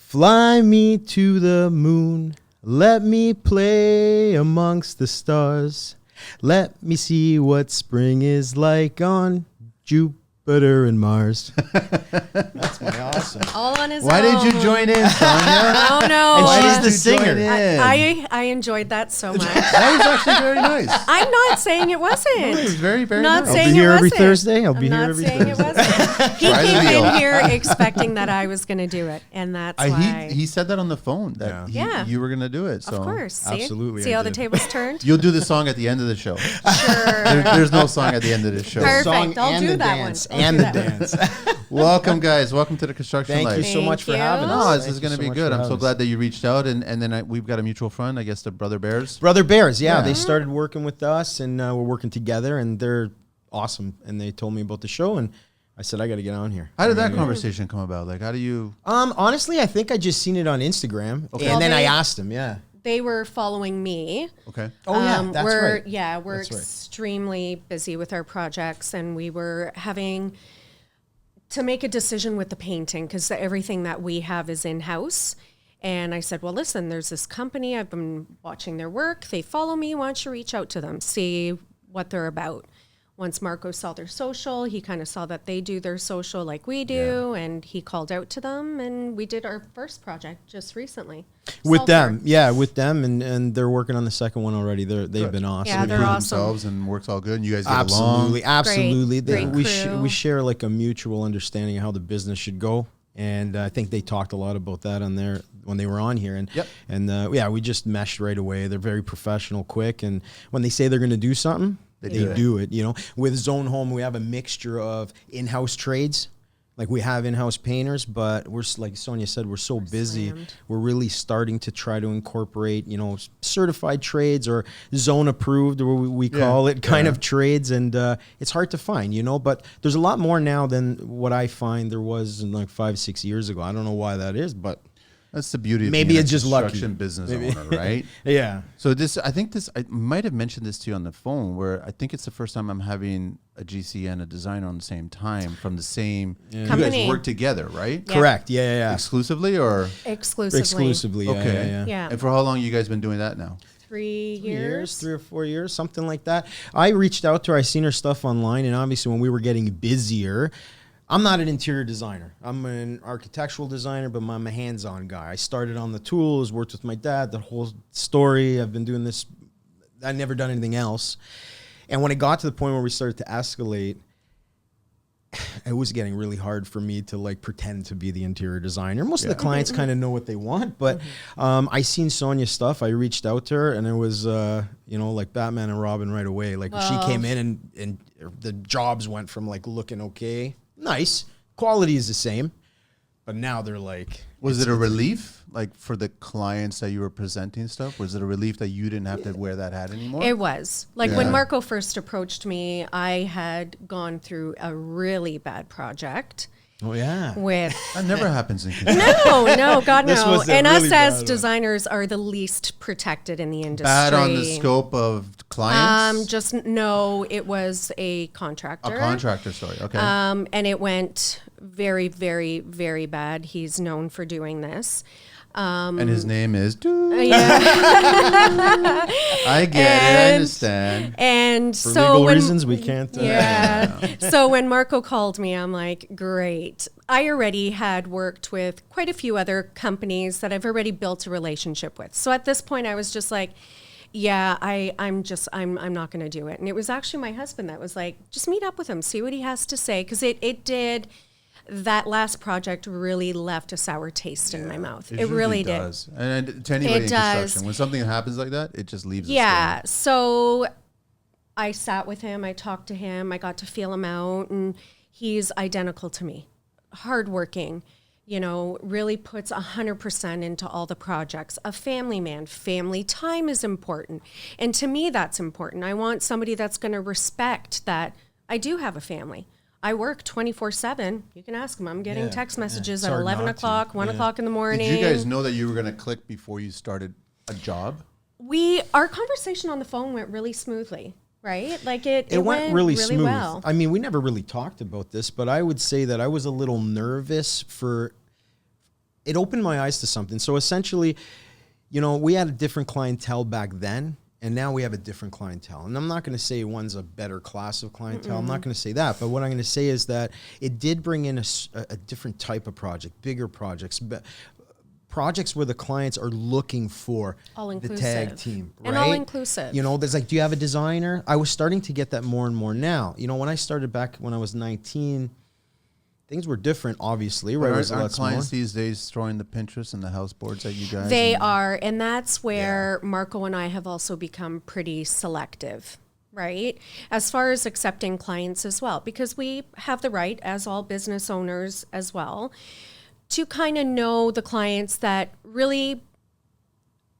Fly me to the moon. Let me play amongst the stars. Let me see what spring is like on Jupiter and Mars. That's my awesome. All on his Why own. did you join in, Sonya? Oh, no. And she's the singer. I enjoyed that so much. That was actually very nice. I'm not saying it wasn't. No, it was very, very Not nice. I'll saying be here it every wasn't. Thursday. I'll be I'm here not every saying Thursday. it wasn't. He Try the came deal. in here expecting that I was going to do it, and that's why. He said that on the phone that Yeah. you were going to do it. So Of course. See? Absolutely, See I how the did. tables turned? You'll do the song at the end of the show. Sure. There's no song at the end of the show. Perfect. Song I'll and do the that dance. one. I'll And do the that one. dance. Welcome, guys. Welcome to the Construction Thank Life. you so much for Thank having you. us. No, this Thank is going you to so be much good. for I'm so having us. glad that you reached out, and then we've got a mutual friend, I guess, the Brother Bears. Brother Bears, yeah, Yeah. they started working with us, and we're working together, and they're awesome. And they told me about the show, and I said I got to get on here. How did that conversation come about? Like, how do you? Honestly, I think I just seen it on Instagram, Okay. and Well, then I they- asked him. Yeah. They were following me. Okay. Oh yeah, that's we're, right. Yeah, we're That's right. extremely busy with our projects, and we were having to make a decision with the painting because everything that we have is in-house. And I said, well, listen, there's this company. I've been watching their work. They follow me. Why don't you reach out to them, see what they're about? Once Marco saw their social, he kind of saw that they do their social like we do, and he called out to them, and we did our first project just recently. With Sulfur. them, yeah, with them, and they're working on the second one already. They've been awesome. Yeah, they're Prove awesome. themselves and works all good, and you guys get Absolutely, along. absolutely. Great we crew. we share like a mutual understanding of how the business should go, and I think they talked a lot about that on their when they were on here, and Yep. and yeah, we just meshed right away. They're very professional, quick, and when they say they're going to do something, they do it. You know, with Zzone Home, we have a mixture of in-house trades. Like we have in-house painters, but we're like Sonya said, we're so busy. slammed. We're really starting to try to incorporate, certified trades or zone approved, or we call it kind of trades, and it's hard to find, But there's a lot more now than what I find there was in like 5-6 years ago. I don't know why that is, but That's the beauty of Maybe being it's a just lucky. construction business owner, right? yeah. So I might have mentioned this to you on the phone, where I think it's the first time I'm having a GC and a designer on the same time from the same. You Company. guys work together, right? Yeah. Correct. Yeah. Exclusively, or Exclusively. Exclusively. Yeah, okay. yeah. Yeah. And for how long you guys been doing that now? 3 years. 3 or 4 years, something like that. I reached out to her. I seen her stuff online, and obviously when we were getting busier, I'm not an interior designer. I'm an architectural designer, but I'm a hands-on guy. I started on the tools, worked with my dad, the whole story. I've been doing this. I've never done anything else. And when it got to the point where we started to escalate, it was getting really hard for me to like pretend to be the interior designer. Most of the clients kind of know what they want, but I seen Sonya's stuff. I reached out to her, and it was like Batman and Robin right away. Like she came in and the jobs went from like looking okay, nice, quality is the same, but now they're like, Was it a relief, like for the clients that you were presenting stuff? Was it a relief that you didn't have to wear that hat anymore? It was. Like Yeah. when Marco first approached me, I had gone through a really bad project oh yeah, with That never happens in construction. no, God This no. was a And really us bad as one. designers are the least protected in the industry. Bad on the scope of clients? Just no, it was a contractor. A contractor story, okay. And it went very, very, very bad. He's known for doing this. And his name is... Yeah. I get it, I understand. And for so legal when, reasons we can't. Yeah. So when Marco called me, I'm like, great. I already had worked with quite a few other companies that I've already built a relationship with. So at this point, I was just like, yeah, I'm not going to do it. And it was actually my husband that was like, just meet up with him, see what he has to say. Because it did, that last project really left a sour taste in my mouth. It really did. Does. And to anybody It in does. construction, when something happens like that, it just leaves a Yeah. stain. So I sat with him, I talked to him, I got to feel him out, and he's identical to me. Hardworking, really puts 100% into all the projects. A family man, family time is important. And to me, that's important. I want somebody that's going to respect that I do have a family. I work 24/7. You can ask him. I'm getting Yeah, text messages It's at hard 11 not to. o'clock, 1 Yeah. o'clock in the morning. Did you guys know that you were going to click before you started a job? Our conversation on the phone went really smoothly, right? Like it went really smooth. well. I mean, we never really talked about this, but I would say that I was a little nervous for it opened my eyes to something. So essentially, you know, we had a different clientele back then, and now we have a different clientele. And I'm not going to say one's a better class of clientele. I'm not going to say that. But what I'm going to say is that it did bring in a different type of project, bigger projects, projects where the clients are looking for the tag team, right? And all-inclusive. You know, there's like, do you have a designer? I was starting to get that more and more now. You know, when I started back when I was 19, things were different, obviously, right? Aren't clients these days throwing the Pinterest and the house boards at you guys? They are, and that's where Marco and I have also become pretty selective, right? As far as accepting clients as well, because we have the right, as all business owners as well, to kind of know the clients that really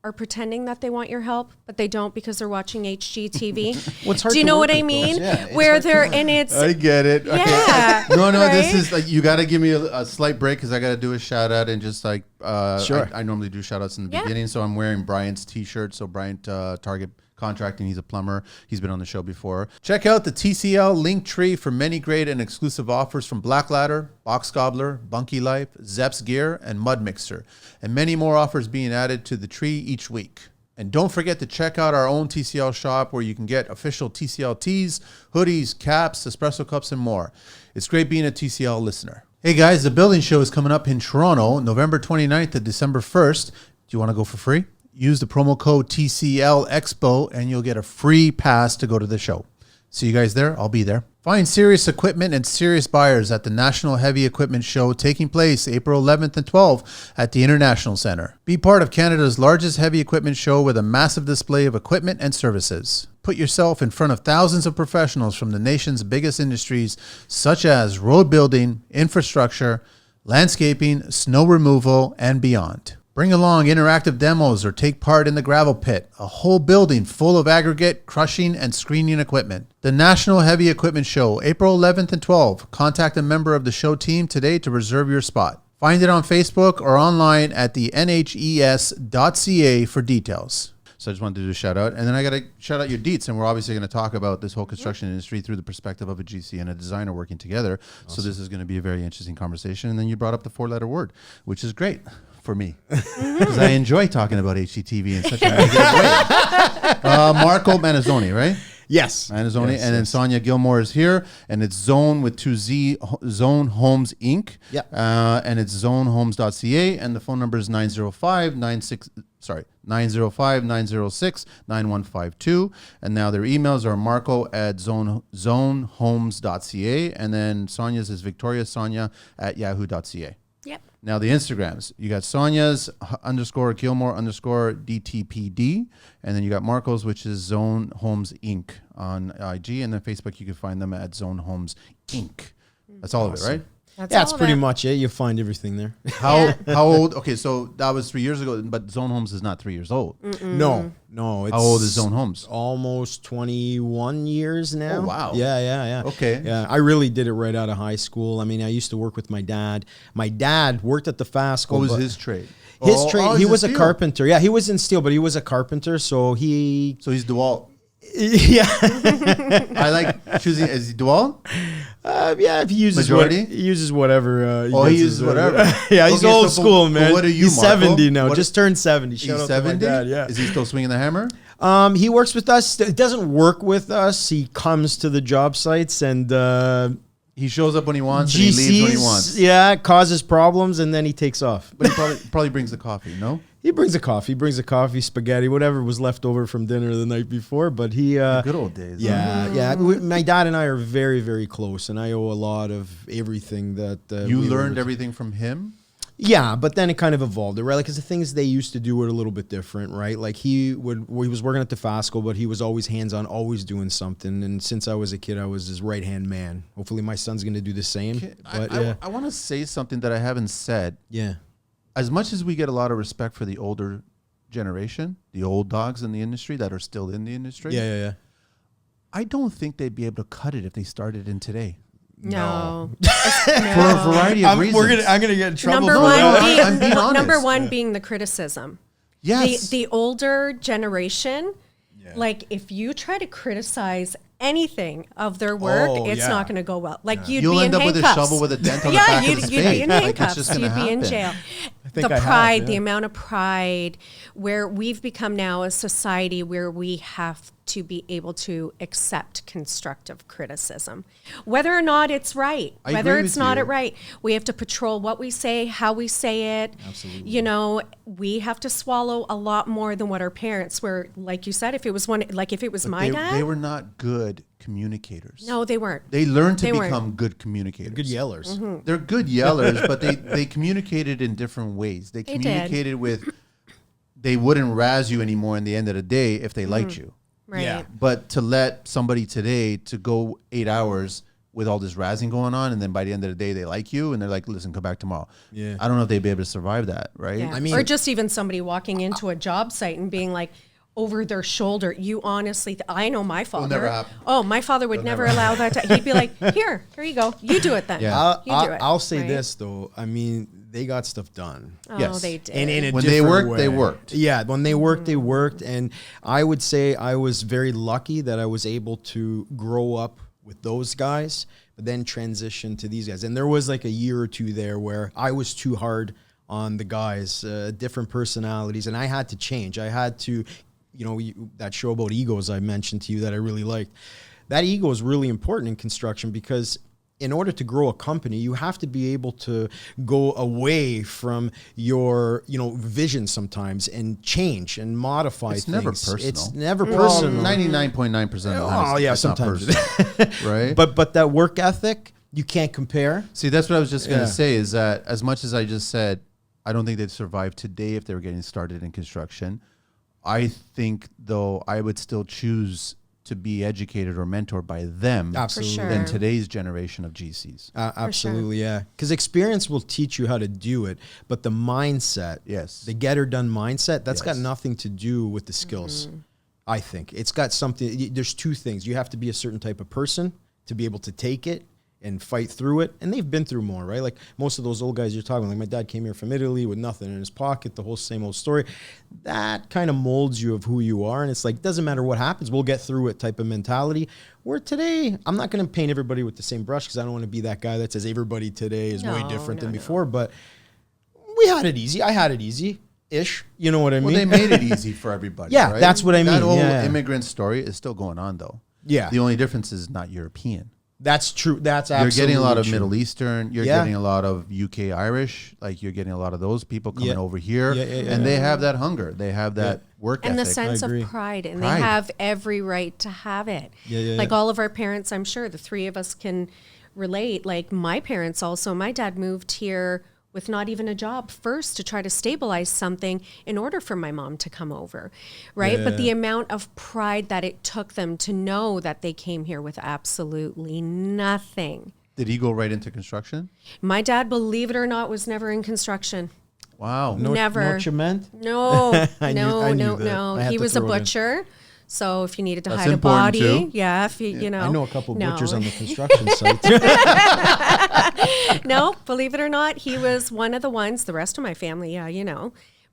are pretending that they want your help, but they don't because they're watching HGTV. What's hard Do you to know work what I with mean? those? Where they're, and it's... I get it. Yeah. Okay. No, right? this is like, you got to give me a slight break because I got to do a shout out and just like, Sure. I normally do shout outs in the beginning. So I'm wearing Brian's t-shirt. So Brian, Target Contracting, he's a plumber. He's been on the show before. Check out the TCL link tree for many great and exclusive offers from Black Ladder, Box Gobbler, Bunky Life, Zepp's Gear, and Mud Mixer. And many more offers being added to the tree each week. And don't forget to check out our own TCL shop where you can get official TCL tees, hoodies, caps, espresso cups, and more. It's great being a TCL listener. Hey guys, the building show is coming up in Toronto, November 29th to December 1st. Do you want to go for free? Use the promo code TCL Expo and you'll get a free pass to go to the show. See you guys there. I'll be there. Find serious equipment and serious buyers at the National Heavy Equipment Show taking place April 11th and 12th at the International Centre. Be part of Canada's largest heavy equipment show with a massive display of equipment and services. Put yourself in front of thousands of professionals from the nation's biggest industries such as road building, infrastructure, landscaping, snow removal, and beyond. Bring along interactive demos or take part in the gravel pit, a whole building full of aggregate, crushing, and screening equipment. The National Heavy Equipment Show, April 11th and 12th. Contact a member of the show team today to reserve your spot. Find it on Facebook or online at the nhes.ca for details. So I just wanted to do a shout out. And then I got to shout out your deets. And we're obviously going to talk about this whole construction industry through the perspective of a GC and a designer working together. Awesome. So this is going to be a very interesting conversation. And then you brought up the 4-letter word, which is great for me because I enjoy talking about HGTV in such a negative way. Marco Manazzone, right? Yes. Manazzone. Yes, and then Sonya Gilmour is here. And it's Zzone with 2 Z, Zzone Homes Inc. Yep. And it's zonehomes.ca. And the phone number is 905-906-9152. And now their emails are marco@zonehomes.ca. And then Sonya's is victoriasonya@yahoo.ca. Yep. Now the Instagrams, you got Sonya's _Gilmour_DTPD, and then you got Marco's, which is Zzone Homes Inc. on IG, and then Facebook you can find them at Zzone Homes Inc. That's all of it, right? That's pretty much it. You find everything there. How old? Okay, so that was 3 years ago, but Zzone Homes is not 3 years old. No. It's how old is Zzone Homes? Almost 21 years now. Oh, wow. Yeah. Okay. Yeah, I really did it right out of high school. I mean, I used to work with my dad. My dad worked at the fast school. What was his trade? His trade, he was a carpenter. Yeah, he was in steel, but he was a carpenter, so he's DeWalt. Yeah. I like choosing. Is he DeWalt? Yeah, if he uses majority. He uses whatever. He uses whatever. Yeah, he's old school, man. What are you? He's Marco? 70 now. Just turned 70. He's 70. Yeah. Is he still swinging the hammer? He works with us. It doesn't work with us. He comes to the job sites and he shows up when he wants and he leaves when he wants. Yeah, causes problems and then he takes off. But he probably brings the coffee. No. He brings a coffee. He brings a coffee, spaghetti, whatever was left over from dinner the night before. But he, the good old days. Yeah, yeah. My dad and I are very, very close, and I owe a lot of everything that you learned everything from him. Yeah, but then it kind of evolved, right? Because the things they used to do were a little bit different, right? Like he was working at the fast school, but he was always hands-on, always doing something. And since I was a kid, I was his right-hand man. Hopefully, my son's going to do the same. Okay. But I want to say something that I haven't said. Yeah. As much as we get a lot of respect for the older generation, the old dogs in the industry that are still in the industry. Yeah. I don't think they'd be able to cut it if they started in today. No. For a variety of reasons. I'm gonna get in trouble. Number one being the criticism. Yes. The older generation, like if you try to criticize anything of their work, it's not going to go well. Like you'll be end in up with a shovel with a dent on the back of his face. You'd be in handcuffs. It's just You'd gonna be in happen. jail. the pride, the amount of pride, where we've become now a society where we have to be able to accept constructive criticism, whether or not it's right, whether it's not right. We have to patrol what we say, how we say it. Absolutely. You know, we have to swallow a lot more than what our parents were. Like you said, if it was my dad, they were not good communicators. No, they weren't. They learned to become good communicators. Good yellers. Mm-hmm. They're good yellers, but they communicated in different ways. They communicated with, they wouldn't razz you anymore in the end of the day if they liked you. Right. Yeah. But to let somebody today to go 8 hours with all this razzing going on, and then by the end of the day they like you and they're like, listen, come back tomorrow. Yeah. I don't know if they'd be able to survive that, right? Yeah. I mean, or just even somebody walking into a job site and being like over their shoulder. You honestly, I know my father. never happen. Oh, my father would never allow that. He'd be like, here you go. You do it then. Yeah. You do it. I'll say right? this though. I mean, they got stuff done. Oh, Yes. they did. And in a When they different worked, way. they worked. Yeah, when they worked, they worked. And I would say I was very lucky that I was able to grow up with those guys, but then transition to these guys. And there was like a year or two there where I was too hard on the guys, different personalities, and I had to change. I had to, that show about egos I mentioned to you that I really liked. That ego is really important in construction because in order to grow a company, you have to be able to go away from your, vision sometimes and change and modify It's things. never personal. It's never personal. 99.9% of the time. Oh yeah, it's not sometimes. personal, right? But that work ethic, you can't compare. See, that's what I was just going to Yeah. say is that as much as I just said, I don't think they'd survive today if they were getting started in construction. I think, though, I would still choose to be educated or mentored by them Absolutely. sure. than today's generation of GCs. Absolutely, yeah. Because experience will teach you how to do it, but the mindset, Yes. the get her done mindset, that's got Yes. nothing to do with the skills. I think it's got something. There's two things. You have to be a certain type of person to be able to take it and fight through it. And they've been through more, right? Like most of those old guys you're talking about, like my dad came here from Italy with nothing in his pocket, the whole same old story. That kind of molds you of who you are. And it's like, doesn't matter what happens, we'll get through it type of mentality. Where today, I'm not going to paint everybody with the same brush because I don't want to be that guy that says everybody today is way different than before. But we had it easy. I had it easy-ish. You know what I mean? Well, they made it easy for everybody. Yeah, right? that's what I mean. That whole Yeah. immigrant story is still going on, though. Yeah. The only difference is not European. That's true. That's You're absolutely getting a lot of true. Middle Eastern. You're Yeah. getting a lot of UK Irish. Like you're getting a lot of those people coming Yeah. over here, Yeah, and they have that hunger. They have that work and ethic. the sense agree. of pride, and Pride. they have every right to have it. Like all of our parents, I'm sure the three of us can relate. Like my parents also, my dad moved here with not even a job first to try to stabilize something in order for my mom to come over, right? But the amount of pride that it took them to know that they came here with absolutely nothing. Did he go right into construction? My dad, believe it or not, was never in construction. Wow. Never. No cement? No, I no, knew that. no. I had He to was a throw it in. butcher. So if you needed to That's hide a important body, too. yeah, if you know. I know a couple no. butchers on the construction site. No, believe it or not, he was one of the ones, the rest of my family, yeah,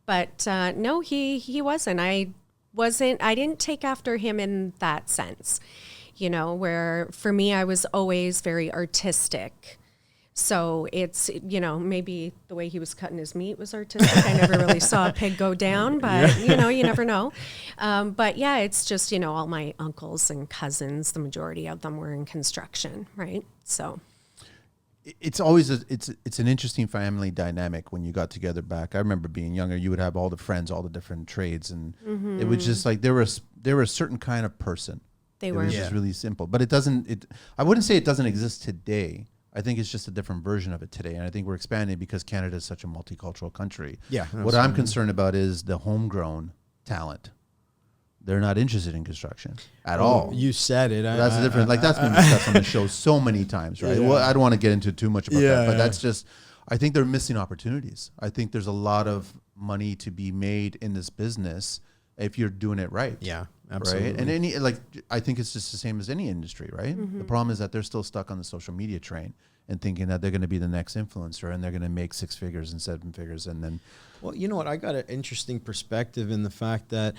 But no, he wasn't. I didn't take after him in that sense, where for me, I was always very artistic. So it's, maybe the way he was cutting his meat was artistic. I never really saw a pig go down, but, you never know. But yeah, it's just, all my uncles and cousins, the majority of them were in construction, right? So It's always it's an interesting family dynamic when you got together back. I remember being younger, you would have all the friends, all the different trades, and it was just like they were a certain kind of person. they It were. was just really simple. But I wouldn't say it doesn't exist today. I think it's just a different version of it today. And I think we're expanding because Canada is such a multicultural country. Yeah, What I'm concerned about is the homegrown talent. They're not interested in construction at all. You said it. That's the difference. Like that's been discussed on the show so many times, right? Yeah. Well, I don't want to get into too much about that, but Yeah. that's just, I think they're missing opportunities. I think there's a lot of money to be made in this business if you're doing it right. Yeah, absolutely. Right. And I think it's just the same as any industry, right? The problem is that they're still stuck on the social media train and thinking that they're going to be the next influencer and they're going to make 6 figures and 7 figures. And then, Well, you know what? I got an interesting perspective in the fact that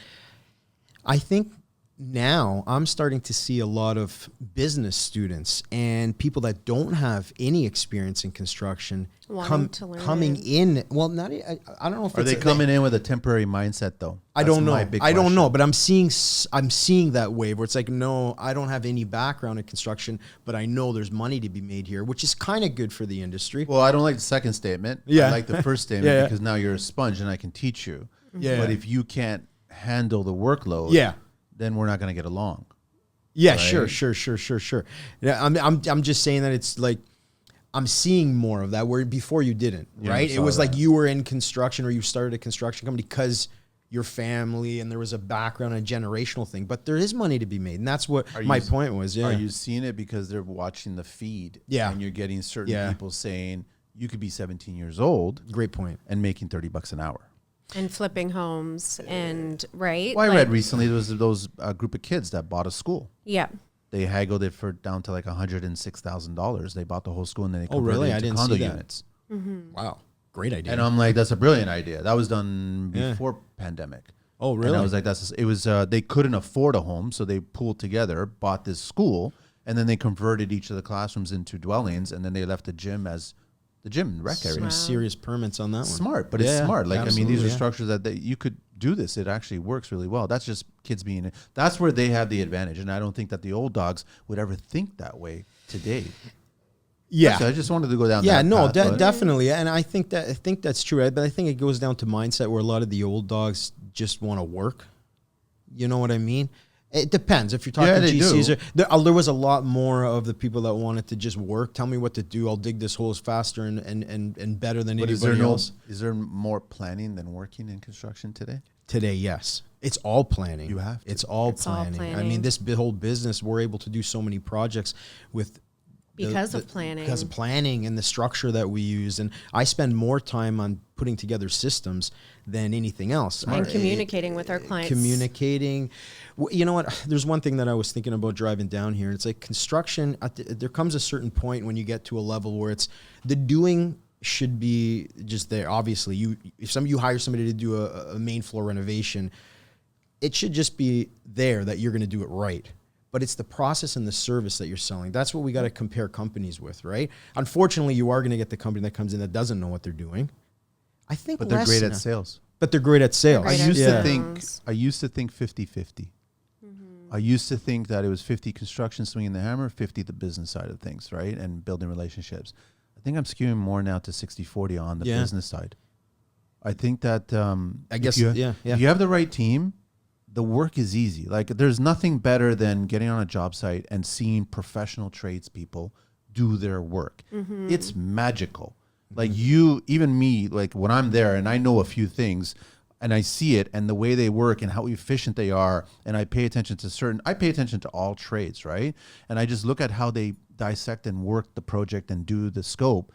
I think now I'm starting to see a lot of business students and people that don't have any experience in construction Wanting to learn coming it. in. Well, not I don't know if Are they coming in with a temporary mindset though? I don't know. That's my big I don't question. know, but I'm seeing that wave where it's like, no, I don't have any background in construction, but I know there's money to be made here, which is kind of good for the industry. Well, I don't like the second statement. Yeah. I like the first statement Yeah. because now you're a sponge and I can teach you. Yeah. But if you can't handle the workload, Yeah. then we're not going to get along. Yeah, Right. sure. Yeah, I'm just saying that it's like I'm seeing more of that where before you didn't, Yeah, right? I It saw was that. like you were in construction or you started a construction company because your family and there was a background, a generational thing. But there is money to be made, and that's what my point was. Yeah, Are you seeing it because they're watching the feed? Yeah. And you're getting certain Yeah. people saying you could be 17 years old Great point. and making $30 an hour. And flipping homes and right. Well, I Like, read recently there was those group of kids that bought a school. Yeah. They haggled it for down to like $106,000. They bought the whole school and then they Oh, really? converted it I into didn't condo see that. units. Wow, great idea. And I'm like, that's a brilliant idea. That was done Yeah. before pandemic. Oh, And really? I was like, it was they couldn't afford a home, so they pooled together, bought this school, and then they converted each of the classrooms into dwellings, and then they left the gym as the gym and rec area. Some serious permits on that one. Smart, but it's Yeah, smart. Like I mean, these absolutely, are yeah. structures that you could do this. It actually works really well. That's just kids being. That's where they have the advantage, and I don't think that the old dogs would ever think that way today. Yeah. So I just wanted to go down. Yeah, that no, path, but- definitely, and I think that's true. Right? But I think it goes down to mindset where a lot of the old dogs just want to work. You know what I mean? It depends. If you're talking Yeah, they GCs, do. there was a lot more of the people that wanted to just work. Tell me what to do. I'll dig this hole faster and better than But anybody else. is there more planning than working in construction today? Today, yes. It's all planning. You have to. It's all It's all planning. I mean, planning. this whole business, we're able to do so many projects with Because of planning. Because of planning and the structure that we use. And I spend more time on putting together systems than anything else. And communicating with our clients. Communicating. You know what? There's one thing that I was thinking about driving down here. It's like construction, there comes a certain point when you get to a level where it's the doing should be just there. Obviously, if you hire somebody to do a main floor renovation, it should just be there that you're going to do it right. But it's the process and the service that you're selling. That's what we got to compare companies with, right? Unfortunately, you are going to get the company that comes in that doesn't know what they're doing. I think But they're less great at now. sales. But they're great at sales. Great I at used Yeah. to think sales. 50-50. I used to think that it was 50 construction swinging the hammer, 50 the business side of things, right? And building relationships. I think I'm skewing more now to 60-40 on the Yeah. business side. I think that I guess, if yeah. if you have the right team, the work is easy. Like there's nothing better than getting on a job site and seeing professional tradespeople do their work. It's magical. Like even me, like when I'm there and I know a few things and I see it and the way they work and how efficient they are, and I pay attention to all trades, right? And I just look at how they dissect and work the project and do the scope.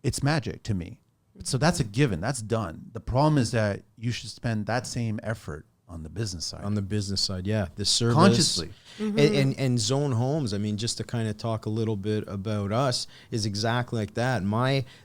It's magic to me. So that's a given. That's done. The problem is that you should spend that same effort on the business side. On the business side, yeah. The service. Consciously. And Zzone Homes, I mean, just to kind of talk a little bit about us, is exactly like that.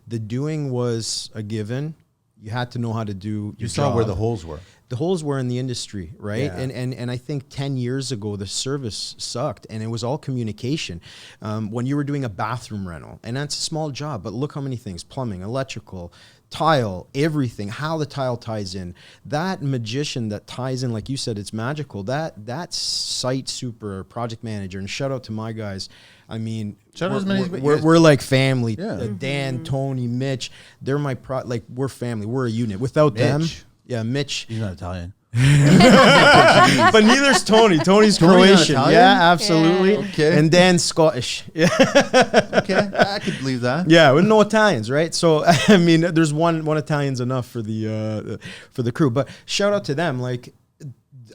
The doing was a given. You had to know how to do You saw where the holes were. The holes were in the industry, right? Yeah. And I think 10 years ago, the service sucked and it was all communication. When you were doing a bathroom rental, and that's a small job, but look how many things, plumbing, electrical, tile, everything, how the tile ties in. That magician that ties in, like you said, it's magical. That site super project manager, and shout out to my guys. I mean, Shout out as many as we're like family. Yeah. Dan, Tony, Mitch, they're we're family. We're a unit. Without them, Mitch. yeah, Mitch. He's not Italian. But neither's Tony. Tony's Tony not Croatian. Italian? Yeah, absolutely. Yeah. Okay. And Dan's Scottish. Yeah. Okay, I could believe that. Yeah, with no Italians, right? So I mean, there's one Italian's enough for the crew. But shout out to them, like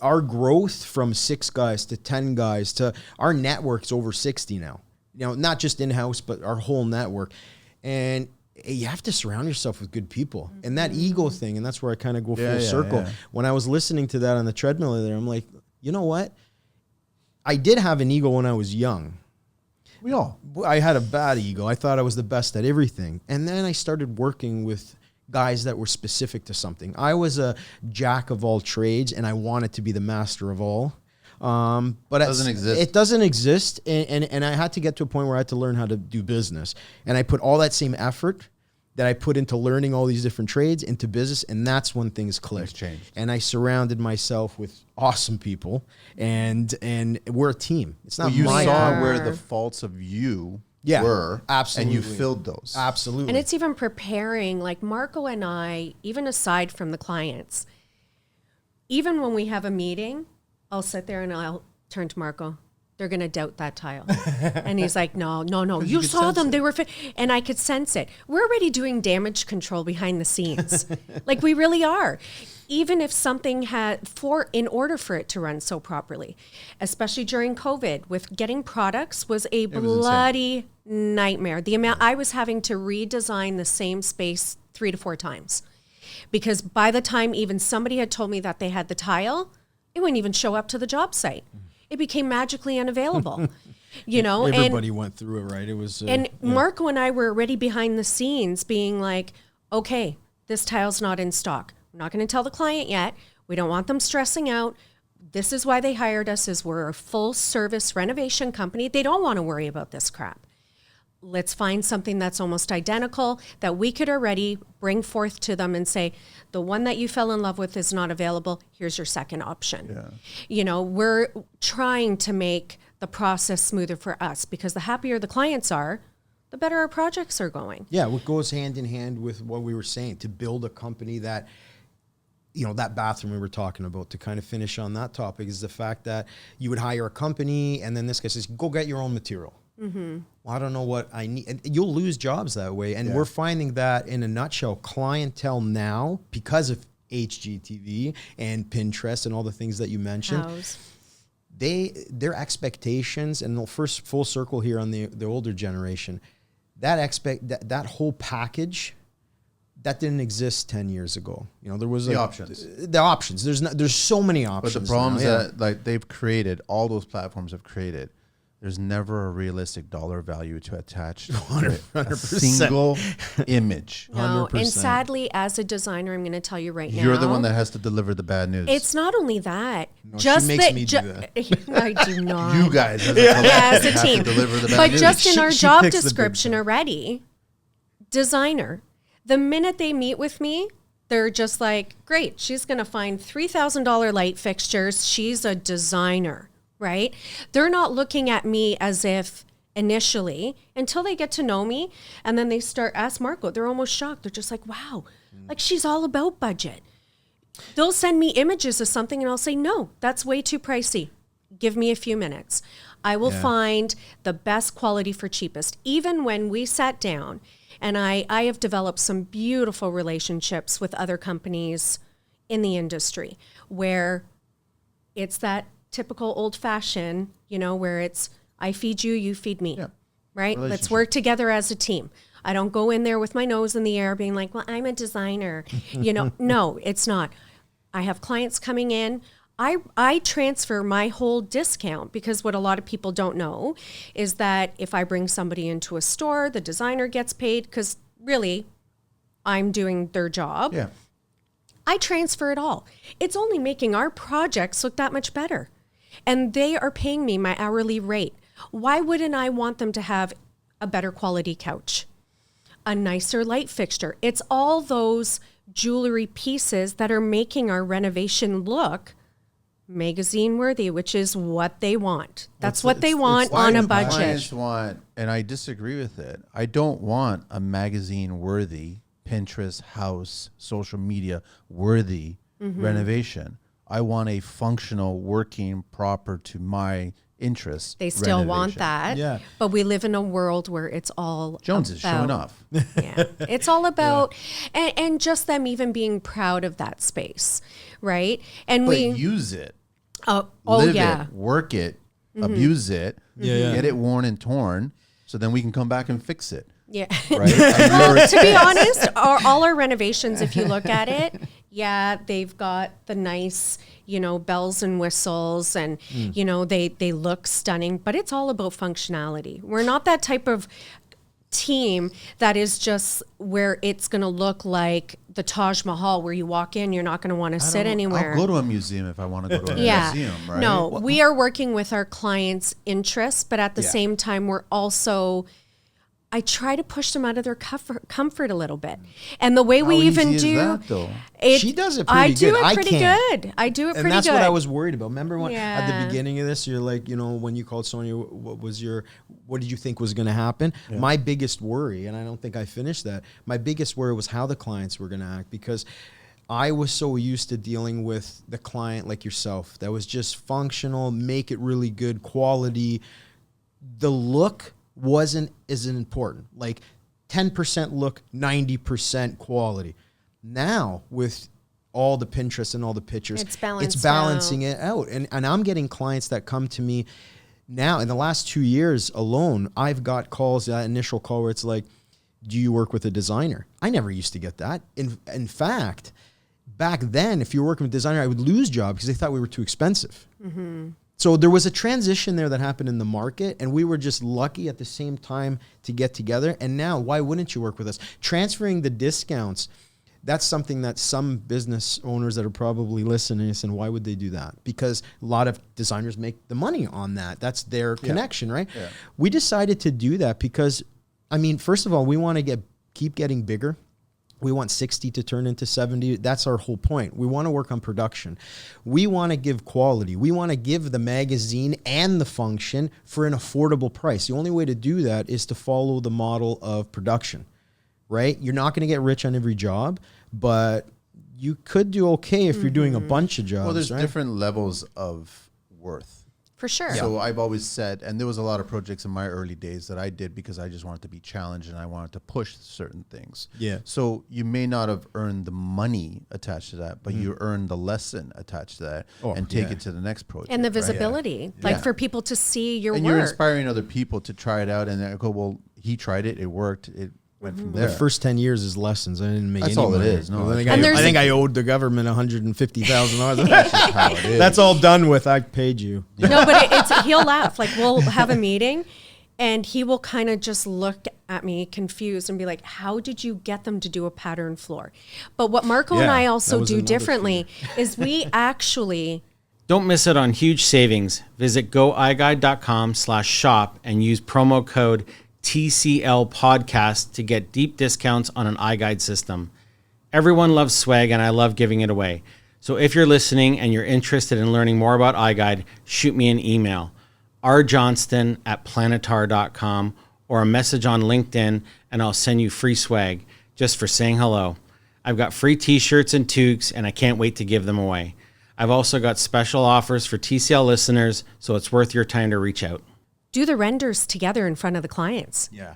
our growth from 6 guys to 10 guys to our network's over 60 now. You know, not just in house, but our whole network. And you have to surround yourself with good people. And that ego thing, and that's where I kind of go full circle. Yeah. When I was listening to that on the treadmill there, I'm like, you know what? I did have an ego when I was young. We all. I had a bad ego. I thought I was the best at everything. And then I started working with guys that were specific to something. I was a jack of all trades and I wanted to be the master of all. But Doesn't exist. It doesn't exist. And I had to get to a point where I had to learn how to do business. And I put all that same effort that I put into learning all these different trades into business. And that's when things clicked. Things changed. And I surrounded myself with awesome people. And we're a team. It's not You my saw team. where the faults of you Yeah, were. absolutely. And you filled those. Absolutely. And it's even preparing, like Marco and I, even aside from the clients, even when we have a meeting, I'll sit there and I'll turn to Marco. They're going to doubt that tile. And he's like, no, you saw them. They were and I could sense it. We're already doing damage control behind the scenes. Like we really are. Even if something in order for it to run so properly, especially during COVID, with getting products was a bloody nightmare. The amount I was having to redesign the same space 3 to 4 times. Because by the time even somebody had told me that they had the tile, it wouldn't even show up to the job site. It became magically unavailable, Everybody went through it, right? It was, and Marco and I were already behind the scenes being like, okay, this tile's not in stock. We're not going to tell the client yet. We don't want them stressing out. This is why they hired us, is we're a full service renovation company. They don't want to worry about this crap. Let's find something that's almost identical that we could already bring forth to them and say, the one that you fell in love with is not available. Here's your second option. Yeah. We're trying to make the process smoother for us, because the happier the clients are, the better our projects are going. Yeah, what goes hand in hand with what we were saying, to build a company that, that bathroom we were talking about, to kind of finish on that topic, is the fact that you would hire a company and then this guy says, go get your own material. Mm-hmm. Well, I don't know what I need. And you'll lose jobs that way. And we're finding that, in a nutshell, clientele now, because of HGTV and Pinterest and all the things that you mentioned, their expectations, and the first full circle here on the older generation, that whole package, that didn't exist 10 years ago. There was the options. The options. There's so many options. But the problem is that they've created, all those platforms have created, there's never a realistic dollar value to attach to 100%. A single image. No, 100%. and sadly, as a designer, I'm going to tell you right now, You're the one that has to deliver the bad news. it's not only that. No, she makes me do that. I do not. You guys, as a, as a have team. to deliver the bad But news. just in our She job picks the big description stuff. already, designer, the minute they meet with me, they're just like, great, she's going to find $3,000 light fixtures. She's a designer. Right? They're not looking at me as if initially, until they get to know me, and then they start, ask Marco, they're almost shocked. They're just like, wow, like she's all about budget. They'll send me images of something and I'll say, no, that's way too pricey. Give me a few minutes. I will find the best quality for cheapest. Even when we sat down, and I have developed some beautiful relationships with other companies in the industry where it's that typical old-fashioned, where it's I feed you, you feed me, right? Let's work together as a team. I don't go in there with my nose in the air being like, well, I'm a designer. No, it's not. I have clients coming in. I transfer my whole discount, because what a lot of people don't know is that if I bring somebody into a store, the designer gets paid because really I'm doing their job. Yeah. I transfer it all. It's only making our projects look that much better. And they are paying me my hourly rate. Why wouldn't I want them to have a better quality couch, a nicer light fixture? It's all those jewelry pieces that are making our renovation look magazine worthy, which is what they want. That's what they want on a budget. Clients want, and I disagree with it. I don't want a magazine worthy, Pinterest, house, social media worthy renovation. I want a functional, working, proper to my interests. They still want renovation. that. Yeah. But we live in a world where it's all Jones is showing about- off. Yeah. It's all about, and just them even being proud of that space, right? And But we, use it. live it, work it, abuse it, get it worn and torn, so then we can come back and fix it. yeah. Right? Well, to be honest, all our renovations, if you look at it, they've got the nice, bells and whistles, and they look stunning, but it's all about functionality. We're not that type of team that is just where it's going to look like the Taj Mahal, where you walk in, you're not going to want to sit anywhere. I'll go to a museum if I want to go to a museum, right? No, we are working with our clients' interests, but at the same time, we're also, I try to push them out of their comfort a little bit. And the way we even do that, though? She does it pretty good. I do it pretty good. I do it pretty good. And that's what I was worried about. Remember when at the beginning of this, you're like, when you called Sonya, what did you think was going to happen? Yeah. My biggest worry, and I don't think I finished that, my biggest worry was how the clients were going to act, because I was so used to dealing with the client like yourself that was just functional, make it really good quality. The look wasn't as important. Like 10% look, 90% quality. Now with all the Pinterest and all the pictures, it's balancing it out. And I'm getting clients that come to me now. In the last 2 years alone, I've got calls, that initial call where it's like, do you work with a designer? I never used to get that. In fact, back then, if you were working with a designer, I would lose jobs because they thought we were too expensive. Mm-hmm. So there was a transition there that happened in the market, and we were just lucky at the same time to get together. And now, why wouldn't you work with us? Transferring the discounts, that's something that some business owners that are probably listening and why would they do that? Because a lot of designers make the money on that. That's their connection, right? Yeah. We decided to do that because, first of all, we want to keep getting bigger. We want 60 to turn into 70. That's our whole point. We want to work on production. We want to give quality. We want to give the magazine and the function for an affordable price. The only way to do that is to follow the model of production, right? You're not going to get rich on every job, but you could do okay if you're doing a bunch of jobs. Well, there's different levels of worth. For sure. So I've always said, and there was a lot of projects in my early days that I did because I just wanted to be challenged and I wanted to push certain things. Yeah. So you may not have earned the money attached to that, but you earned the lesson attached to that and take it to the next project. And the visibility, for people to see your work. And you're inspiring other people to try it out and they go, well, he tried it, it worked, it went from there. The first 10 years is lessons. I didn't make That's any all money. It is. No, I think I owed the government $150,000. That's just how it is. That's all done with. I paid you. No, but he'll laugh. Like we'll have a meeting and he will kind of just look at me confused and be like, how did you get them to do a pattern floor? But what Marco and I also do differently is we actually... Don't miss out on huge savings. Visit goiguide.com/shop and use promo code TCL podcast to get deep discounts on an iGuide system. Everyone loves swag and I love giving it away. So if you're listening and you're interested in learning more about iGuide, shoot me an email, rjohnston@planetar.com, or a message on LinkedIn and I'll send you free swag just for saying hello. I've got free t-shirts and toques and I can't wait to give them away. I've also got special offers for TCL listeners, so it's worth your time to reach out. Do the renders together in front of the clients. Yeah.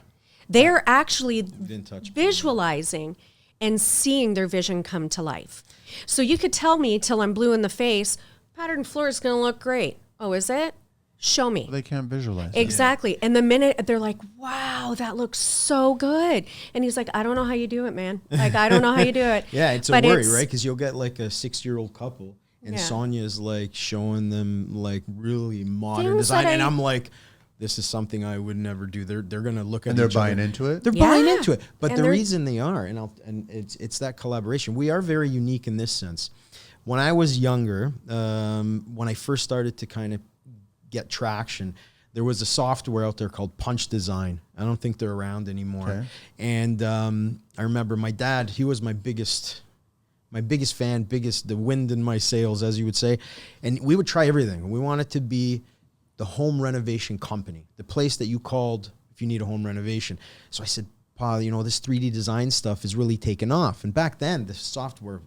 They're actually visualizing and seeing their vision come to life. So you could tell me till I'm blue in the face, pattern floor is going to look great. Oh, is it? Show me. They can't visualize exactly. And the minute they're like, wow, that looks so good. And he's like, I don't know how you do it, man. Like, I don't know how you do it. Yeah, it's a worry, right? Because you'll get like a 6-year-old couple and Sonya's like showing them like really modern design. And I'm like, this is something I would never do. They're going to look at it. And they're buying into it? They're buying into it. But the reason they are, and it's that collaboration. We are very unique in this sense. When I was younger, when I first started to kind of get traction, there was a software out there called Punch Design. I don't think they're around anymore. Okay. And I remember my dad, he was my biggest fan, the wind in my sails, as you would say. And we would try everything. We wanted to be the home renovation company, the place that you called if you need a home renovation. So I said, Pa, this 3D design stuff is really taken off. And back then, the software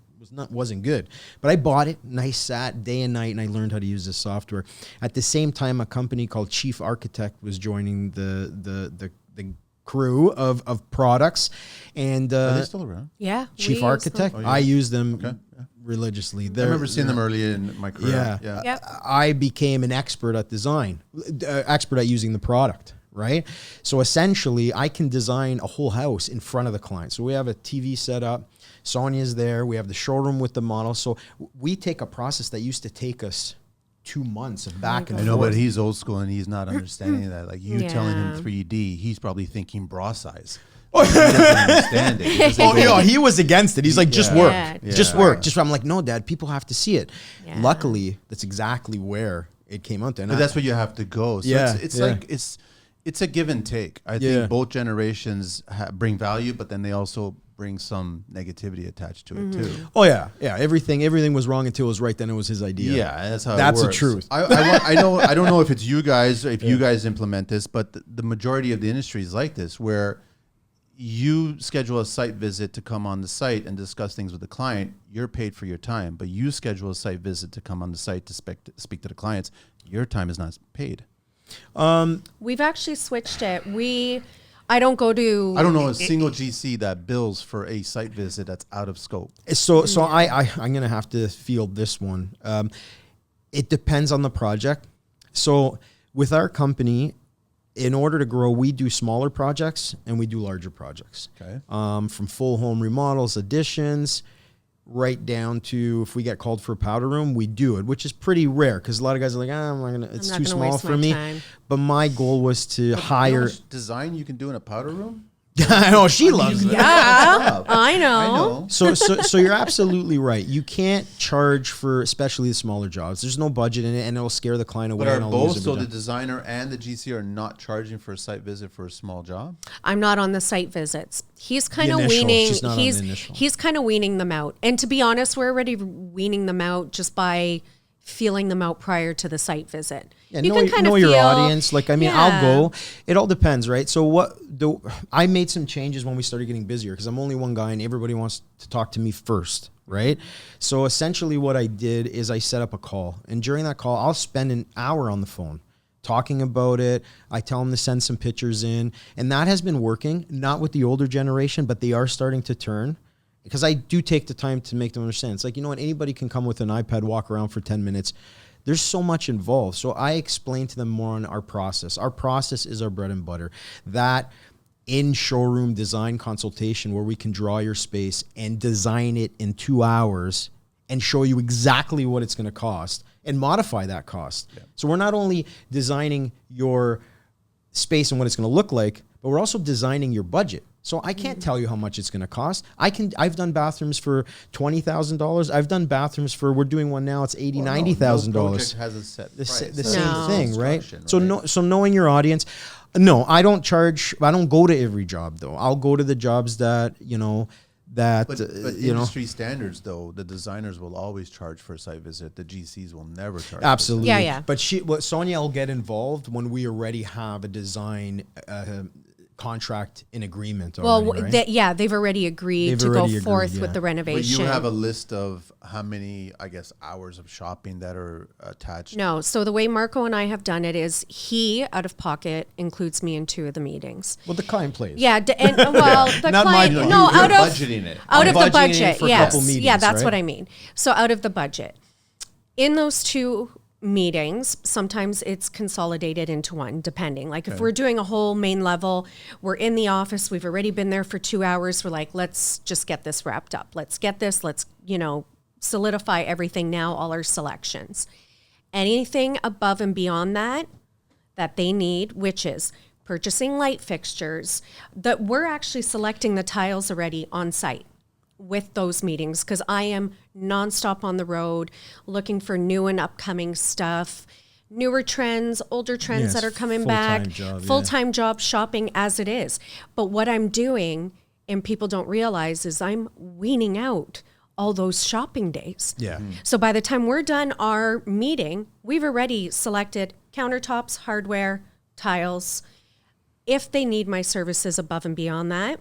wasn't good. But I bought it, and I sat day and night, and I learned how to use this software. At the same time, a company called Chief Architect was joining the crew of products. And are they still around? Yeah. Chief Architect. I use them religiously. I remember seeing them early in my career. Yeah. Yep. I became an expert at design, expert at using the product, right? So essentially, I can design a whole house in front of the client. So we have a TV set up. Sonya's there. We have the showroom with the model. So we take a process that used to take us 2 months of back and I forth. know, but he's old school and he's not understanding that. Like you telling him Yeah. 3D, he's probably thinking bra size. He doesn't understand it. He doesn't Oh, get yeah, it. he was against it. He's like, just Yeah. work, Yeah. just Yeah. work. Just I'm like, no, Dad, people have to see it. Yeah. Luckily, that's exactly where it came out. And But that's where you have to go. So Yeah, it's yeah. like it's a give and take. I Yeah. think both generations bring value, but then they also bring some negativity attached to it too. Oh yeah, yeah. Everything was wrong until it was right. Then it was his idea. Yeah, that's how. That's it the works. truth. I know. I don't know if it's you guys, or if you guys implement this, but the majority of the industry is like this, where you schedule a site visit to come on the site and discuss things with the client. You're paid for your time, but you schedule a site visit to come on the site to speak to the clients. Your time is not paid. We've actually switched it. I don't go to. I don't know a single GC that bills for a site visit that's out of scope. So I'm gonna have to field this one. It depends on the project. So with our company, in order to grow, we do smaller projects and we do larger projects. Okay. From full home remodels, additions, right down to if we get called for a powder room, we do it, which is pretty rare because a lot of guys are like, I'm not gonna. It's not too gonna small waste for my me. time. But my goal was to You know how hire. much design you can do in a powder room? I know she loves it. Yeah, I know. I know. So you're absolutely right. You can't charge for especially the smaller jobs. There's no budget in it, and it'll scare the client away. But are and I'll both, lose so every the time. designer and the GC are not charging for a site visit for a small job? I'm not on the site visits. He's kind of initial. weaning. She's not on the initial. He's kind of weaning them out. And to be honest, we're already weaning them out just by feeling them out prior to the site visit. Yeah, you know, can kind know of your feel, audience. Like, I mean, Yeah. I'll go. It all depends, right? So I made some changes when we started getting busier because I'm only one guy and everybody wants to talk to me first, right? So essentially what I did is I set up a call. And during that call, I'll spend an hour on the phone talking about it. I tell them to send some pictures in. And that has been working, not with the older generation, but they are starting to turn. Because I do take the time to make them understand. It's like, you know what, anybody can come with an iPad, walk around for 10 minutes. There's so much involved. So I explain to them more on our process. Our process is our bread and butter. That in showroom design consultation where we can draw your space and design it in 2 hours and show you exactly what it's going to cost and modify that cost. Yeah. So we're not only designing your space and what it's going to look like, but we're also designing your budget. So I can't tell you how much it's going to cost. I've done bathrooms for $20,000. I've done bathrooms for, we're doing one now, it's $90,000. No project has a set price. The That's same No. thing, right? construction, So knowing your audience, no, I don't go to every job though. I'll go to the jobs that, But you know, industry standards, though, the designers will always charge for a site visit. The GCs will never charge. absolutely. Yeah, yeah. But Sonya will get involved when we already have a design contract in agreement already, right? They've already agreed They've to already go agreed, forth yeah. with the But renovation. you have a list of how many, I guess, hours of shopping that are attached. No, so the way Marco and I have done it is he, out of pocket, includes me in 2 of the meetings. Well, the client plays. Yeah, and well, the Not client, mine. no, You're out of budgeting it. out of the Budgeting budget, for a yes, couple meetings, yeah, that's right? what I mean. So out of the budget, in those 2 meetings, sometimes it's consolidated into one, depending. Like if we're doing a whole main level, we're in the office, we've already been there for 2 hours. We're like, let's just get this wrapped up. Let's get this. Let's solidify everything now. All our selections. Anything above and beyond that they need, which is purchasing light fixtures, that we're actually selecting the tiles already on site with those meetings because I am nonstop on the road looking for new and upcoming stuff, newer trends, older trends Yes, that are coming back, full-time job, yeah. full-time job shopping as it is. But what I'm doing, and people don't realize, is I'm weaning out all those shopping days. Yeah. So by the time we're done our meeting, we've already selected countertops, hardware, tiles. If they need my services above and beyond that,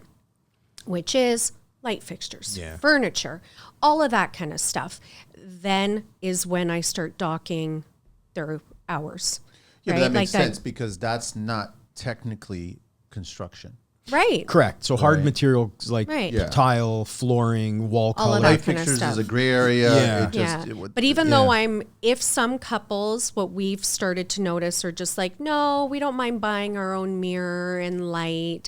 which is light fixtures, Yeah. furniture, all of that kind of stuff, then is when I start docking their hours. Yeah, right? but that makes Like sense because that's not technically construction. Right. Correct. So hard Right. materials like Right. Yeah. tile, flooring, wall All color. of that Light kind of fixtures stuff. is a gray area. Yeah. It just, Yeah. it would- But even though yeah. if some couples, what we've started to notice are just like, no, we don't mind buying our own mirror and light.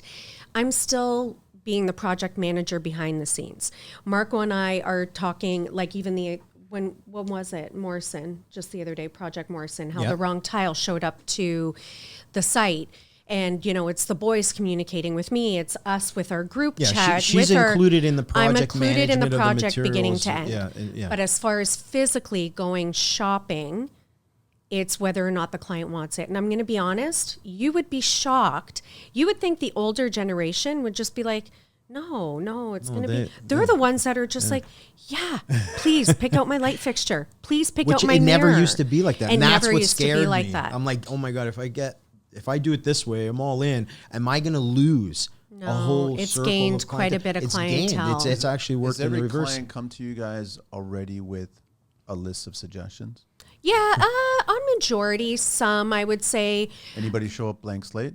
I'm still being the project manager behind the scenes. Marco and I are talking, like even when was it? Morrison, just the other day, Project Morrison, how Yep. the wrong tile showed up to the site. And, you know, it's the boys communicating with me. It's us with our group Yeah, chat. she's with included in the I'm project included in the management of the project beginning to materials. end. Yeah. But as far as physically going shopping, it's whether or not the client wants it. And I'm going to be honest, you would be shocked. You would think the older generation would just be like, no, it's going to be. They're the ones that are just like, yeah, please pick out my light fixture. Please pick Which out my it mirror. never used to be like that. It And that's never what used scared to be like me. that. I'm like, oh my God, if I do it this way, I'm all in. Am I going to lose a whole it's circle gained of quite a bit of It's gained. clientele. It's actually worked Does in every reverse. client come to you guys already with a list of suggestions? Yeah, on majority, some I would say. Anybody show up blank slate?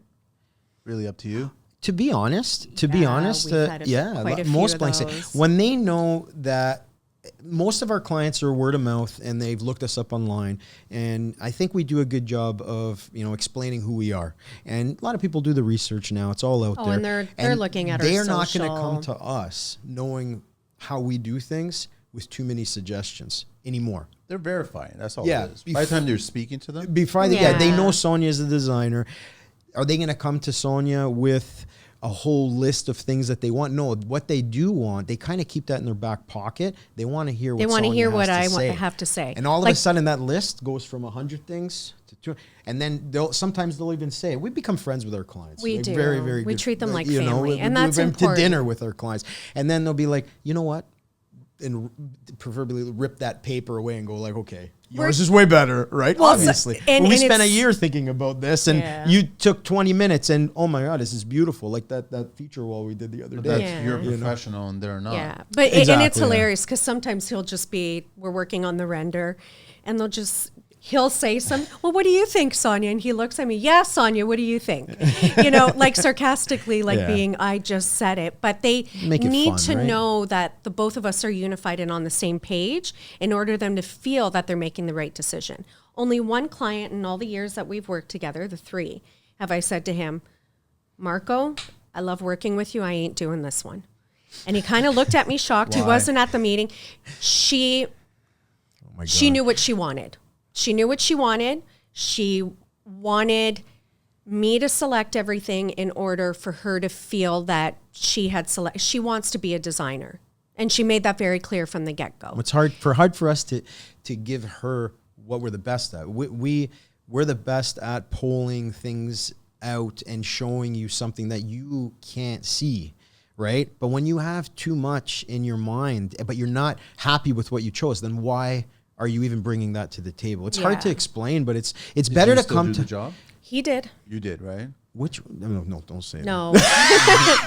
Really up to you? To be honest, we've had quite a few most of blanks. those. When they know that most of our clients are word of mouth and they've looked us up online, and I think we do a good job of explaining who we are. And a lot of people do the research now; it's all out there. And they're looking at our They're not going to social- come to us knowing how we do things with too many suggestions anymore. They're verifying. That's all Yeah. it is. By the time they're speaking to them, Before they Yeah. know Sonya is the designer. Are they going to come to Sonya with a whole list of things that they want? No, what they do want, they kind of keep that in their back pocket. They want to hear what want to Sonya hear has what to I say. have to say. And all of Like- a sudden that list goes from 100 things to 200. And then sometimes they'll even say, we become friends with our clients. We Like, do. Very, very We good. treat them like you know, family, and that's we've been important. to dinner with our clients. And then they'll be like, you know what? And preferably rip that paper away and go like, okay, yours is way better, right? Well, Obviously. and we it's- spent a year thinking about this, and Yeah. you took 20 minutes, and oh my God, this is beautiful. Like that feature wall we did the other but day. that's Yeah. you're a professional and they're not. Yeah, but and Exactly, it's yeah. hilarious because sometimes we're working on the render, and he'll say well, what do you think, Sonya? And he looks at me, yeah, Sonya, what do you think? Like sarcastically, like Yeah. being, I just said it. But they Make it need fun, to right? know that the both of us are unified and on the same page in order them to feel that they're making the right decision. Only one client in all the years that we've worked together, the three, have I said to him, Marco, I love working with you. I ain't doing this one. And he kind of looked at me shocked. He Why? wasn't at the meeting. She Oh my God. she knew what she wanted. She knew what she wanted. She wanted me to select everything in order for her to feel that she wants to be a designer. And she made that very clear from the get-go. It's hard for us to give her what we're the best at. We're the best at pulling things out and showing you something that you can't see, right? But when you have too much in your mind, but you're not happy with what you chose, then why are you even bringing that to the table? It's hard to Yeah. explain, but it's Did better you to still come do to the job. He did. You did, right? which no, don't say No.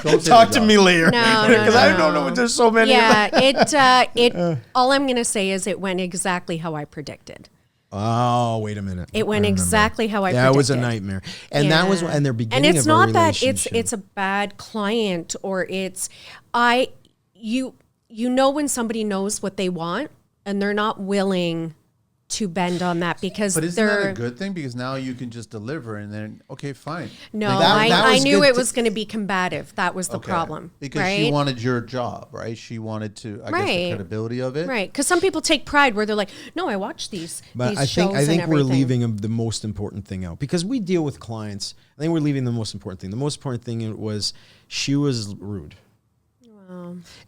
Don't say Talk the to job. me later. No, Because I no. don't know. There's so many. Yeah, it all I'm going to say is it went exactly how I predicted. Oh, wait a minute. It went I remember. exactly how I Yeah, predicted. it was a nightmare. And that was Yeah. and they're beginning And it's of our not that relationship. it's a bad client or you know when somebody knows what they want and they're not willing to bend on that because But isn't they're that a good thing? Because now you can just deliver and then, okay, fine. no, Like that I was knew good it to- was going to be combative. That was the Okay. problem, Because right? she wanted your job, right? She wanted to, I guess, the Right. credibility of it. Right, because some people take pride where they're like, "No, I watch these But these I shows think and we're everything." leaving the most important thing out because we deal with clients. I think we're leaving the most important thing. The most important thing was she was rude.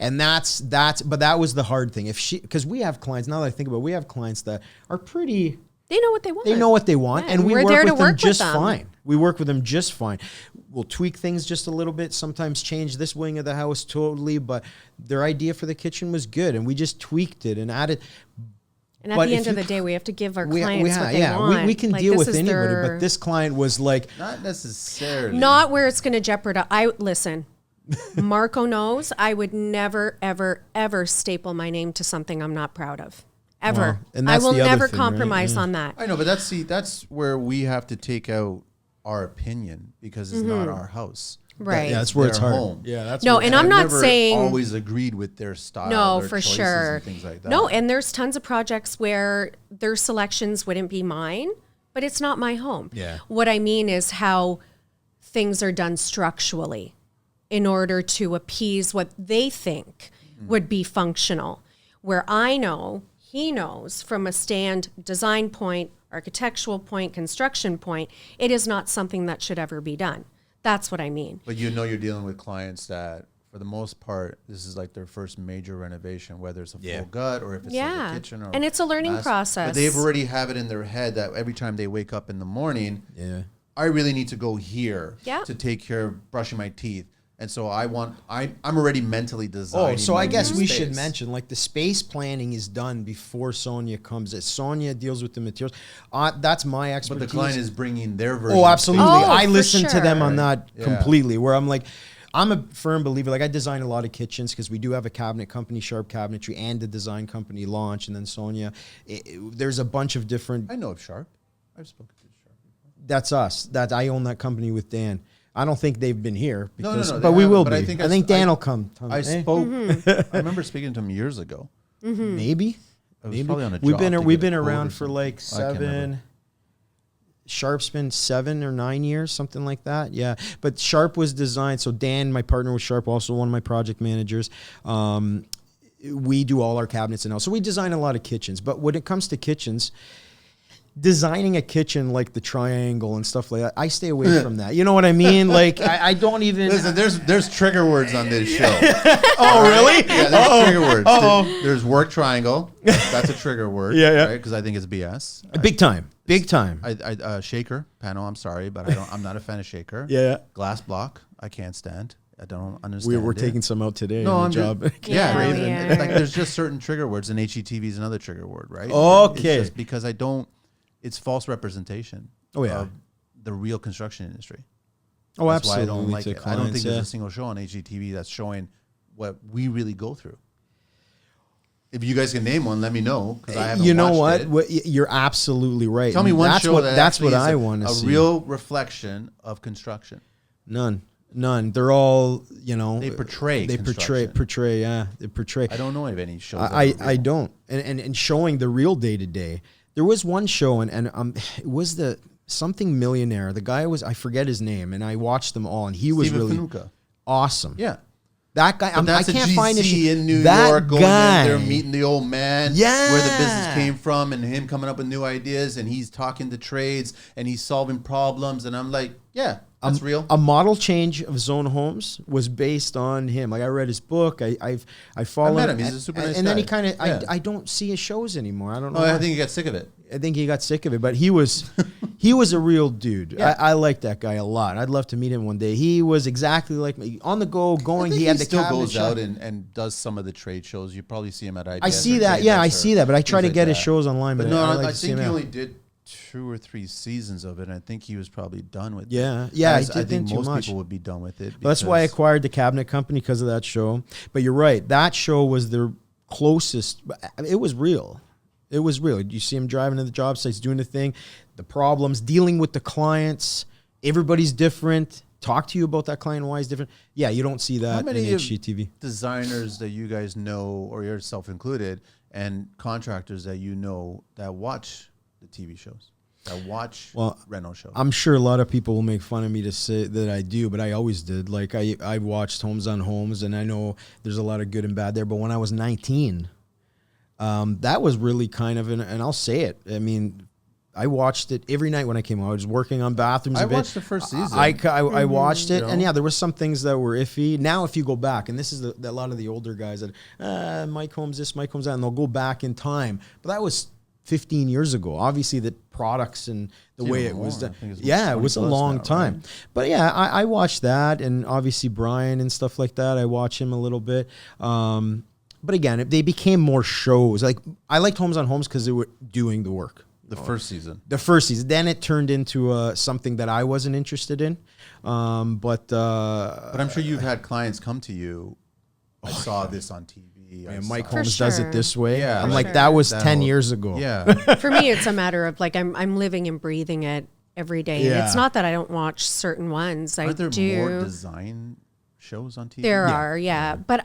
And that's but that was the hard thing. Because we have clients, now that I think about it, we have clients that are pretty, They know what they want. they know what they want, Yeah, and we we're work there with to them work with just them. fine. We work with them just fine. We'll tweak things just a little bit, sometimes change this wing of the house totally, but their idea for the kitchen was good, and we just tweaked it and added. And at But the if end of you- the day, we have to give our We clients what they yeah, want. we can Like, deal this with is anybody, their- but this client was like, Not necessarily. Not where it's going to jeopardize. Listen, Marco knows I would never, ever, ever staple my name to something I'm not proud of. Ever. Well, and I that's will the other never thing, right? compromise Yeah. on that. I know, but that's where we have to take out our opinion because it's not our house. Right. yeah, that's where it's Their hard. home. Yeah, that's No, where and I've I'm not never saying always agreed with their style. no, their for choices sure. and things like that. No, and there's tons of projects where their selections wouldn't be mine, but it's not my home. Yeah. What I mean is how things are done structurally in order to appease what they think would be functional. Where I know he knows from a stand design point, architectural point, construction point, it is not something that should ever be done. That's what I mean. But you know you're dealing with clients that, for the most part, this is like their first major renovation, whether it's a full gut or if it's like a kitchen or and it's a learning process. But they've already have it in their head that every time they wake up in the morning, I really need to go here to take care of brushing my teeth. And so I'm already mentally designing. Oh, so I guess we space. should mention, like, the space planning is done before Sonya comes. Sonya deals with the materials. That's my expertise. But the client is bringing their version. Oh, absolutely. I for listen to them sure. on that completely, where I'm like, I'm a firm believer. Like, I design a lot of kitchens because we do have a cabinet company, Sharp Cabinetry, and a design company, Launch, and then Sonya. There's a bunch of different. I know of Sharp. I've spoken to Sharp before. That's us. I own that company with Dan. I don't think they've been here, because, no, but we will but be. I think Dan will come. I spoke. I remember speaking to him years ago. Maybe. It was probably on a We've job to been get a quote around or for something. like I can't remember. Sharp's been 7 or 9 years, something like that. Yeah, but Sharp was designed. So Dan, my partner with Sharp, also one of my project managers. We do all our cabinets and all. So we design a lot of kitchens. But when it comes to kitchens, designing a kitchen like the triangle and stuff like that, I stay away from that. You know what I mean? Like, I don't even. Listen, there's trigger words on this show. Oh, really? Yeah, there's trigger words. There's work triangle. That's a trigger word. Yeah. Right? Because I think it's BS. Big time. Big time. Shaker panel. I'm sorry, but I'm not a fan of shaker. Yeah. Glass block. I can't stand. I don't understand. We're it. taking some out today. No, on I'm the job. Yeah. Like, there's just certain trigger words, and HETV is another trigger word, right? Okay. It's just because I don't. It's false representation. Of the real construction industry. Oh, That's absolutely. why I don't like it. I don't think yeah. there's a single show on HGTV that's showing what we really go through. If you guys can name one, let me know, because I haven't You know watched it. what? You're absolutely right. Tell me one that's show what, that that's actually what is I want to see. A real reflection of construction. None. They're all, They portray construction. Yeah. They portray. I don't know of any shows. I don't. And showing the real day to day. There was one show, and it was the something millionaire. The guy I forget his name, and I watched them all, and he was Steven really Fanuca. Awesome. Yeah. That guy, I That's can't a GC find it. in New that York, going guy. in there, meeting the old man, Yeah. where the business came from, and him coming up with new ideas, and he's talking to trades, and he's solving problems, and I'm like, yeah, that's real. A model change of Zzone Homes was based on him. Like, I read his book. I follow met him. He's a super nice and then guy. he kind of, Yeah. I don't see his shows anymore. I don't know. Oh, I why. think he got sick of it. I think he got sick of it, but he was a real dude. Yeah. I like that guy a lot. I'd love to meet him one day. He was exactly like me, on the go, going. I think He had the still cabinet goes shop. out and does some of the trade shows. You probably see him at IDS. I see or that. Yeah, I Vegas or see that. But I try to things get like his that. shows online. But But no, I, like I to see think him he out. only did 2 or 3 seasons of it. And I think he was probably done with it. Yeah. As I I think too most much. people would be done with it. But that's why I because- acquired the cabinet company, because of that show. But you're right. That show was the closest. It was real. It was real. You see him driving to the job sites, doing the thing, the problems, dealing with the clients. Everybody's different. Talk to you about that client, why he's different. Yeah, you don't see How that in many of HGTV. designers that you guys know, or yourself included, and contractors that you know that watch the TV shows, that watch reno shows? I'm sure a lot of people will make fun of me to say that I do, but I always did. Like, I watched Homes on Homes, and I know there's a lot of good and bad there. But when I was 19, that was really kind of, and I'll say it. I mean, I watched it every night when I came home. I was working on bathrooms. I watched the first season. I watched it, You and know? yeah, there was some things that were iffy. Now, if you go back, and this is a lot of the older guys that Mike Holmes this, Mike Holmes that, and they'll go back in time. But that was 15 years ago. Obviously, the products and the It's way even it was more. done. I think it's Yeah, it was a 20 plus long now, time. right? But yeah, I watched that, and obviously Brian and stuff like that. I watch him a little bit. But again, they became more shows. Like, I liked Homes on Homes because they were doing the work. The first season. The first season. Then it turned into something that I wasn't interested in. But I'm sure you've had clients come to you. I saw this on TV. and Mike For Holmes does sure. it this way. Yeah, I'm for like, sure. that was That 10 whole- years ago. Yeah. For me, it's a matter of like I'm living and breathing it every day. And Yeah. it's not that I don't watch certain ones. I Are there do. more design shows on TV? There are, yeah. But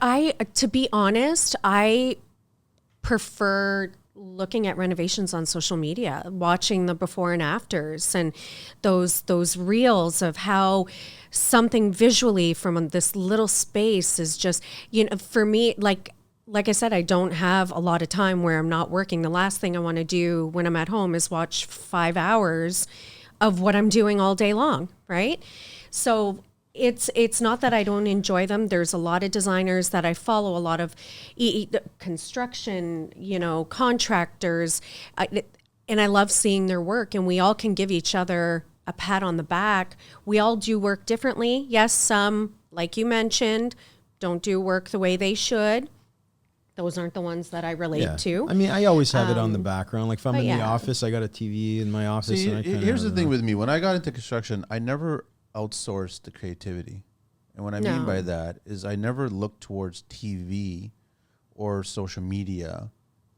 to be honest, I prefer looking at renovations on social media, watching the before and afters, and those reels of how something visually from this little space is just, for me, like, like I said, I don't have a lot of time where I'm not working. The last thing I want to do when I'm at home is watch 5 hours of what I'm doing all day long, right? So it's not that I don't enjoy them. There's a lot of designers that I follow, a lot of construction, contractors, and I love seeing their work, and we all can give each other a pat on the back. We all do work differently. Yes, some, like you mentioned, don't do work the way they should. Those aren't the ones that I relate to. I mean, I always have it on the background. Like if I'm in the yeah. office, I got a TV in my office. See, and I here's the thing with me. When I got into construction, I never outsourced the creativity. And what I mean by that is I never looked towards TV or social media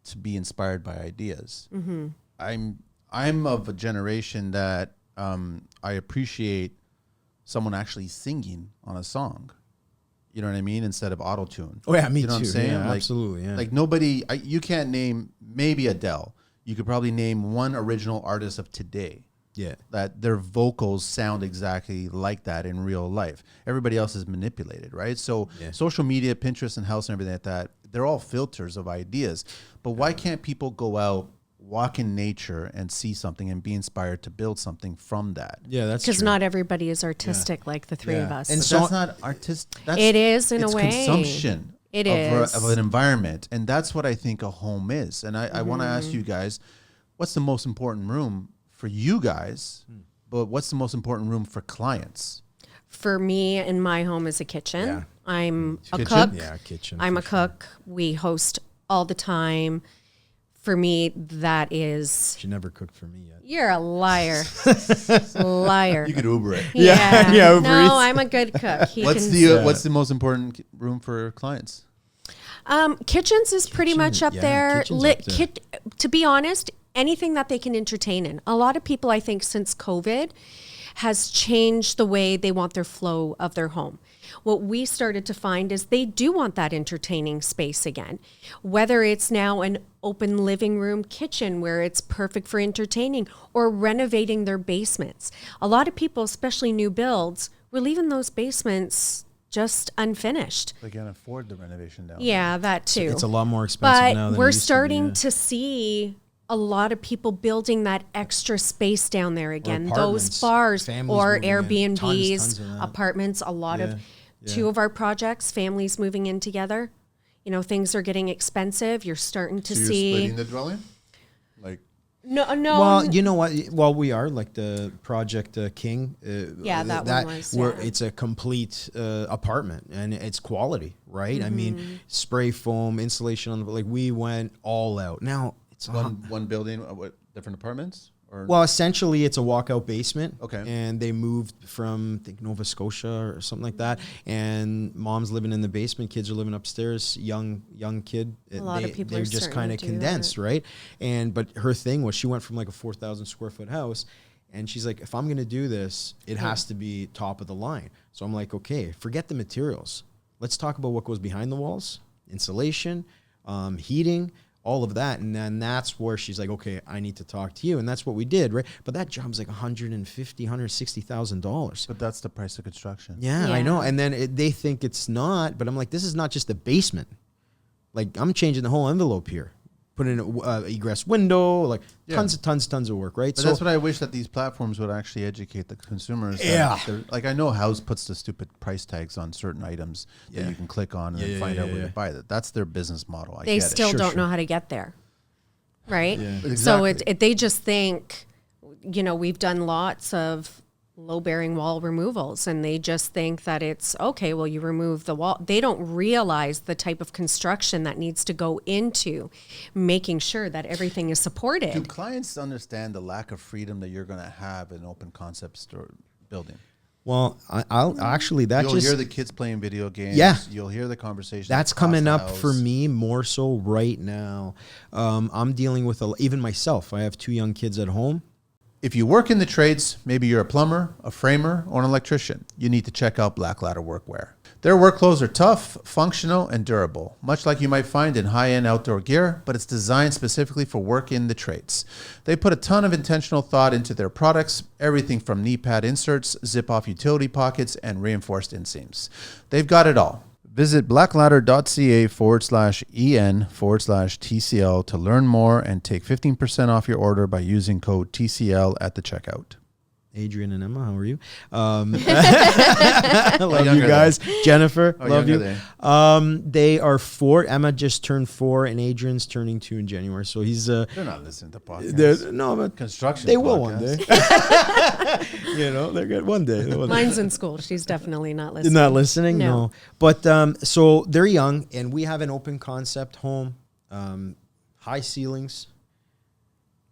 to be inspired by ideas. Mm-hmm. I'm of a generation that I appreciate someone actually singing on a song. You know what I mean? Instead of auto-tune. Oh, yeah, me you know too. What I'm saying? Yeah, like, absolutely, yeah. Like nobody, you can't name, maybe Adele. You could probably name one original artist of today. Yeah. That their vocals sound exactly like that in real life. Everybody else is manipulated, right? So social media, Pinterest and House and everything like that, they're all filters of ideas. But why can't people go out, walk in nature and see something and be inspired to build something from that? Yeah, that's Because true. not everybody is artistic like the three of us. And But so that's not artistic. It is in a it's way. consumption It of is. an environment. And that's what I think a home is. And I want to ask you guys, what's the most important room for you guys, but what's the most important room for clients? For me, in my home is a kitchen. Yeah. I'm a Kitchen? cook. Yeah, kitchen. I'm for a cook. We host all the time. For me, that is... She never cooked for me yet. You're a liar. Liar. You could Uber it. Yeah. Yeah, Uber no, Eats. I'm a good cook. What's the most important room for clients? Kitchens is pretty much up yeah, there. kitchen's up there. To be honest, anything that they can entertain in. A lot of people, I think, since COVID has changed the way they want their flow of their home. What we started to find is they do want that entertaining space again, whether it's now an open living room kitchen where it's perfect for entertaining, or renovating their basements. A lot of people, especially new builds, were leaving those basements just unfinished. They can't afford the renovation now. Yeah, that too. It's a lot more expensive now But than we're it used starting to be, to see a lot of people building that extra space down there again. apartments, Those bars families or moving in. Airbnbs, Tons of that. apartments, a lot of two of our projects, families moving in together. Things are getting expensive. You're starting to So you're see. splitting the dwelling? Like, No. Well, you know what? Well, we are like the Project King. Yeah, that one was, Where yeah. it's a complete apartment and it's quality, right? I Mm-hmm. mean, spray foam, insulation on the like. We went all out. Now it's one building, what, different apartments? Or well, essentially, it's a walkout basement. Okay. And they moved from, I think, Nova Scotia or something like that. And mom's living in the basement, kids are living upstairs. Young kid. A lot of people they're are just starting kind to of do condensed, that. right? But her thing was she went from like a 4,000 square foot house, and she's like, if I'm gonna do this, it has to be top of the line. So I'm like, okay, forget the materials. Let's talk about what goes behind the walls: insulation, heating, all of that. And then that's where she's like, okay, I need to talk to you. And that's what we did, right? But that job's like $160,000. but that's the price of construction. Yeah, I know. And then they think it's not, but I'm like, this is not just a basement. Like, I'm changing the whole envelope here. Put in an egress window, like tons of work, right? But that's what I wish that these platforms would actually educate the consumers. that Yeah. like I know House puts the stupid price tags on certain items that you can click on and then find out where to buy that. That's their business model. They get still it. don't know how to get there, right? Exactly. So they just think, we've done lots of low-bearing wall removals, and they just think that it's okay. Well, you remove the wall. They don't realize the type of construction that needs to go into making sure that everything is Do supported. clients understand the lack of freedom that you're going to have in open concept store building? Well, I'll actually, that You'll just, hear the kids playing video games. Yeah. You'll hear the conversation. that's across coming the up house. for me more so right now. I'm dealing with, even myself, I have 2 young kids at home. If you work in the trades, maybe you're a plumber, a framer, or an electrician, you need to check out Black Ladder Workwear. Their work clothes are tough, functional, and durable, much like you might find in high-end outdoor gear, but it's designed specifically for work in the trades. They put a ton of intentional thought into their products, everything from knee pad inserts, zip-off utility pockets, and reinforced inseams. They've got it all. Visit blackladder.ca/en/TCL to learn more and take 15% off your order by using code TCL at the checkout. Adrian and Emma, how are you? I love you guys. Jennifer, love you. They are 4. Emma just turned 4, and Adrian's turning 2 in January. So he's They're not listening to podcasts. No, but Construction. they podcast. will one day. They're good one day. Mine's in school. She's definitely not listening. Not listening? No. No. But so they're young, and we have an open concept home, high ceilings.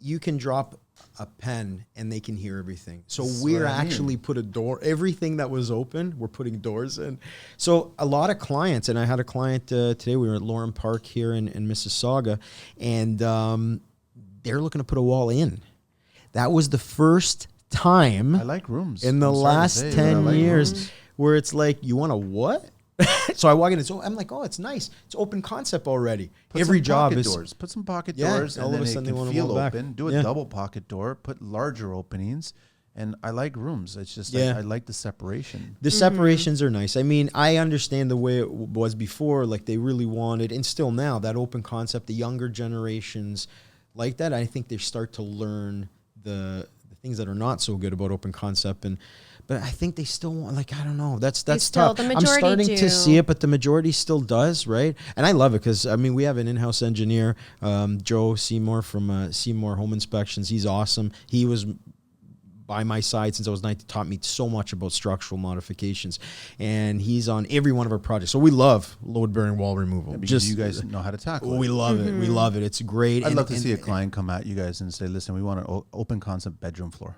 You can drop a pen and they can hear everything. So we're actually put a door, everything that was open, we're putting doors in. So a lot of clients, and I had a client today, we were at Lauren Park here in Mississauga, and they're looking to put a wall in. That was the first time I like rooms in the last 10 years where it's like, you want a what? So I walk in and I'm like, oh, it's nice. It's open concept already. Every job is doors. Put some pocket doors, and then they can feel open. Do a double pocket door. Put larger openings, and I like rooms. It's just I like the separation. The separations are nice. I mean, I understand the way it was before. Like they really wanted, and still now, that open concept. The younger generations like that. I think they start to learn the things that are not so good about open concept But I think they still want, like, I don't know. That's tough. The I'm majority starting do. to see it, but the majority still does, right? And I love it because, I mean, we have an in-house engineer, Joe Seymour from Seymour Home Inspections. He's awesome. He was by my side since I was 19, taught me so much about structural modifications. And he's on every one of our projects. So we love load-bearing wall removal. Because you guys know how to tackle it. We love it. We love it. It's great. I'd love to see a client come at you guys and say, listen, we want an open concept bedroom floor.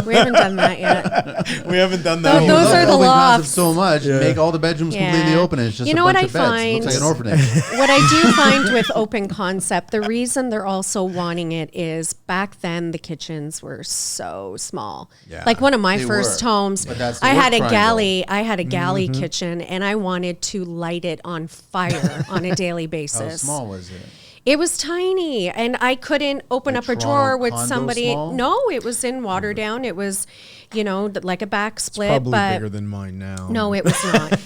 We haven't done that yet. We haven't done that. Those are the open concept lofts. so much. Make all the bedrooms completely open. And it's just You know a what bunch I of beds. find? It looks like an orphanage. What I do find with open concept, the reason they're also wanting it is back then the kitchens were so small. Yeah. Like one of my They first were. homes, But that's the I had a work galley. I had a galley kitchen, and I wanted to light it on fire on a daily basis. How small was it? It was tiny, and I couldn't open Like up a Toronto drawer with condo somebody. small? No, it was in Waterdown. It was, like a back split. Probably but bigger than mine now. no, it was not.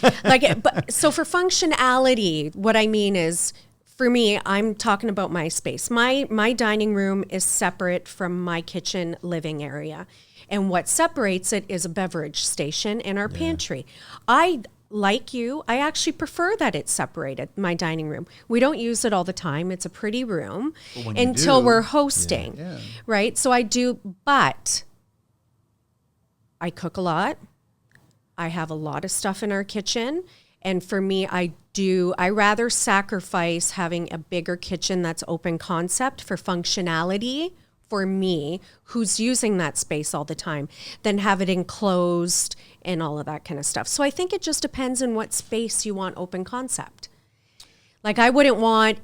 So for functionality, what I mean is, for me, I'm talking about my space. My dining room is separate from my kitchen living area. And what separates it is a beverage station and our pantry. Like you, I actually prefer that it's separated, my dining room. We don't use it all the time. It's a pretty room until we're hosting, right? So I do, but I cook a lot. I have a lot of stuff in our kitchen. And for me, I rather sacrifice having a bigger kitchen that's open concept for functionality for me, who's using that space all the time, than have it enclosed and all of that kind of stuff. So I think it just depends on what space you want open concept. Like I wouldn't want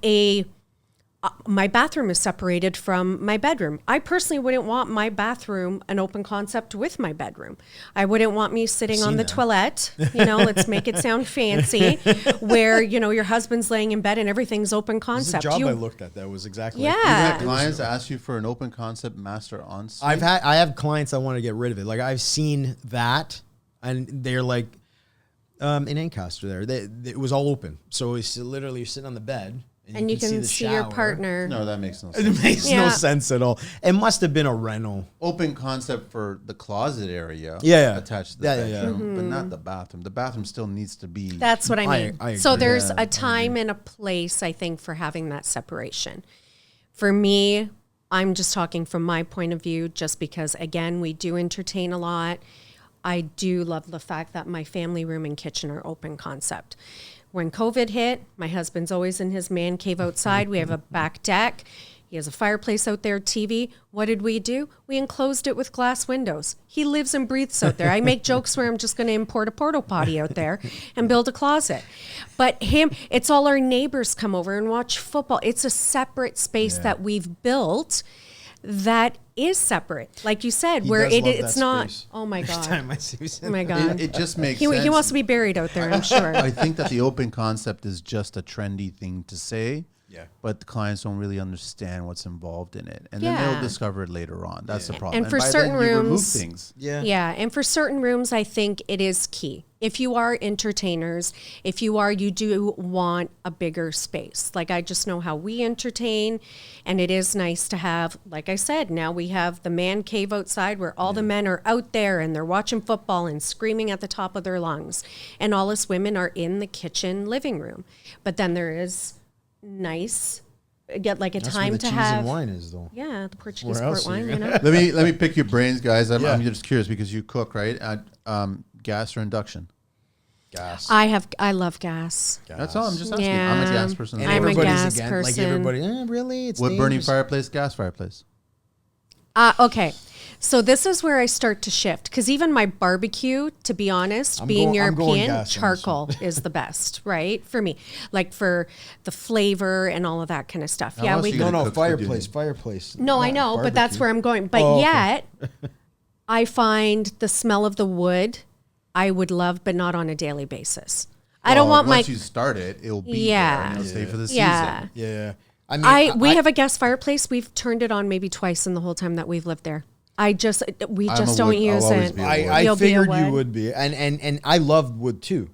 my bathroom is separated from my bedroom. I personally wouldn't want my bathroom an open concept with my bedroom. I wouldn't want me sitting on the toilet, let's make it sound fancy, where, your husband's laying in bed and everything's open concept. The job I looked at that was exactly Yeah. like You had clients ask you for an open concept master ensuite? I have clients that want to get rid of it. Like I've seen that, and they're like, in Ancaster there, it was all open. So it's literally you're sitting on the bed. And you can see your partner. No, that makes no sense. It makes no sense at all. It must have been a rental. Open concept for the closet area attached to the bedroom, but not the bathroom. The bathroom still needs to be... That's what I mean. I so agree. there's a time and a place, I think, for having that separation. For me, I'm just talking from my point of view, just because, again, we do entertain a lot. I do love the fact that my family room and kitchen are open concept. When COVID hit, my husband's always in his man cave outside. We have a back deck. He has a fireplace out there, TV. What did we do? We enclosed it with glass windows. He lives and breathes out there. I make jokes where I'm just going to import a porta potty out there and build a closet. But it's all our neighbors come over and watch football. It's a separate space that we've built that is separate, like you said, where it's not. Space. Oh my god! Time I see you oh my god! It just makes sense. He wants to be buried out there, I'm sure. I think that the open concept is just a trendy thing to say. Yeah. But the clients don't really understand what's involved in it. And then Yeah. they'll discover it later on. That's the problem. And for by certain then, you remove rooms- things. Yeah. Yeah, and for certain rooms, I think it is key. If you are entertainers, you do want a bigger space. Like I just know how we entertain, and it is nice to have, like I said, now we have the man cave outside where all the men are out there and they're watching football and screaming at the top of their lungs. And all us women are in the kitchen living room. But then there is nice, get like a That's time where the to cheese have. and wine is, though. Yeah, the Portuguese Where else port are you wine, you gonna- know. Let me pick your brains, guys. I'm Yeah. just curious because you cook, right? Gas or induction? Gas. I love gas. That's all. I'm just asking. Yeah. I'm a gas person. And I'm a everybody's gas again, person. like everybody, really? It's Wood burning dangerous. fireplace, gas fireplace. Okay. So this is where I start to shift because even my barbecue, to be honest, I'm being going European, gas on this charcoal is the best, right? For me, like for the flavor and all of that kind of stuff. How Yeah, else we you No, gonna no, cook food, dude? fireplace. No, I Not know, but that's barbecue. where I'm going. But Oh, okay. yet, I find the smell of the wood I would love, but not on a daily basis. I don't want my Once you start it, it'll be Yeah. there and it'll stay for the yeah. season. Yeah. I mean, We have a gas fireplace. We've turned it on maybe twice in the whole time that we've lived there. We I'm just a don't wood- use I'll always it. be a wood. I You'll be a figured you wood. would be. And I love wood too.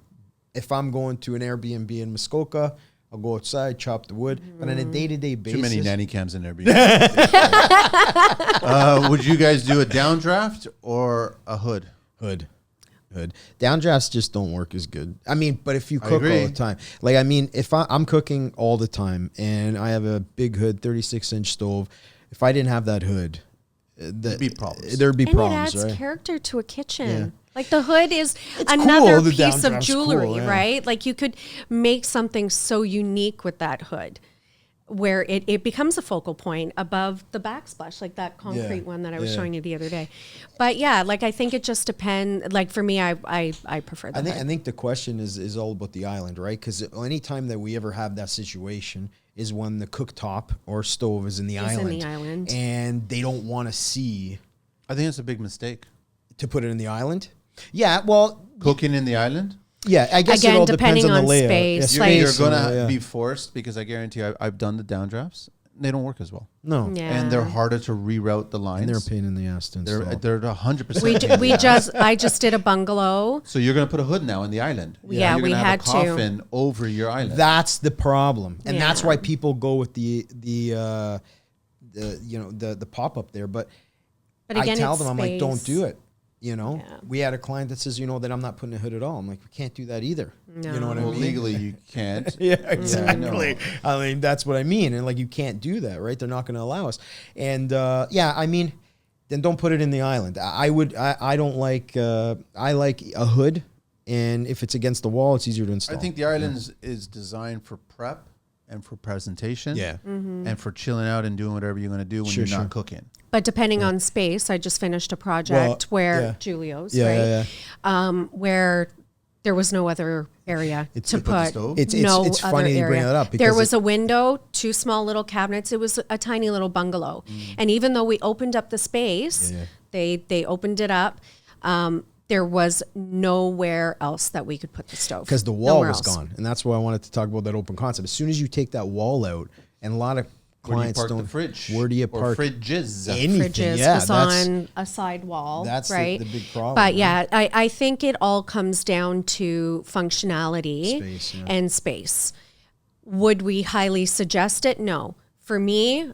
If I'm going to an Airbnb in Muskoka, I'll go outside, chop the wood. But on a day-to-day basis. Too many nanny cams in there. Would you guys do a downdraft or a hood? Hood. Downdrafts just don't work as good. I mean, but if you cook all agree. the time, like, I mean, if I'm cooking all the time and I have a big hood, 36-inch stove, if I didn't have that hood, There'd be problems. There'd be And problems, it adds right? character to a kitchen. Yeah. Like the hood is It's another cool, the piece of downdraft's jewelry, cool, yeah. right? Like you could make something so unique with that hood where it becomes a focal point above the backsplash, like that concrete one that I was showing you the other day. But yeah, like I think it just depends. Like for me, I prefer the I hood. think the question is all about the island, right? Because anytime that we ever have that situation is when the cooktop or stove is in the Is in island. the island. And they don't want to see I think it's a big mistake. to put it in the island. Yeah, well, Cooking in the island? yeah, I guess Again, it all depends depending on the on layout. space, Yeah, like- You're space, going to yeah. be forced because I guarantee you, I've done the downdrafts. They don't work as well. No. Yeah. And they're harder to reroute the lines. And they're a pain in the ass to install. They're 100%. I just did a bungalow. So you're going to put a hood now in the island. Yeah, You're we gonna have had a to. coffin over your island. That's the problem, and that's Yeah. why people go with the pop up there. But, But again, I tell it's them, I'm like, don't space. do it. You know, Yeah. we had a client that says, that I'm not putting a hood at all. I'm like, we can't do that either. You know what I Well, mean? legally, you can't. Yeah, I exactly. know. I mean, that's what I mean. And like, you can't do that, right? They're not going to allow us. And I mean, then don't put it in the island. I don't like, I like a hood. And if it's against the wall, it's easier to install. I think the island is designed for prep and for presentation. Yeah. Mm-hmm. And for chilling out and doing whatever you're going to do when Sure, you're sure. not cooking. But depending on space, I just finished a project where yeah. Julio's, Yeah, right? yeah, Where there was no other area It's to to put the put. stove? It's no funny other you bring area. that up There because was a window, two small little cabinets. It was a tiny little bungalow, and even though we opened up the space, they opened it up. There was nowhere else that we could put the stove because the wall Nowhere was else. gone. And that's why I wanted to talk about that open concept. As soon as you take that wall out, and a lot of Where do you clients park don't. the fridge? Where do you Or park fridges? anything? Fridges Yeah, was that's on a side wall, that's the- right? the big problem, But right? yeah, I think it all comes down to functionality Space, yeah. and space. Would we highly suggest it? No. For me,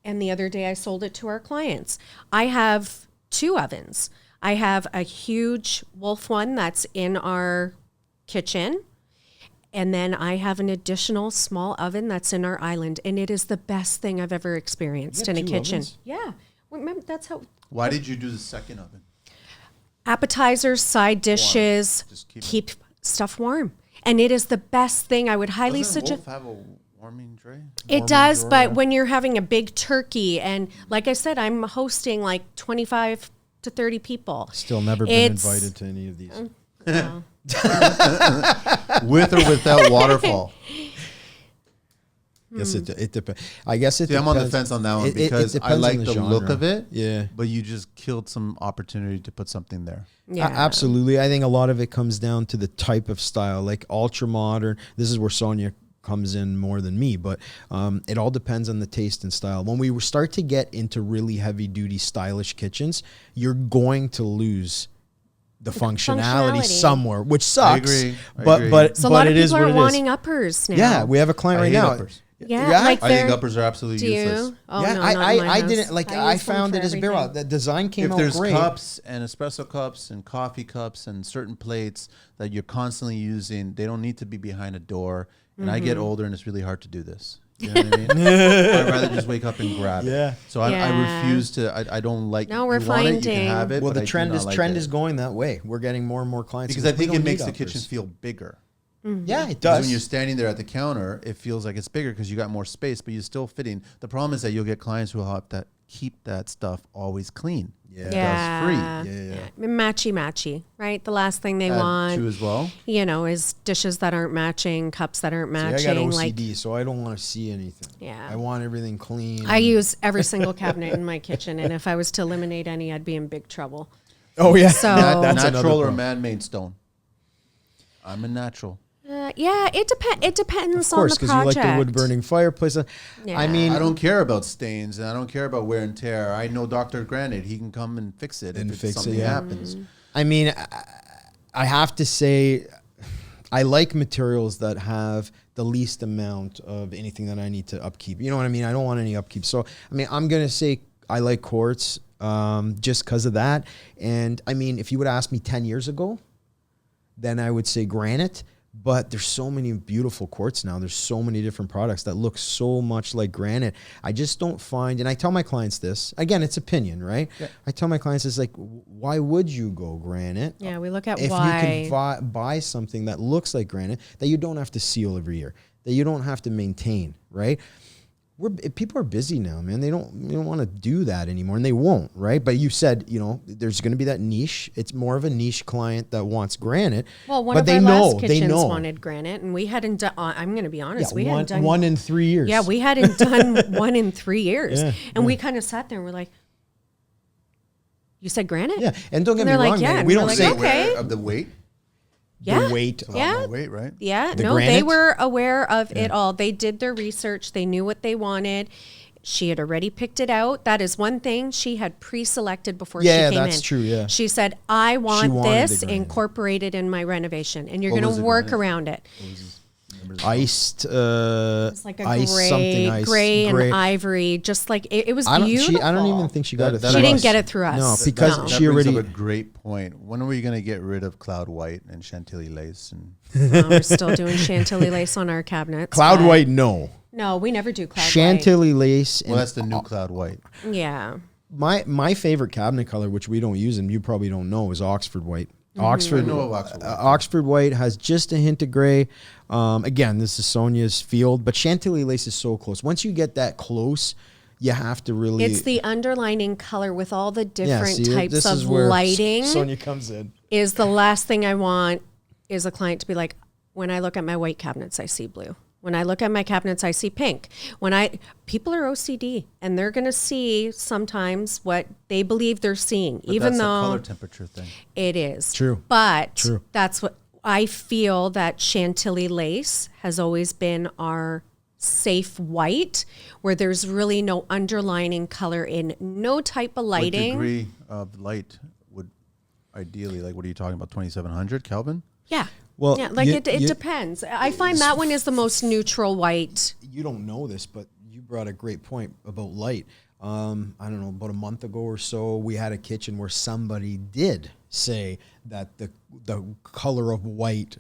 and the other day I sold it to our clients. I have two ovens. I have a huge Wolf one that's in our kitchen. And then I have an additional small oven that's in our island. And it is the best thing I've ever experienced You in have a two kitchen. ovens? Yeah. Remember, that's how Why did you do the second oven? appetizers, side dishes, Just keep stuff warm. And it is the best thing. I would highly Doesn't suggest. Wolf have a warming tray? It does, but when you're having a big turkey, and like I said, I'm hosting like 25 to 30 people. Still never been It's- invited to any of these. With or without waterfall? Yes, it depends. I guess it. See, I'm on the depends. fence on that one It because I depends like on the look genre. of it. Yeah. But you just killed some opportunity to put something there. Yeah. Absolutely. I think a lot of it comes down to the type of style, like ultra modern. This is where Sonya comes in more than me, but it all depends on the taste and style. When we start to get into really heavy duty stylish kitchens, you're going to lose the functionality somewhere, which sucks. I agree. But So a lot of it is people what are it is. wanting uppers now. Yeah, we have a client right hate now. uppers. Yeah, Yeah, like I think they're- uppers are absolutely Do useless. you? Oh, Yeah, no, not in my I house. didn't like. use I them found for it as a beer. everything. The design came If out there's great. cups and espresso cups and coffee cups and certain plates that you're constantly using, they don't need to be behind a door. And I get older and it's really hard to do this. You know what I mean? I'd rather just wake up and grab Yeah. it. So I refuse to. I don't like. No, we're you want it, you can finding- have it. Well, but the I do trend not is like trend it. is going that way. We're getting more and more clients because I we think don't it makes need the kitchen uppers. feel bigger. Yeah, it Because does. when you're standing there at the counter, it feels like it's bigger because you got more space, but you're still fitting. The problem is that you'll get clients who will have to keep that stuff always clean. Yeah. Yeah. Dust free. Yeah. Matchy, right? The last thing they Add want, two as well. is dishes that aren't matching, cups that aren't See, matching. I got like, OCD, so I don't want to see anything. Yeah. I want everything clean. I use every single cabinet in my kitchen, and if I was to eliminate any, I'd be in big trouble. Oh yeah. So- That's another Natural or problem. man-made stone? I'm a natural. Yeah, it depends Of course, on the because you like project. the wood burning fireplace. I Yeah. mean, I don't care about stains and I don't care about wear and tear. I know Dr. Granite. He can come and fix it And if fix it, something yeah. happens. I mean, I have to say, I like materials that have the least amount of anything that I need to upkeep. You know what I mean? I don't want any upkeep. So, I mean, I'm going to say I like quartz just because of that. And, I mean, if you would ask me 10 years ago, then I would say granite. But there's so many beautiful quartz now. There's so many different products that look so much like granite. I just don't find, and I tell my clients this, again, it's opinion, right? Yeah. I tell my clients, it's like, why would you go granite? Yeah, we look at If why. you can buy something that looks like granite, that you don't have to seal every year, that you don't have to maintain, right? People are busy now, man. They don't want to do that anymore, and they won't, right? But you said, there's going to be that niche. It's more of a niche client that wants granite. Well, one but of they our know, last they kitchens know. wanted granite, and we hadn't done. I'm going to be honest, we Yeah, hadn't done one in 3 years. Yeah, we hadn't done one in 3 years, Yeah, and we kind of sat there and we're like, "You said granite?" Yeah, and don't get And me they're like, wrong, yeah, man. and We we're don't like, say okay. Aware of the weight. Yeah. the weight. It's a lot Yeah. more weight, right? Yeah, The no, they granite? were aware of it all. They did their research. They knew what they wanted. She had already picked it out. That is one thing she had pre-selected before she Yeah, came in. that's true, yeah. She said, "I want wanted this the granite. incorporated in my renovation, and you're What going was to the work granite? around it." Iced, It's like a ice something ice, gray and gray. ivory, just like it was I beautiful. don't even think she got it. That- through She didn't us. get it through us. No, because No. she That brings already. up a great point. When are we going to get rid of cloud white and chantilly lace? And We're still doing chantilly lace on our cabinets. Cloud but- white, no. No, we never do cloud Chantilly lace. well, and that's the new cloud white. white. Yeah. my favorite cabinet color, which we don't use and you probably don't know, is Oxford white. Oxford, I know of Oxford white. Oxford white has just a hint of gray. Again, this is Sonia's field, but Chantilly lace is so close. Once you get that close, you have to really. It's the underlining color with all the Yeah, different see, types this is of where lighting Sonia comes in. is the last thing I want is a client to be like, when I look at my white cabinets, I see blue. When I look at my cabinets, I see pink. People are OCD and they're going to see sometimes what they believe they're seeing, But even that's though the color temperature thing. it is. True. But True. that's what I feel that Chantilly lace has always been our safe white, where there's really no underlining color in no type of What lighting. degree of light would ideally, like, what are you talking about, 2700 Kelvin? Yeah. Well, yeah, like you- it you- depends. I find that one is the most neutral white. You don't know this, but you brought a great point about light. I don't know, about a month ago or so, we had a kitchen where somebody did say that the color of white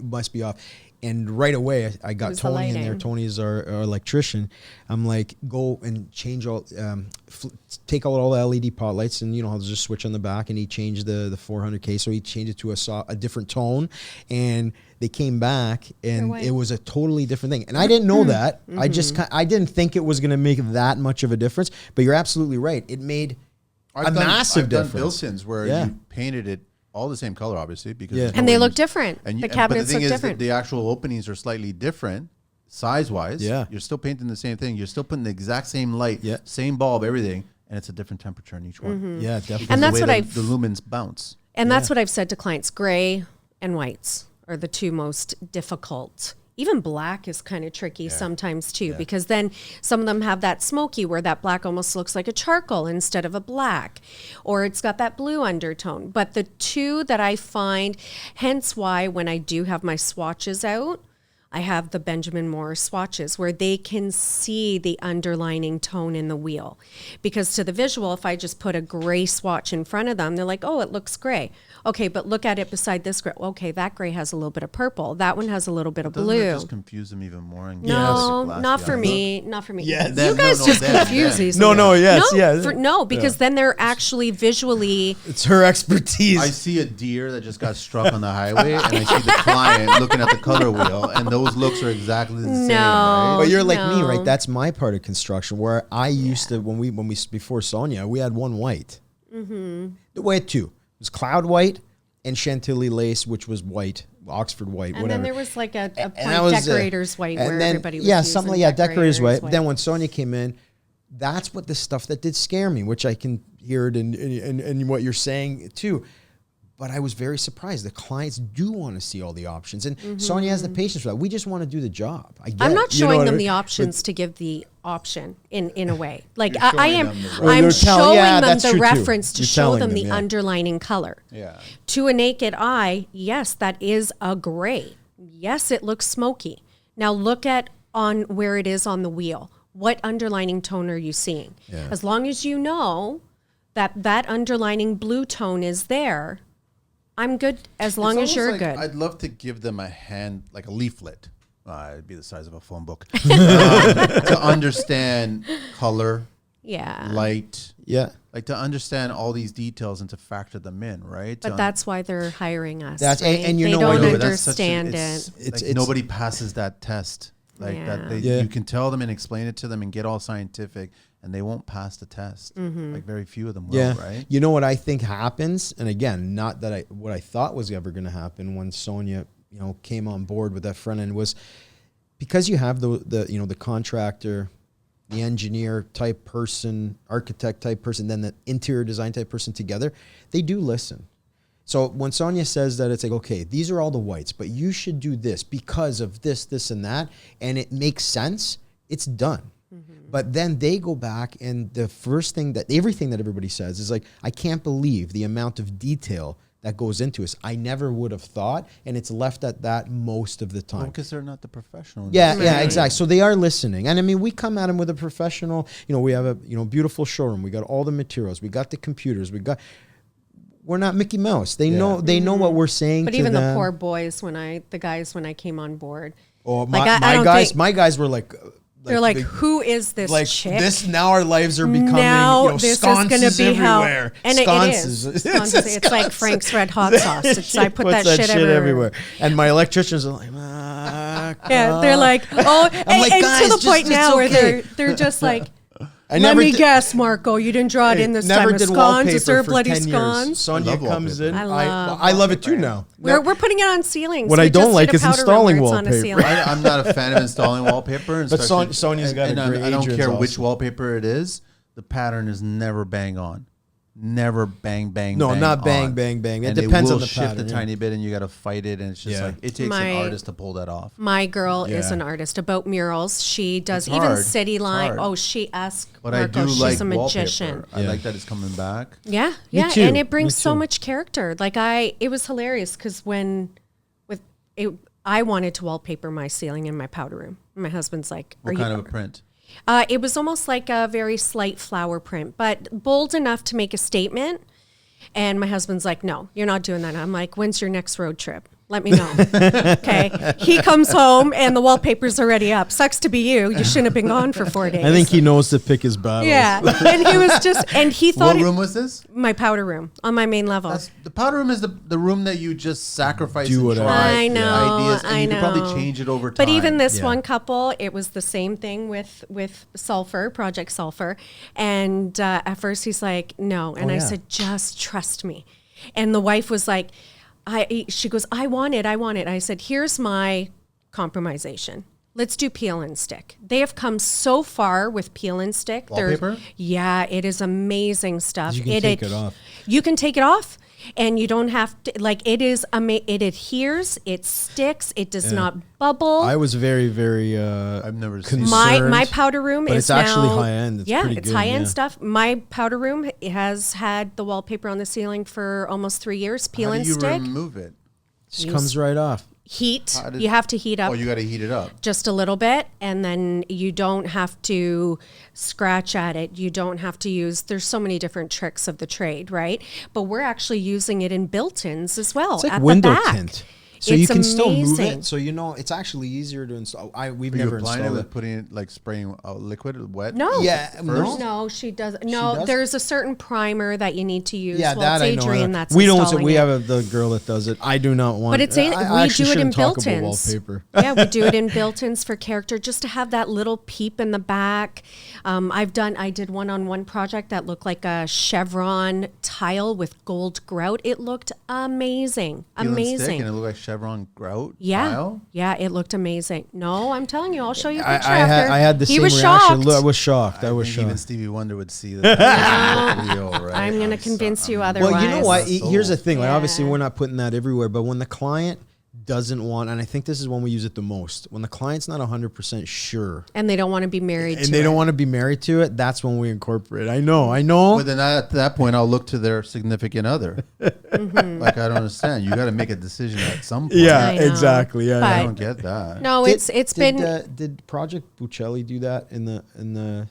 must be off. And right away, I got was the Tony in there. lighting. Tony is our electrician. I'm like, go and change all, take out all the LED pot lights, and there's just switch on the back. And he changed the 400K, so he changed it to a different tone. And they came back, and white. it was a totally different thing. And I didn't know that. I just I didn't think it was going to make that much of a difference. But you're absolutely right. It made massive I've done difference. built-ins where Yeah. you painted it all the same color, obviously, because Yeah. there's no And they way look you- different. And The but cabinets the thing look is that different. the actual openings are slightly different size-wise. Yeah. You're still painting the same thing. You're still putting the exact same light, Yeah. same bulb, everything, and it's a different temperature in each one. Yeah, definitely. Mm-hmm. And The that's way what the, I've- the lumens bounce. And that's what I've said to clients. Gray and whites are the two most difficult even black is kind of tricky sometimes too, because then some of them have that smoky where that black almost looks like a charcoal instead of a black, or it's got that blue undertone. But the two that I find, hence why when I do have my swatches out, I have the Benjamin Moore swatches where they can see the underlining tone in the wheel. Because to the visual, if I just put a gray swatch in front of them, they're like, oh, it looks gray. Okay, but look at it beside this gray. Okay, that gray has a little bit of purple. That one has a little bit of Doesn't blue. it just confuse them even more? And No, glassy not for eyes? me. Not for me. Yes. You guys just confuse these. No, because then they're actually visually. It's her expertise. I see a deer that just got struck on the highway, and I see the client looking at the color wheel, and those looks are exactly the same. Right? But you're like me, No. right? That's my part of construction where I used to, when we before Sonya, we had one white. We had two. It was cloud white and Chantilly lace, which was white, Oxford white, And whatever. then there was like a And point that was, decorator's white and where then, everybody was yeah, using something like decorator's white. white. Then when Sonya came in, that's what the stuff that did scare me, which I can hear it in what you're saying too. But I was very surprised. The clients do want to see all the options, and Sonya has the patience for that. We just want to do the job. I get I'm it. not You know showing what I them mean? the But- options to give the option in a way. Like You're I showing am, them the Well, I'm you're showing yeah, them that's the true, too. reference to You're show telling them the yeah. underlining color. Yeah. To a naked eye, yes, that is a gray. Yes, it looks smoky. Now look at on where it is on the wheel. What underlining tone are you seeing? Yeah. As long as you know that that underlining blue tone is there, I'm good as long as you're good. I'd love to give them a hand, like a leaflet. It'd be the size of a phone book. To understand color, Yeah. light, Yeah. like to understand all these details and to factor them in, right? But that's why they're hiring us. That's- and right? you they know don't what- No, but that's such understand it's, it. It's- like it's- nobody passes that test. Like that, they, Yeah. you can tell them and explain it to them and get all scientific, and they won't pass the test. Mm-hmm. Like very few of them will, Yeah. right? You know what I think happens, and again, not that what I thought was ever going to happen when Sonya, came on board with that front end was because you have the contractor, the engineer type person, architect type person, then the interior design type person together, they do listen. So when Sonya says that, it's like, okay, these are all the whites, but you should do this because of this, this, and that, and it makes sense, it's done. But then they go back, and the first thing everything that everybody says is like, I can't believe the amount of detail that goes into this. I never would have thought, and it's left at that most of the time. Because they're not the professional. Yeah, exactly. So they are listening. And I mean, we come at them with a professional, we have a, beautiful showroom. We got all the materials. We got the computers. We're not Mickey Mouse. They know what we're saying But to even them. the poor boys, when I came on board, Oh, Like, my I don't guys, think- my guys were like, they're like, big- who is this like chick? this. Now our lives are becoming, now this is going sconces to be everywhere. how, and Sconces. it is. Sconces. It's like Frank's Red Hot Sauce. I put Puts that shit everywhere. And my electricians are like, Yeah, they're like, oh, and, like, and guys, to the point just- now it's where okay. they're just like, I let me did- guess, Marco, you didn't draw it in this never time. did Scones? Is there wallpaper for bloody 10 years. scones? Sonya I love comes wallpaper. in. I I love it too now. We're putting it on ceilings. What We I don't just like did a is powder installing room where it's on a wallpaper. ceiling. I'm not a fan of installing wallpaper. But especially- Sonya's got a and great I don't Adrian's care which awesome. wallpaper it is. The pattern is never bang on. Never bang, bang, No, bang not bang, on. bang, bang. It And depends will on the shift pattern, a yeah. tiny bit, and you got to fight it. And it's just Yeah. like, it takes My- an artist to pull that off. My girl is Yeah. an artist about murals. She does It's even hard. city It's line. hard. Oh, she asked But Marco. I do She's like a magician. wallpaper. I Yeah. like that it's coming back. Yeah, yeah, too. and it brings Me so too. much character. Like it was hilarious because I wanted to wallpaper my ceiling in my powder room. My husband's like, What kind of a print? It was almost like a very slight flower print, but bold enough to make a statement. And my husband's like, no, you're not doing that. I'm like, when's your next road trip? Let me know. Okay. He comes home and the wallpaper's already up. Sucks to be you. You shouldn't have been gone for 4 days. I think he knows to pick his battles. Yeah. And he was just, and he thought What room was this? my powder room on my main level. The powder room is the room that you just sacrifice Do and whatever. try I know, ideas, and I you can probably know. change it over time. But even this Yeah. one couple, it was the same thing with Sulfur, Project Sulfur. And at first he's like, no. And I yeah. said, just trust me. And the wife was like, she goes, I want it. I said, here's my compromisation. Let's do peel and stick. They have come so far with peel and stick. Wallpaper? Yeah, it is amazing stuff. You can take it off. You can take it off, and you don't have to, like, it is, it adheres, it sticks, it does not bubble. I was very, very I've never seen my powder room but is it's actually now, high end. It's pretty it's good, high end yeah. stuff. My powder room has had the wallpaper on the ceiling for almost 3 years. Peel How and do you stick. remove it? Just comes right off. Heat. You have to heat up. Oh, you got to heat it up. Just a little bit, and then you don't have to scratch at it. You don't have to use, there's so many different tricks of the trade, right? But we're actually using it in built-ins as well. It's like at window the back. tint. So you It's can still move amazing. it. So it's actually easier to install. We've Are you never applying it installed with it. putting it like spraying liquid, wet? No. Yeah, First? No, she doesn't. No, does? there's a certain primer that you need to use. Yeah, well, that it's I know. Adrian that's we don't. installing We it. have the girl that does it. I do not want. But it's we actually do it in shouldn't talk about built-ins. wallpaper. Yeah, we do it in built-ins for character, just to have that little peep in the back. I did one project that looked like a chevron tile with gold grout. It looked amazing, Peel and stick, amazing. and it looked like chevron grout. Yeah, tile? yeah, it looked amazing. No, I'm telling you, I'll show you a picture I after. had the He same was reaction. shocked. I was shocked. I was think even shocked. Stevie Wonder would see that. Real, right? I'm going to convince you otherwise. Well, you know what? So- Here's the thing. Like, obviously, Yeah. we're not putting that everywhere, but when the client doesn't want, and I think this is when we use it the most, when the client's not 100% sure And they don't want to be married and to they it. don't want to be married to it, that's when we incorporate. I know. But then at that point, I'll look to their significant other. Mm-hmm. Like, I don't understand. You got to make a decision at some point. Yeah, I know. exactly. Yeah, But- I don't get that. No, it's been Did Project Buccelli do that in the?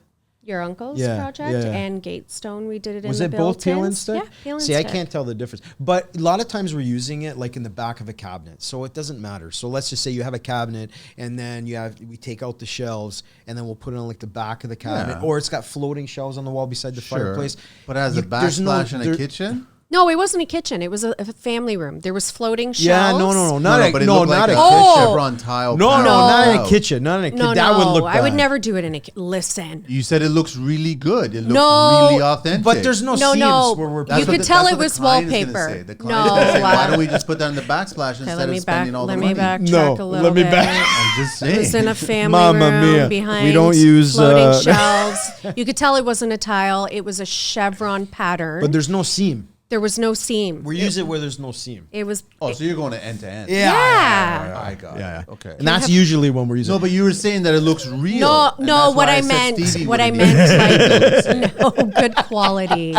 your uncle's Yeah, project yeah. and Gatestone. We did it Was in it the both peel and built-ins. stick? Yeah, peel and See, stick. I can't tell the difference. But a lot of times we're using it like in the back of a cabinet, so it doesn't matter. So let's just say you have a cabinet, and then we take out the shelves, and then we'll put it on like the back of the cabinet, Yeah. or it's got floating shelves on the wall beside the Sure. fireplace. But as a there's backsplash in a there- kitchen? No, it wasn't a kitchen. It was a family room. There was floating shelves. Yeah, no, not a, but it no, looked not like a. a Oh. chevron tile. No, panel. not in a Wow. kitchen. Not in a kitchen. No, That would look I would bad. never do it in a listen. You said it looks really good. It looks No, really authentic. But there's no No, seams no. where we're. That's You what could the- tell that's it what the was client is gonna wallpaper. say. The client is No, gonna say, why wow. don't we just put that in the backsplash Okay, instead let of me spending all the let money? me backtrack No, a little let me bit. back- I'm just It was saying. in a family Mamma room mia. behind We don't use, floating shelves. You could tell it wasn't a tile. It was a chevron pattern. But there's no seam. There was no seam. We use it where there's no seam. It was. Oh, so you're going to end to end. Yeah. I got Yeah. it. Okay. And that's usually when we're using. No, but you were saying that it looks real. No, and no. that's What why I said meant, Stevie what I would be- meant, like, no, good quality.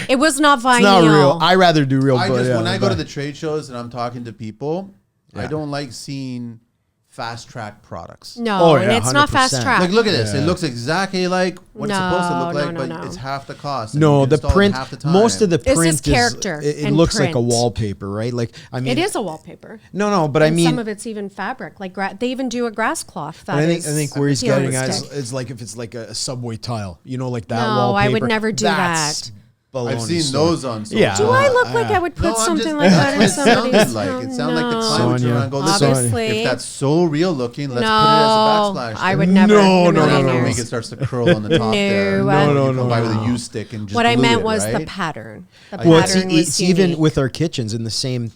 It was not vinyl. It's not real. I rather do real. I but just yeah, when I go to but- the trade shows and I'm talking to people, I Yeah. don't like seeing fast track products. No, Oh, and yeah, it's not 100%. fast track. Like, look at this. It Yeah. looks exactly like what it's supposed to look No, like, no, but no. it's half the cost. and No, you the install it print. half the time. Most of the This is print character It and looks like a print. wallpaper, right? Like I mean, It is a wallpaper. No, but I And mean, some of it's even fabric. Like they even do a grass cloth. That I is think where he's getting at realistic. is like if it's like a subway tile, you know, like that No, wallpaper. I would never do That's that. I've baloney seen story. those on social. Yeah. Do I look like I would put No, I'm something just- like that in that's what it somebody's sounded like. It sounded like the No. client would turn around and go, listen, Obviously. if that's so real looking, let's No, put it as a backsplash. I would never. No, in a no, million no, no. years. Make it starts to curl on the top there. No, You no, come no, by with no. a U-stick and just What I glue meant it, was the right? pattern. The Well, pattern was it's even unique. with our kitchens in the same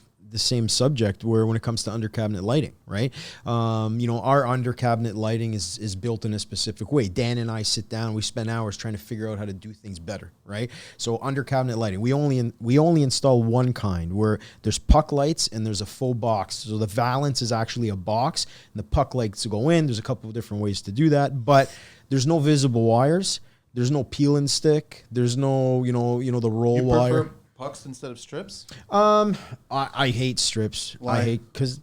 subject where when it comes to under cabinet lighting, right? You know, our under cabinet lighting is built in a specific way. Dan and I sit down, we spend hours trying to figure out how to do things better, right? So under cabinet lighting, we only install one kind where there's puck lights and there's a full box. So the valance is actually a box and the puck lights go in. There's a couple of different ways to do that, but there's no visible wires. There's no peel and stick. There's no, you know, the roll You wire. prefer pucks instead of strips? I hate strips. Why? I hate because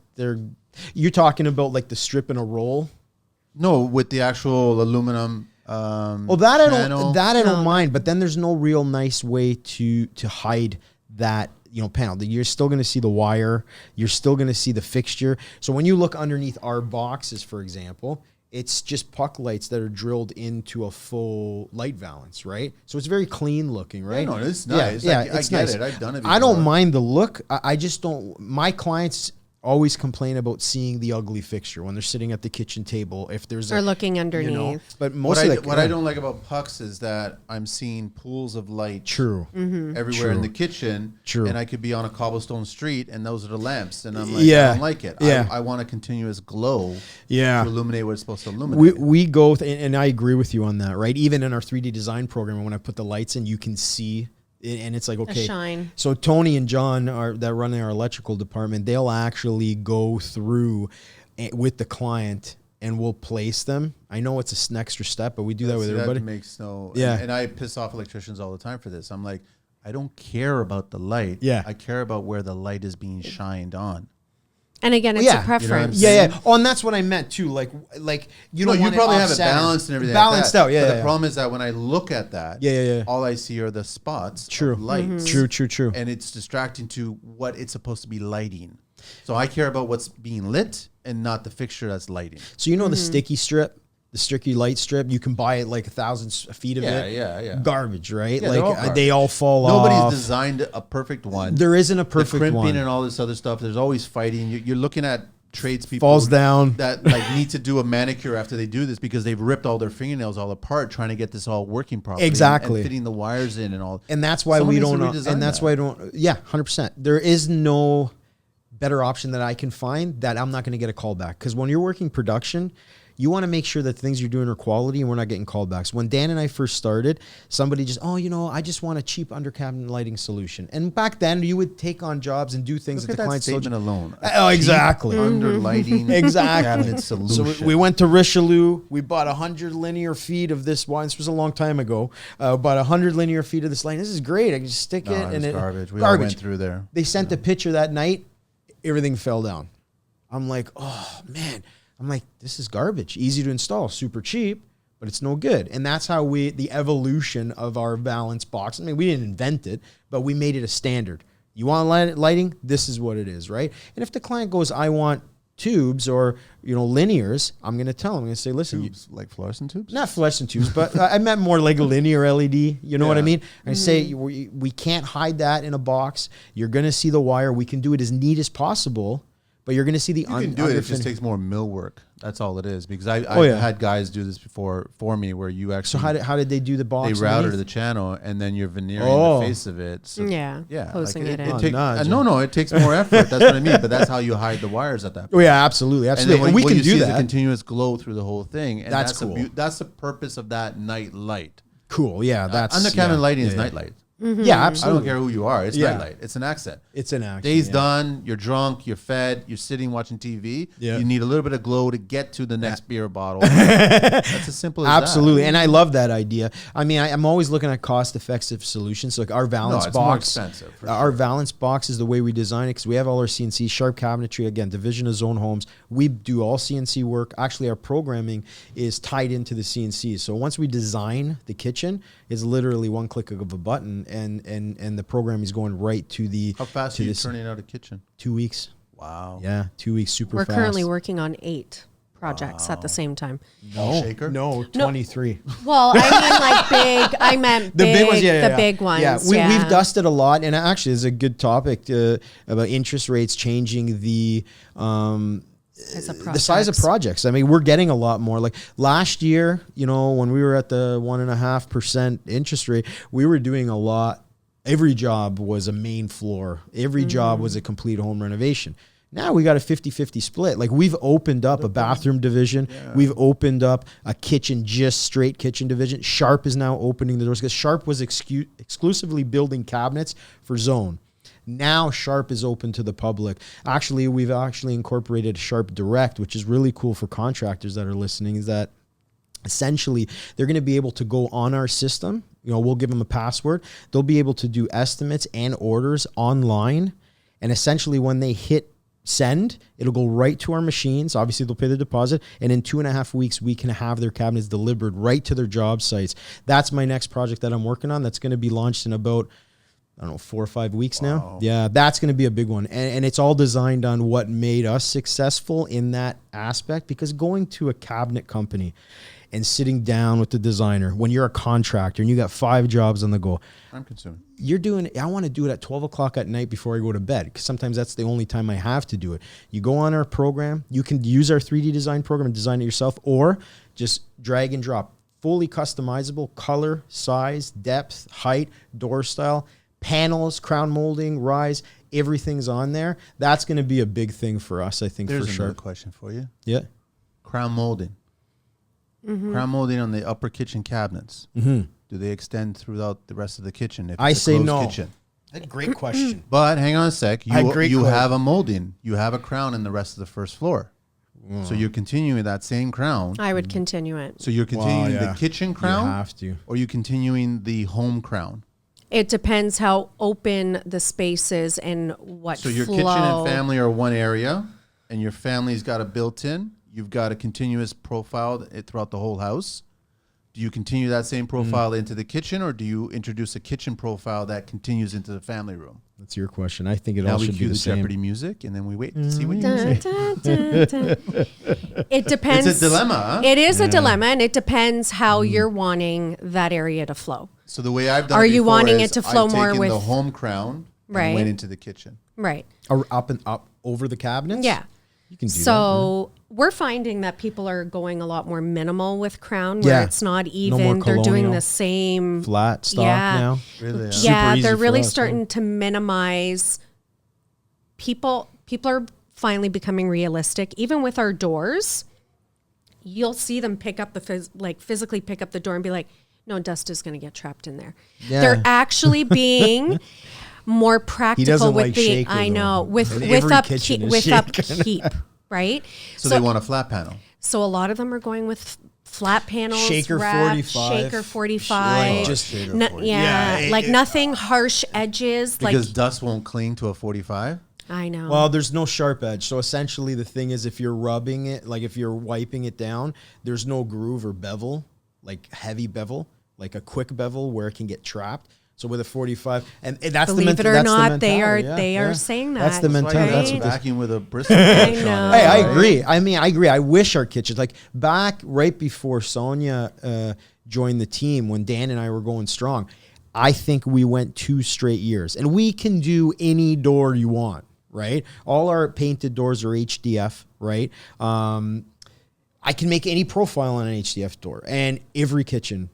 you're talking about like the strip in a roll. No, with the actual aluminum. Well, that I panel. don't. That I don't mind. But then there's no real nice way to hide that panel. You're still going to see the wire. You're still going to see the fixture. So when you look underneath our boxes, for example, it's just puck lights that are drilled into a full light valance, right? So it's very clean looking, right? no, it's nice. Yeah, I it's get nice. it. I've done it I don't before. mind the look. I just don't. My clients always complain about seeing the ugly fixture when they're sitting at the kitchen table. If there's Or looking underneath. but What mostly what I don't like about pucks is that I'm seeing pools of light true. everywhere in the kitchen. True. And I could be on a cobblestone street and those are the lamps. And I'm like, Yeah. I don't like it. Yeah. I want a continuous glow Yeah. to illuminate what it's supposed to illuminate. We go, and I agree with you on that, right? Even in our 3D design program, when I put the lights in, you can see, and it's like, okay. shine. So Tony and John that run our electrical department, they'll actually go through with the client and we'll place them. I know it's an extra step, but we do that with everybody. That makes no. Yeah. And I piss off electricians all the time for this. I'm like, I don't care about the light. Yeah. I care about where the light is being shined on. And again, it's Yeah. a preference. Yeah. Oh, and that's what I meant too. Like you don't You want probably it have it off-center. balanced and everything. Balanced like that. out. Yeah. But yeah, the problem is that when I look at that, Yeah. all I see are the spots True. of lights. True. And it's distracting to what it's supposed to be lighting. So I care about what's being lit and not the fixture that's lighting. So you know the sticky strip, the sticky light strip. You can buy it like 1,000 feet of it. Yeah. Garbage, right? Yeah, they're all like garbage. they all fall Nobody's off. designed a perfect one. There isn't a The perfect crimping one. and all this other stuff. There's always fighting. You're looking at tradespeople Falls down. that like need to do a manicure after they do this because they've ripped all their fingernails all apart trying to get this all working properly. Exactly. And fitting the wires in and all. And that's why Someone we needs to don't. redesign And that's that. why I don't. Yeah, 100%. There is no better option that I can find that I'm not going to get a call back. Because when you're working production, you want to make sure that things you're doing are quality and we're not getting callbacks. When Dan and I first started, somebody just, I just want a cheap under cabinet lighting solution. And back then, you would take on jobs and do things Look at that the that client statement alone. Oh, exactly. Under lighting Exactly. cabinet So solution. we went to Richelieu. We bought 100 linear feet of this wine. This was a long time ago. Bought 100 linear feet of this lighting. This is great. I can just stick it. It's And garbage. We all went through there. They sent a picture that night. Everything fell down. I'm like, oh, man. I'm like, this is garbage. Easy to install. Super cheap, but it's no good. And that's how the evolution of our valance box. I mean, we didn't invent it, but we made it a standard. You want lighting? This is what it is, right? And if the client goes, I want tubes or, linears, I'm going to tell them. I'm going to say, listen, Tubes, like fluorescent tubes? not fluorescent tubes, but I meant more like a linear LED. You know what I Yeah. mean? I say we can't hide that in a box. You're going to see the wire. We can do it as neat as possible, but you're going to see the You can do it. It just takes more mill work. That's all it is. Because I had guys do this before for me, where you actually So how did they do the box? they routed underneath? the channel and then you're veneering Oh. the face of it. So, Yeah, posing it in. Oh, take- nah, no, it takes more effort. That's what I mean. But that's how you hide the wires at that point. Oh yeah, absolutely. And then And we what can you see do is a that. continuous glow through the whole thing. And That's cool. That's the purpose of that night light. Cool. Yeah, that's Under cabinet yeah, lighting is yeah, night light. Yeah, I don't absolutely. care who you are. It's Yeah. night light. It's an accent. It's an action. Day's yeah. done. You're drunk. You're fed. You're sitting watching TV. Yeah. You need a little bit of glow to get to the next beer bottle. That's as simple as Absolutely, that. and I love that idea. I mean, I'm always looking at cost-effective solutions. So like our valance it's more box, expensive, for our valance box is the way we design it because we have all our CNC sharp cabinetry. Again, division of Zzone Homes. We do all CNC work. Actually, our programming is tied into the CNC. So once we design the kitchen, it's literally one click of a button, and the program is going right to the. How fast to are you this- turning out a kitchen? 2 weeks. Wow. Yeah, 2 weeks. Super We're fast. currently working on 8 projects at the same time. No, shaker? no, 23. Well, I mean like big. I meant The big ones, the big ones. Yeah, we've dusted a lot, and actually, it's a good topic about interest rates changing the size of projects. I mean, we're getting a lot more. Like last year, when we were at the 1.5% interest rate, we were doing a lot. Every job was a main floor. Every job was a complete home renovation. Now we got a 50-50 split. Like we've opened up a bathroom division. Yeah. We've opened up a kitchen, just straight kitchen division. Sharp is now opening the doors because Sharp was exclusively building cabinets for Zzone. Now Sharp is open to the public. Actually, we've incorporated Sharp Direct, which is really cool for contractors that are listening, is that essentially they're going to be able to go on our system. We'll give them a password. They'll be able to do estimates and orders online. And essentially when they hit send, it'll go right to our machines. Obviously, they'll pay the deposit. And in 2.5 weeks, we can have their cabinets delivered right to their job sites. That's my next project that I'm working on. That's going to be launched in about I don't know, 4 or 5 weeks now. Yeah, that's going to be a big one. And it's all designed on what made us successful in that aspect, because going to a cabinet company and sitting down with the designer when you're a contractor and you got 5 jobs on the go, I'm consuming. you're doing, I want to do it at 12 o'clock at night before I go to bed, because sometimes that's the only time I have to do it. You go on our program, you can use our 3D design program and design it yourself, or just drag and drop. Fully customizable, color, size, depth, height, door style, panels, crown molding, rise, everything's on there. That's going to be a big thing for us, I think, There's for sure. another question for you. Yeah. Crown molding. Crown molding on the upper kitchen cabinets. Do they extend throughout the rest of the kitchen? If I it's a say closed no. Kitchen? Great question. But hang on a sec. You call. have a molding. You have a crown in the rest of the first floor. So you're continuing that same crown. I would continue it. So you're continuing yeah. the kitchen crown? You have to. Or you continuing the home crown? It depends how open the space is and what So your flow. kitchen and family are one area, and your family's got a built-in. You've got a continuous profile throughout the whole house. Do you continue that same profile into the kitchen, or do you introduce a kitchen profile that continues into the family room? That's your question. I think it Now all we should cue be the the same. Jeopardy music, and then we wait to see what you Dun, say. dun, dun, dun. It depends. It's a dilemma, huh? It is a dilemma, and it depends how you're wanting that area to flow. So the way I've done Are it you before wanting is it to flow I've more taken with- the home crown and Right. went into the kitchen. Right. Or up and up over the cabinets? Yeah. You can do that. So we're finding that people are going a lot more minimal with crown, where Yeah. it's not more even. They're doing colonial. the same Flat stock Yeah. now. Really? Super Yeah, easy they're for really us, starting to minimize. People are finally becoming realistic. Even with our doors, you'll see them pick up physically pick up the door and be like, "No, dust is going to get trapped in there." Yeah. They're actually being more practical doesn't with like the shaker, I know though. with And with every kitchen is shaker. upkeep, right? So they want a flat panel. So a lot of them are going with flat panels, Shaker wrapped, 45. Shaker 45. Like just Shaker No- 45. yeah, like nothing harsh edges. Because like dust won't cling to a 45. I know. Well, there's no sharp edge. So essentially the thing is, if you're rubbing it, like if you're wiping it down, there's no groove or bevel, like heavy bevel, like a quick bevel where it can get trapped. So with a 45, and that's Believe the it or that's not, the they are mentality. they are saying that. That's the That's why mentality. you That's have what to this- vacuum with a bristle. know. Hey, I agree. I mean, I agree. I wish our kitchens, like back right before Sonya joined the team, when Dan and I were going strong, I think we went 2 straight years. And we can do any door you want, right? All our painted doors are HDF, right? I can make any profile on an HDF door. And every kitchen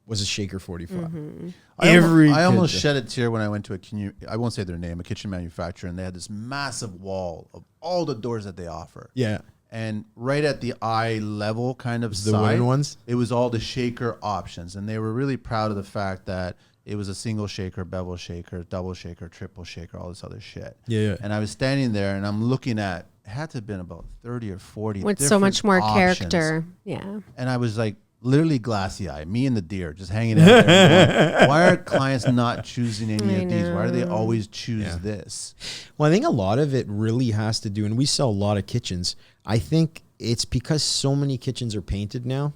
was a Shaker 45. I almost kitchen. shed a tear when I went to I won't say their name, a kitchen manufacturer, and they had this massive wall of all the doors that they offer. Yeah. And right at the eye level kind of The side, wooden ones? it was all the shaker options. And they were really proud of the fact that it was a single shaker, bevel shaker, double shaker, triple shaker, all this other shit. Yeah. And I was standing there and I'm looking at, it had to have been about 30 or 40 with so different much more options. character. Yeah. And I was like, literally glassy eye, me and the deer just hanging out there. Going, why are clients not choosing any I of these? Why do they know. always choose this? Well, I think a lot of it really has to do, and we sell a lot of kitchens. I think it's because so many kitchens are painted now.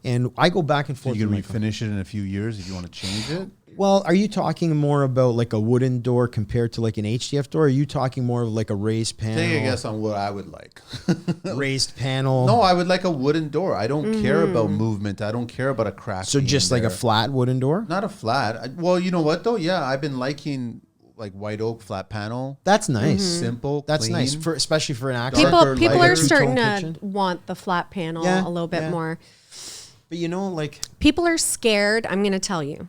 And I go back and So forth. you can with my refinish it in a few years if you want to change it. Well, are you talking more about like a wooden door compared to like an HDF door? Or are you talking more of like a raised panel? Take a guess on what I would like. Raised panel. No, I would like a wooden door. I don't care about movement. I don't care about a crack. So just like a flat wooden door? Not a flat. Well, you know what though? Yeah, I've been liking like white oak flat panel. That's nice. Simple. That's clean. nice, for especially for an actual. Darker, People lighter are starting two-tone to kitchen. want the flat panel Yeah, a little bit yeah. more. But you know, like People are scared. I'm going to tell you.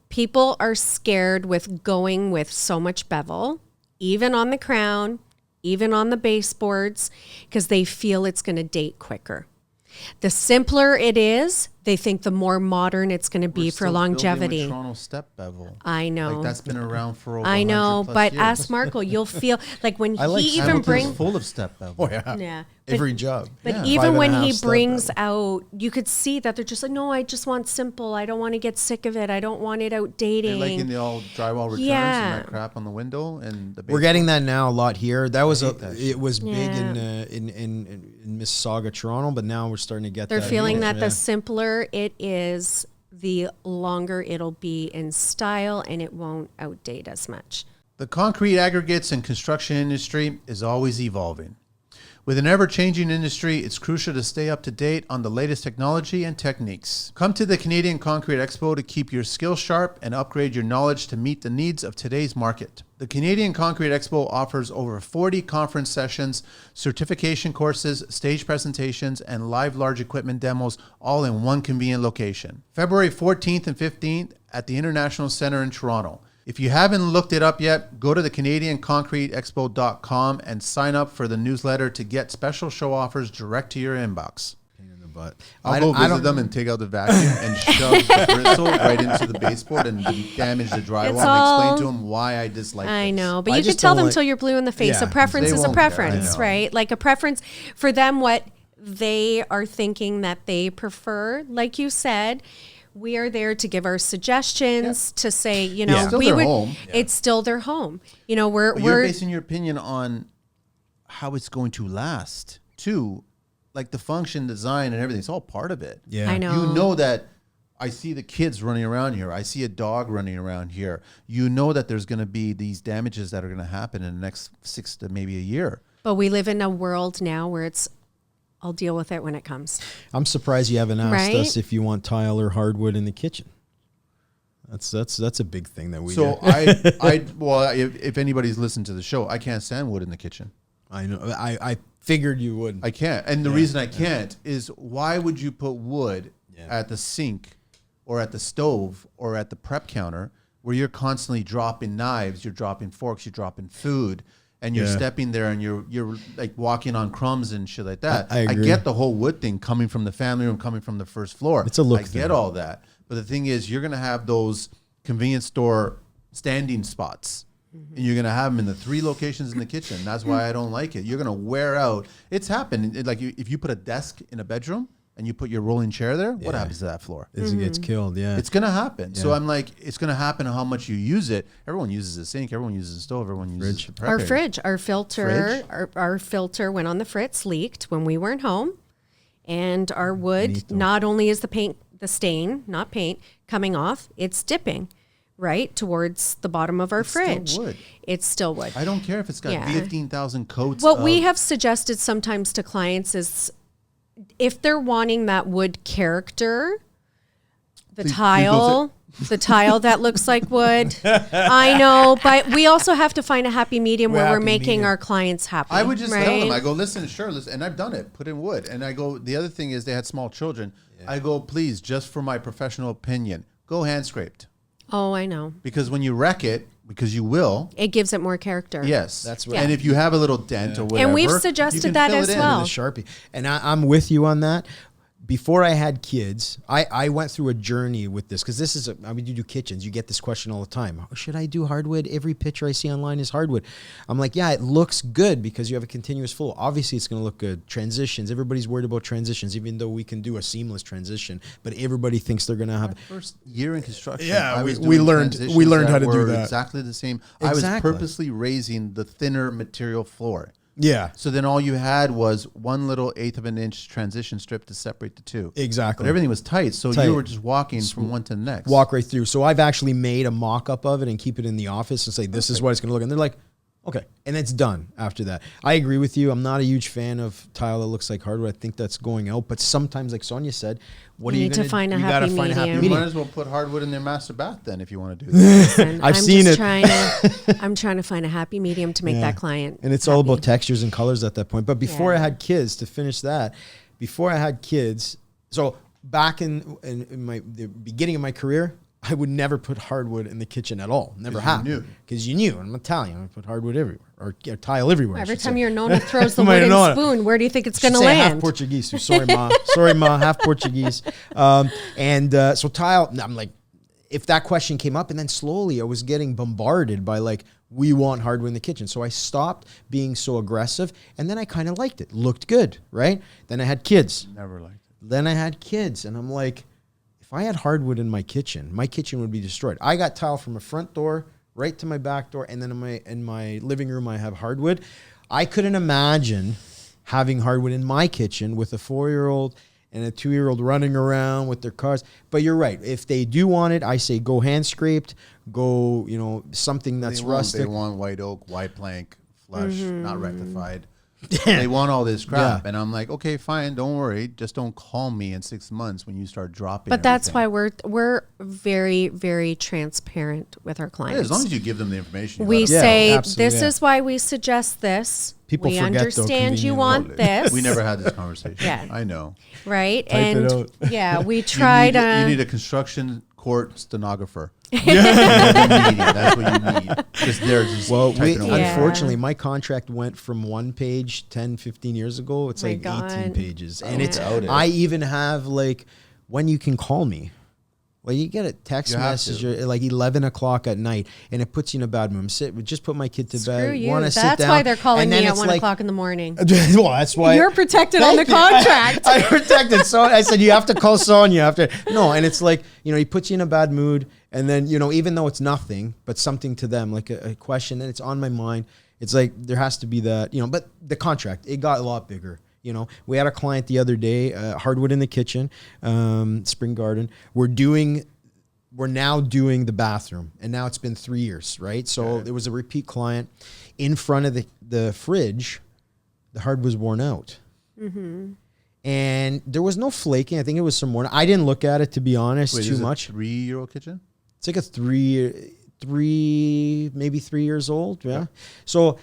People are scared with going with so much bevel, even on the crown, even on the baseboards, because they feel it's going to date quicker. The simpler it is, they think the more modern it's going to be We're for still building longevity. with Toronto step bevel. I know. Like that's been around for over I know, 100 plus but years. ask Marco, you'll feel like when I like he even Hamilton's brings. full of step bevel. Yeah. every job. But Yeah. even when 5.5 he step brings bevel. out, you could see that they're just like, no, I just want simple. I don't want to get sick of it. I don't want it They're outdating. like in the all drywall returns Yeah. and that crap on the window and the We're getting that now a lot here. That was hate that it was big Yeah. in Mississauga, Toronto, but now we're starting to get They're that feeling here. that Yeah. the simpler it is, the longer it'll be in style and it won't outdate as much. The concrete aggregates and construction industry is always evolving. With an ever-changing industry, it's crucial to stay up to date on the latest technology and techniques. Come to the Canadian Concrete Expo to keep your skills sharp and upgrade your knowledge to meet the needs of today's market. The Canadian Concrete Expo offers over 40 conference sessions, certification courses, stage presentations, and live large equipment demos, all in one convenient location. February 14th and 15th at the International Centre in Toronto. If you haven't looked it up yet, go to the CanadianConcreteExpo.com and sign up for the newsletter to get special show offers direct to your inbox. But I'll go visit them and take out the vacuum and shove the bristle right into the baseboard and damage the drywall and explain to them why I dislike I this. know, but you could tell them till you're blue in the face. Yeah, a preference they is a won't care. preference, I know. right? Like a preference for them, what they are thinking that they prefer. Like you said, we are there to give our suggestions, to say, you know, Yeah. Still we their would. home. It's still their home. You know, But you're basing your opinion on how it's going to last, too. Like the function, design, and everything. It's all part of it. yeah, I know. You know that I see the kids running around here. I see a dog running around here. You know that there's going to be these damages that are going to happen in the next 6 to maybe a year. But we live in a world now where it's, I'll deal with it when it comes. I'm surprised you haven't asked Right? us if you want tile or hardwood in the kitchen. That's a big thing that we. So get. if anybody's listened to the show, I can't stand wood in the kitchen. I know. I figured you would. I can't. And the reason I can't is why would you put wood Yeah. at the sink or at the stove or at the prep counter where you're constantly dropping knives, you're dropping forks, you're dropping food, and you're Yeah. stepping there and you're like walking on crumbs and shit like that. I agree. get the whole wood thing coming from the family room, coming from the first floor. It's a look I get thing. all that. But the thing is, you're going to have those convenience store standing spots. And you're going to have them in the 3 locations in the kitchen. That's why I don't like it. You're going to wear out. It's happened. Like if you put a desk in a bedroom and you put your rolling chair there, what Yeah. happens to that floor? It gets killed. Yeah. It's going to happen. So Yeah. I'm like, it's going to happen how much you use it. Everyone uses a sink. Everyone uses a stove. Everyone uses Fridge. a prep Our area. fridge, our filter, Fridge? our filter went on the fritz, leaked when we weren't home. And our wood, Neato. not only is the stain, not paint, coming off, it's dipping right towards the bottom of our still fridge. wood. It's still wood. I don't care if it's got Yeah. 15,000 coats. What we of- have suggested sometimes to clients is if they're wanting that wood character, the Please- please tile, the tile that looks like wood. I know, but we also have to find a happy medium where we're happy making medium. our clients happy. I would just right? tell them, I go, listen, sure, listen, and I've done it, put in wood. And I go, the other thing is they had small children. I go, please, just for my professional opinion, go hand scraped. Oh, I know. Because when you wreck it, because you will, It gives it more character. yes. That's right. what- And if you have a little dent or whatever. And we've you suggested can that fill as it in. well. With a Sharpie. And I'm with you on that. Before I had kids, I went through a journey with this because this is, I mean, you do kitchens, you get this question all the time. Oh, should I do hardwood? Every picture I see online is hardwood. I'm like, yeah, it looks good because you have a continuous flow. Obviously, it's going to look good. Transitions, everybody's worried about transitions, even though we can do a seamless transition, but everybody thinks they're going to have. First year in construction, Yeah, I was we doing learned transitions how to do were that. exactly the same. I Exactly. was purposely raising the thinner material floor. Yeah, So then all you had was one little 1/8 of an inch transition strip to separate the two. exactly. But everything was tight, so Tight. you were just walking from one to the next. Walk right through. So I've actually made a mock-up of it and keep it in the office and say, this is what it's going to look. And they're like, okay. And it's done after that. I agree with you. I'm not a huge fan of tile that looks like hardwood. I think that's going out. But sometimes, like Sonya said, what You are you need to going find a You gotta happy find a happy medium. You medium. might as well put hardwood in their master bath then if you want to do that. And I've I'm seen just it. I'm trying to find a happy medium to make Yeah. that client. And it's all happy. about textures and colors at that point. But before Yeah. I had kids, to finish that, before I had kids, so back in my the beginning of my career, I would never put hardwood in the kitchen at all. Never 'Cause you have. knew. Because you knew. I'm Italian. I put hardwood everywhere or tile everywhere. I Every should time say. your nonna throws the Might wooden know it. spoon, where do you think it's Should going to say half land? Portuguese. So sorry, ma. Sorry, ma. Half Portuguese. So tile. I'm like, if that question came up, and then slowly I was getting bombarded by like, we want hardwood in the kitchen. So I stopped being so aggressive, and then I kind of liked it. Looked good, right? Then I had kids. Never liked it. Then I had kids, and I'm like, if I had hardwood in my kitchen would be destroyed. I got tile from a front door right to my back door, and then in my living room I have hardwood. I couldn't imagine having hardwood in my kitchen with a 4-year-old and a 2-year-old running around with their cars. But you're right. If they do want it, I say go hand scraped, go, something that's rustic. They want white oak, white plank, flush, not rectified. They want all this crap. Yeah. And I'm like, okay, fine, don't worry. Just don't call me in 6 months when you start dropping But that's everything. why we're very, very transparent with our clients. Yeah, as long as you give them the information. you we let them say, absolutely, this is why we suggest this. People we forget, though, understand you conveniently. want know. this. We never had this conversation. Yeah. I know. Right? Type it out. Yeah, we You try need, to. you need a construction court stenographer. That's what you need. Just there, just Well, typing away. Yeah. unfortunately, my contract went from 1 page 10, 15 years ago. It's My like God. 18 pages. And Oh, it's, yeah. I even have like when you can call me. Well, you get a text You have message to. at like 11 o'clock at night, and it puts you in a bad mood. Just put my kid to Screw bed. you. Wanna sit That's down. why they're calling And then me at it's 1 like- o'clock in the morning. Well, that's why You're protected on the Thank you. contract. I protected. So I said you have to call Sonya after. No, and it's like he puts you in a bad mood, and then even though it's nothing, but something to them like a question, and it's on my mind. It's like there has to be that But the contract, it got a lot bigger. We had a client the other day, hardwood in the kitchen, spring garden. We're now doing the bathroom, and now it's been 3 years, right? So it was a repeat client. In front of the fridge, the hardwood was worn out. And there was no flaking. I think it was some worn. I didn't look at it, to be honest, Wait, too is it much. a 3-year-old kitchen? It's like a maybe 3 years old. Yeah. So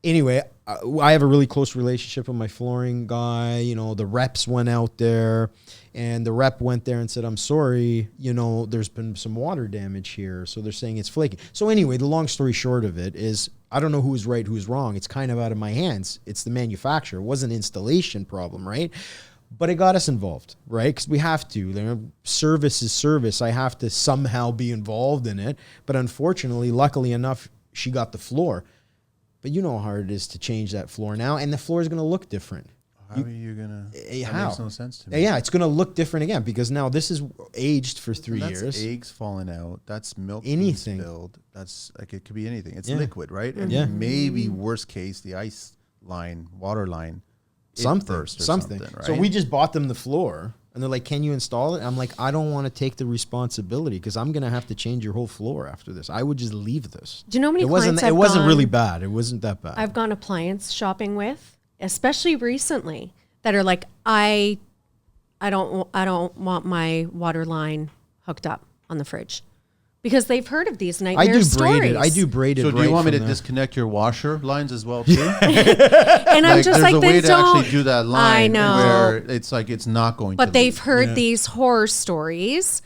anyway, I have a really close relationship with my flooring guy. The reps went out there, and the rep went there and said, I'm sorry, there's been some water damage here. So they're saying it's flaking. So anyway, the long story short of it is, I don't know who's right, who's wrong. It's kind of out of my hands. It's the manufacturer. It was an installation problem, right? But it got us involved, right? Because we have to. Service is service. I have to somehow be involved in it. But unfortunately, luckily enough, she got the floor. But you know how hard it is to change that floor now, and the floor is going to look different. How are you gonna? That How? makes no sense to me. Yeah, it's going to look different again because now this is aged for 3 That's years. eggs falling out. That's milk being Anything. spilled. That's like it could be anything. It's Yeah. liquid, right? And Yeah. maybe worst case, the ice line, water line, it Something. burst or something. Right? So we just bought them the floor, and they're like, "Can you install it?" I'm like, "I don't want to take the responsibility because I'm going to have to change your whole floor after this. I would just leave this." Do you know how many It wasn't. clients It wasn't really bad. It wasn't that bad. I've gone appliance shopping with, especially recently, that are like, I don't want my water line hooked up on the fridge, because they've heard of these nightmare I do stories. braided. I do braided. So do right you want me to from there. disconnect your washer lines as well too? And I'm just there's like, a way they to don't. actually do that line I know. where it's like it's not going to But they've leak. heard these horror stories,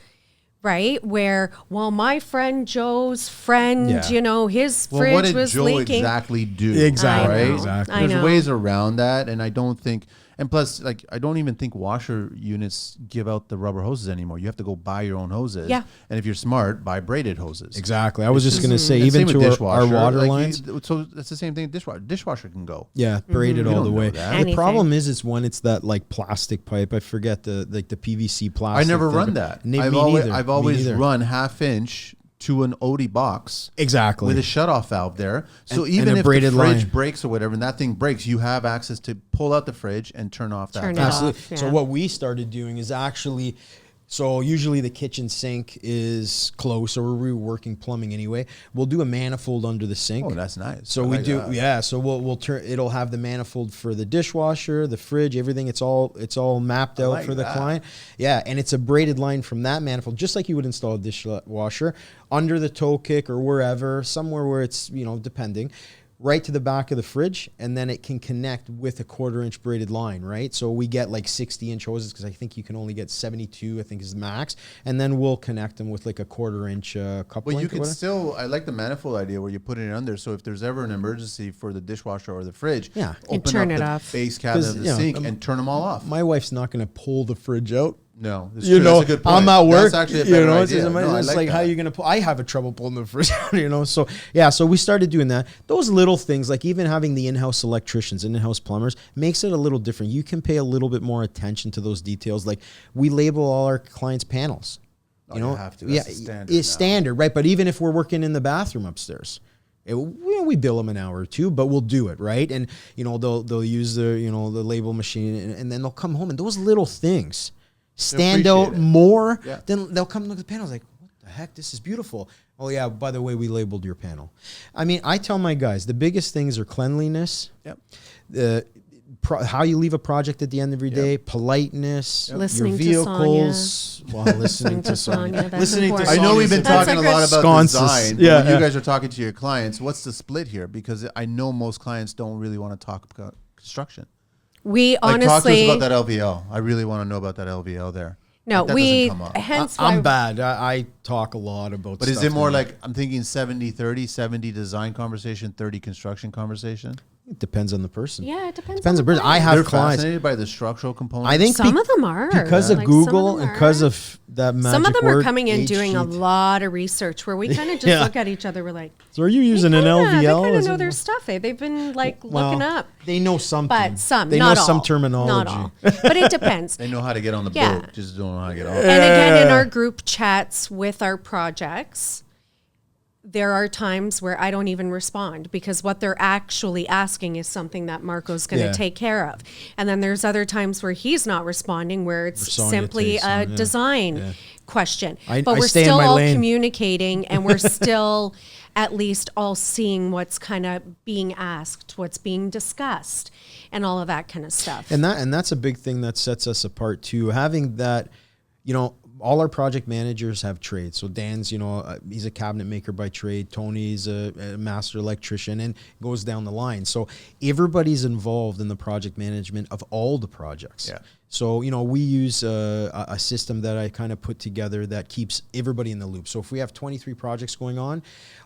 right? Where, well, my friend Joe's friend, Yeah. his Well, fridge what did was Joe leaking. exactly do? Exactly. I know. Right? Exactly. I There's know. ways around that, and I don't think. And plus, like, I don't even think washer units give out the rubber hoses anymore. You have to go buy your own hoses. Yeah. And if you're smart, buy braided hoses. Exactly. I was just going to say, And even same with to our dishwasher. water Like, lines. so that's the same thing. Dishwasher can go. Yeah, braided all don't the know way. that. The Anything. problem is when it's that like plastic pipe. I forget the PVC I plastic. never run that. Me I've neither. always Me neither. run 1/2 inch to an OD box. Exactly. With a shutoff valve there. So And- even and a if the braided fridge line. breaks or whatever, and that thing breaks, you have access to pull out the fridge and turn off that. Turn it valve. off. Absolutely. So yeah. what we started doing is actually, so usually the kitchen sink is close, or we're working plumbing anyway. We'll do a manifold under the sink. Oh, that's nice. So I we like do, that. yeah. So we'll turn. It'll have the manifold for the dishwasher, the fridge, everything. It's all mapped out like for the that. client. Yeah, and it's a braided line from that manifold, just like you would install a dishwasher under the toe kick or wherever, somewhere where it's depending. Right to the back of the fridge, and then it can connect with a 1/4 inch braided line, right? So we get like 60-inch hoses because I think you can only get 72, I think is the max, and then we'll connect them with like a 1/4 inch couple. But you can still, I like the manifold idea where you put it under. So if there's ever an emergency for the dishwasher or the fridge, Yeah. And open turn up it the off. base cabinet 'Cause, of the sink and turn them all off. My wife's not going to pull the fridge out. No, it's You true. know, That's a good point. I'm at work. That's actually a better it's idea. just, No, I it's like how that. you gonna pull? I have a trouble pulling the fridge out, So yeah, so we started doing that. Those little things, like even having the in-house electricians, in-house plumbers, makes it a little different. You can pay a little bit more attention to those details. Like we label all our clients' panels. Oh, you have to. That's Yeah, the standard it's now. standard, right? But even if we're working in the bathroom upstairs, We bill them an hour or two, but we'll do it, right? And they'll use the the label machine, and then they'll come home, and those little things stand out more than they'll come look at the panels like, what the heck, this is beautiful. Oh yeah, by the way, we labeled your panel. I mean, I tell my guys the biggest things are cleanliness, how you leave a project at the end of your day, politeness, listening your vehicles, listening to Sonya. Listening to I know we've been talking a lot about sconces. design. Yeah, when you guys are talking to your clients, what's the split here? Because I know most clients don't really want to talk about construction. We honestly talk to us about that LVL. I really want to know about that LVL there. No, doesn't come up. Hence I'm why bad. I talk a lot about. But stuff is it more like, I'm thinking 70-30, 70 design conversation, 30 construction conversation? It depends on the person. Yeah, it depends on the person. I have They're clients. fascinated by the structural components. I think some of them are because of Like, Google and because of that magic some of them word, are coming in H doing a sheet. lot of research where we kind of just look at each other. We're like, So are you using an LVL? They kind of Is know it- their stuff. They've been like Well, looking up, They know something. but some, They not know all, some terminology. Not all, but it depends. They know how to get on the Yeah. boat, just don't know how to get off. And again, in our group chats with our projects, there are times where I don't even respond because what they're actually asking is something that Marco's going to take care of. And then there's other times where he's not responding, where it's Sonya simply takes a them, question. question. I But we're stay in still my all lane. communicating and we're still at least all seeing what's kind of being asked, what's being discussed, and all of that kind of stuff. And that's a big thing that sets us apart too. Having that, all our project managers have trades. So Dan's, he's a cabinet maker by trade. Tony's a master electrician, and goes down the line. So everybody's involved in the project management of all the projects. Yeah. So, we use a system that I kind of put together that keeps everybody in the loop. So if we have 23 projects going on,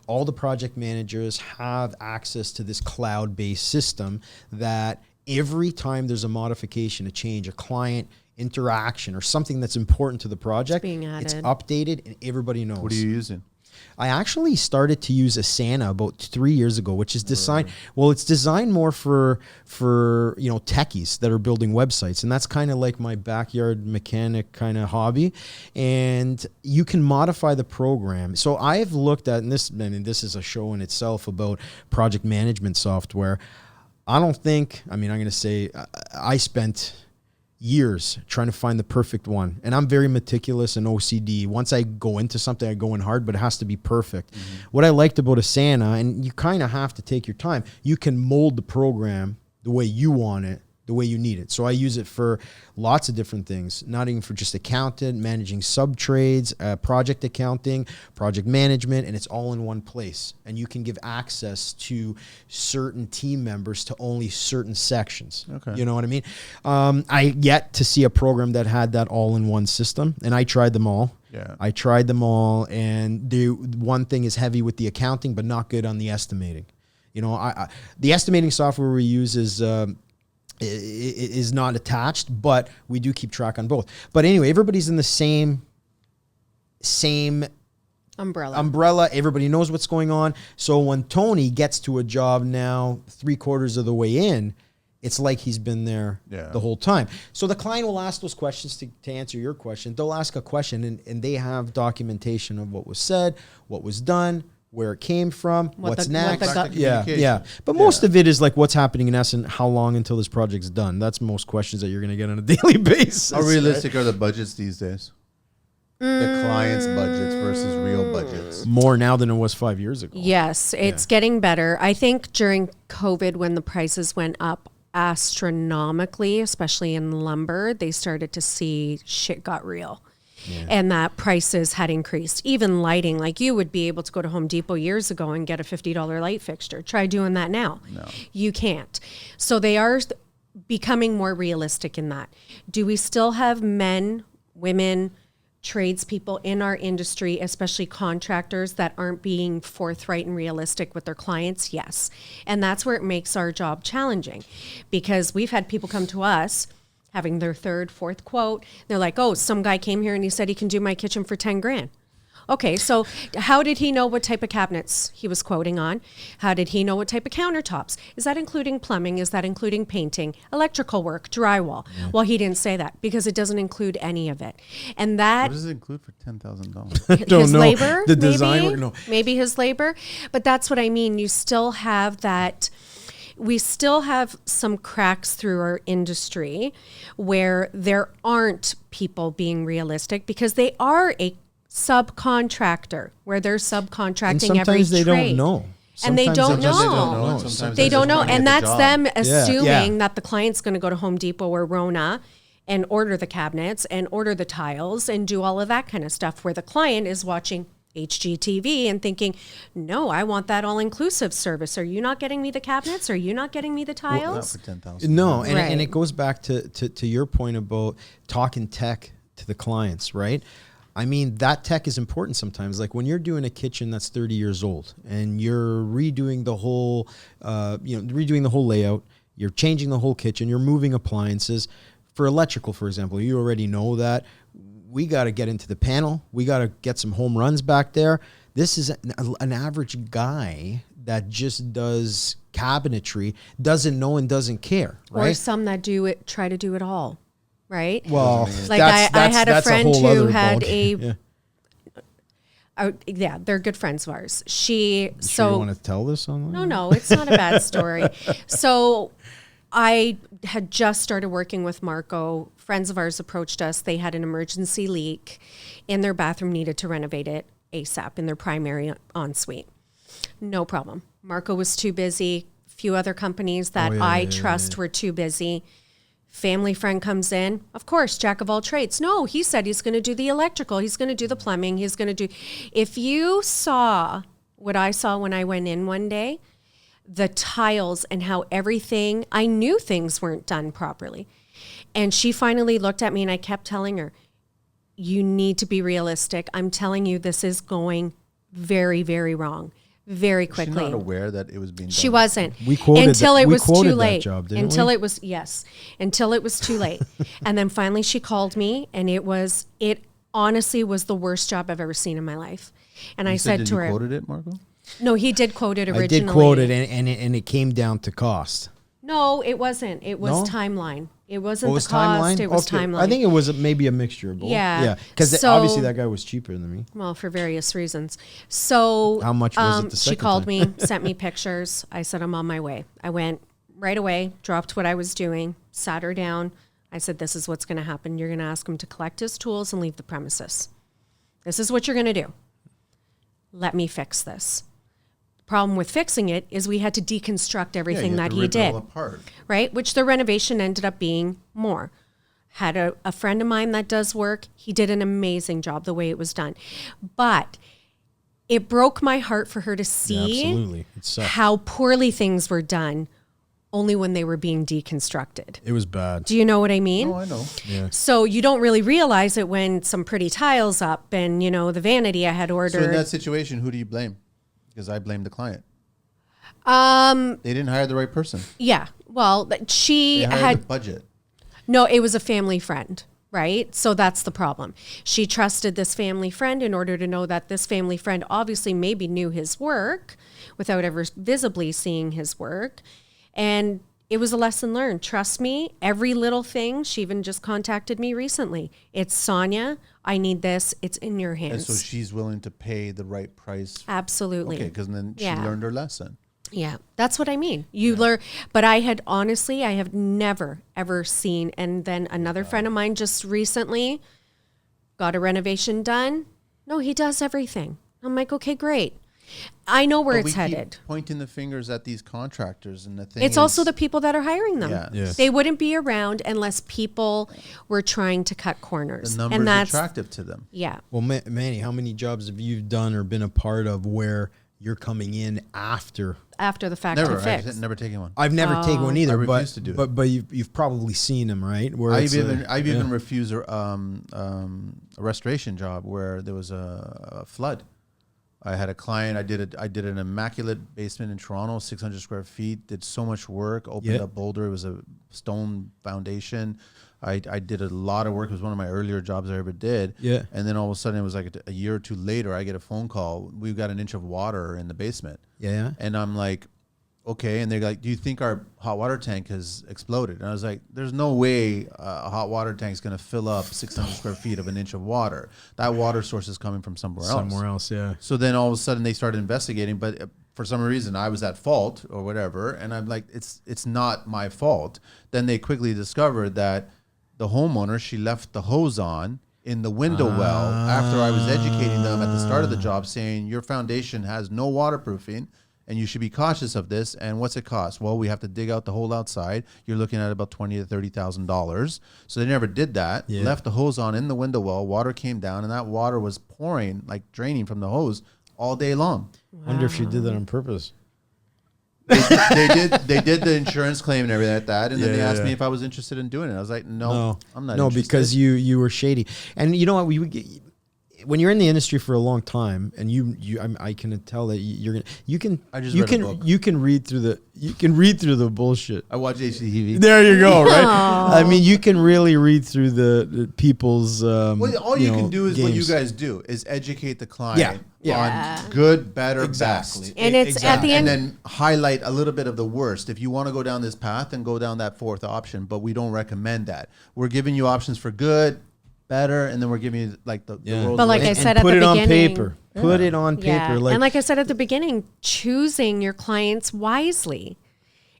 all the project managers have access to this cloud-based system that every time there's a modification, a change, a client interaction, or something that's important to the project, being it's added. updated and everybody knows. What are you using? I actually started to use Asana about 3 years ago, which is designed. Well, it's designed more for techies that are building websites, and that's kind of like my backyard mechanic kind of hobby. And you can modify the program. So I've looked at, and this is a show in itself about project management software. I'm going to say I spent years trying to find the perfect one. And I'm very meticulous and OCD. Once I go into something, I go in hard, but it has to be perfect. Mm-hmm. What I liked about Asana, and you kind of have to take your time, you can mold the program the way you want it, the way you need it. So I use it for lots of different things, not even for just accountant, managing sub-trades, project accounting, project management, and it's all in one place. And you can give access to certain team members to only certain sections. Okay. You know what I mean? I yet to see a program that had that all-in-one system, and I tried them all. Yeah. I tried them all, and the one thing is heavy with the accounting, but not good on the estimating. The estimating software we use is not attached, but we do keep track on both. But anyway, everybody's in the same umbrella. Everybody knows what's going on. So when Tony gets to a job now 3/4 of the way in, it's like he's been there the whole time. So the client will ask those questions to answer your question. They'll ask a question and they have documentation of what was said, what was done, where it came from, what's next. Yeah. But most of it is like what's happening in essence, how long until this project's done. That's most questions that you're going to get on a daily basis. How realistic are the budgets these days? The client's budgets versus real budgets. More now than it was 5 years ago. Yes, it's getting better. I think during COVID, when the prices went up astronomically, especially in lumber, they started to see shit got real. Yeah. And that prices had increased. Even lighting, like you would be able to go to Home Depot years ago and get a $50 light fixture. Try doing that now. No. You can't. So they are becoming more realistic in that. Do we still have men, women, tradespeople in our industry, especially contractors, that aren't being forthright and realistic with their clients? Yes. And that's where it makes our job challenging, because we've had people come to us having their third, fourth quote. They're like, oh, some guy came here and he said he can do my kitchen for 10 grand. Okay, so how did he know what type of cabinets he was quoting on? How did he know what type of countertops? Is that including plumbing? Is that including painting, electrical work, drywall? Well, he didn't say that because it doesn't include any of it. And that What does it include for $10,000? his labor, The design maybe, work, no. maybe his labor. But that's what I mean. You still have that. We still have some cracks through our industry where there aren't people being realistic because they are a subcontractor where they're subcontracting And sometimes every they trade. don't know. And they don't Sometimes know. Sometimes they don't know. and sometimes They just don't know. wanna get And the that's job. them assuming Yeah. that the client's going to go to Home Depot or Rona and order the cabinets and order the tiles and do all of that kind of stuff where the client is watching HGTV and thinking, no, I want that all-inclusive service. Are you not getting me the cabinets? Are you not getting me the Not tiles? for 10,000. No, and, Right. and it goes back to your point about talking tech to the clients, right? I mean, that tech is important sometimes. Like when you're doing a kitchen that's 30 years old and you're redoing the whole, redoing the whole layout, you're changing the whole kitchen, you're moving appliances. For electrical, for example, you already know that we got to get into the panel. We got to get some home runs back there. This is an average guy that just does cabinetry, doesn't know and doesn't care, right? Or some that try to do it all, right? Well, Like I had a friend whole who other had ballgame. Yeah. they're good friends of ours. Sure you want to tell this online? No, it's not a bad story. So I had just started working with Marco. Friends of ours approached us. They had an emergency leak in their bathroom, needed to renovate it ASAP in their primary ensuite. No problem. Marco was too busy. Few other companies that I trust were too busy. Family friend comes in. Of course, jack of all trades. No, he said he's going to do the electrical. He's going to do the plumbing. He's going to do. If you saw what I saw when I went in one day, the tiles and how everything, I knew things weren't done properly. And she finally looked at me and I kept telling her, you need to be realistic. I'm telling you, this is going very, very wrong, very She's quickly. not aware that it was being done. She wasn't. We quoted until that- it we was quoted too that late. job, didn't until we? it was until it was too late. And then finally she called me and it honestly was the worst job I've ever seen in my life. And I said Did to you her, quoted it, Marco? no, he did quote it originally. I did quote it, and it came down to cost. No, it wasn't. It was No? timeline. It wasn't What was the cost. timeline? It was Okay. timeline. I think it was maybe a mixture of both. Yeah. Yeah. Because So- obviously that guy was cheaper than me. Well, for various reasons. So How much was it the she second called time? me, sent me pictures. I said, I'm on my way. I went right away, dropped what I was doing, sat her down. I said, this is what's going to happen. You're going to ask him to collect his tools and leave the premises. This is what you're going to do. Let me fix this. Problem with fixing it is we had to deconstruct everything that he did. Apart. Right? Which the renovation ended up being more. Had a friend of mine that does work. He did an amazing job the way it was done. But it broke my heart for her to see Absolutely. It sucked. how poorly things were done only when they were being deconstructed. It was bad. Do you know what I mean? Oh, I know. So you don't really realize it when some pretty tiles up and, the vanity I had ordered. So in that situation, who do you blame? Because I blame the client. They didn't hire the right person. Yeah. Well, she They hired had the budget. No, it was a family friend, right? So that's the problem. She trusted this family friend in order to know that this family friend obviously maybe knew his work without ever visibly seeing his work. And it was a lesson learned. Trust me, every little thing. She even just contacted me recently. It's Sonya. I need this. It's in your And hands. so she's willing to pay the right price. Absolutely. Okay, because then she Yeah. learned her lesson. Yeah, that's what I mean. You learn, but I have never ever seen. And then another friend of mine just recently got a renovation done. No, he does everything. I'm like, okay, great. I know where But it's we headed. keep pointing the fingers at these contractors, and the thing It's also is- the people that are hiring them. Yeah. Yes. They wouldn't be around unless people were trying to cut corners. the numbers and that's attractive to them. yeah. Well, Manny, how many jobs have you done or been a part of where you're coming in after? After the fact Never, to fix. I've never taken one. I've never taken one either, I but refuse to do it. but you've probably seen them, right? Where I've it's even refused a restoration job where there was a flood. I had a client. I did an immaculate basement in Toronto, 600 square feet. Did so much work. Opened Yeah. up boulder. It was a stone foundation. I did a lot of work. It was one of my earlier jobs I ever did. Yeah. And then all of a sudden, it was like a year or two later, I get a phone call. We've got an inch of water in the basement. Yeah. And I'm like, okay. And they're like, do you think our hot water tank has exploded? And I was like, there's no way a hot water tank is going to fill up 600 square feet of an inch of water. That water source is coming from somewhere else. Somewhere else, yeah. So then all of a sudden they started investigating, but for some reason I was at fault or whatever. And I'm like, it's not my fault. Then they quickly discovered that the homeowner, she left the hose on in the window well after I was educating them at the start of the job, saying your foundation has no waterproofing and you should be cautious of this. And what's it cost? Well, we have to dig out the hole outside. You're looking at about $20,000 to $30,000. So they never did that. Yeah. Left the hose on in the window well. Water came down, and that water was pouring, like draining from the hose all day long. Wonder if you did that on purpose. They did the insurance claim and everything like that, and then Yeah, they asked yeah. me if I was interested in doing it. I was like, no, I'm not. No, interested. because you were shady. And you know what? We would get, when you're in the industry for a long time, and I can tell that you can read through the bullshit. I watch HGTV. There you go, right? I mean, you can really read through the people's. Well, all you can do is games. what you guys do is educate the client Yeah. on good, better, Exactly. best. And it's at the And end. then highlight a little bit of the worst. If you want to go down this path, then go down that fourth option. But we don't recommend that. We're giving you options for good, better, and then we're giving you like the world's But like I worst. said and at the put it on beginning, paper. Put it on paper. Yeah. And like I said at the beginning, choosing your clients wisely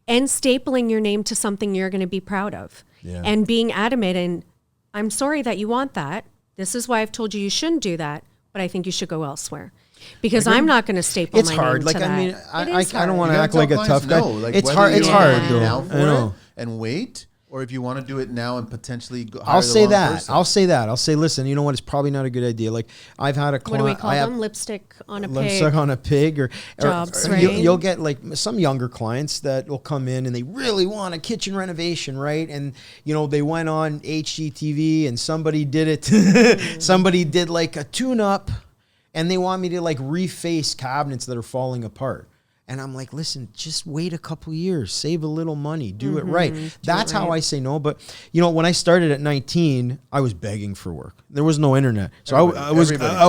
and stapling your name to something you're going to be proud of Yeah. and being adamant. And I'm sorry that you want that. This is why I've told you shouldn't do that, but I think you should go elsewhere because I'm not going to staple It's my hard. name Like to that. I mean, It I is don't want You to gotta act tell like a clients tough guy. no, like It's whether hard. you It's wanna hard do it though. now for I know. it and wait, or if you want to do it now and potentially hire I'll the say wrong that. person. I'll say that. I'll say, listen, you know what? It's probably not a good idea. Like I've had a What client. do we call them? Lipstick on a pig. Lipstick on a pig, or Jobs, or right? you'll get like some younger clients that will come in and they really want a kitchen renovation, right? And you know they went on HGTV and somebody did it. Somebody did like a tune-up, and they want me to like reface cabinets that are falling apart. And I'm like, listen, just wait a couple years, save a little money, do it right. That's how I say no. But you know, when I started at 19, I was begging for work. There was no internet, so I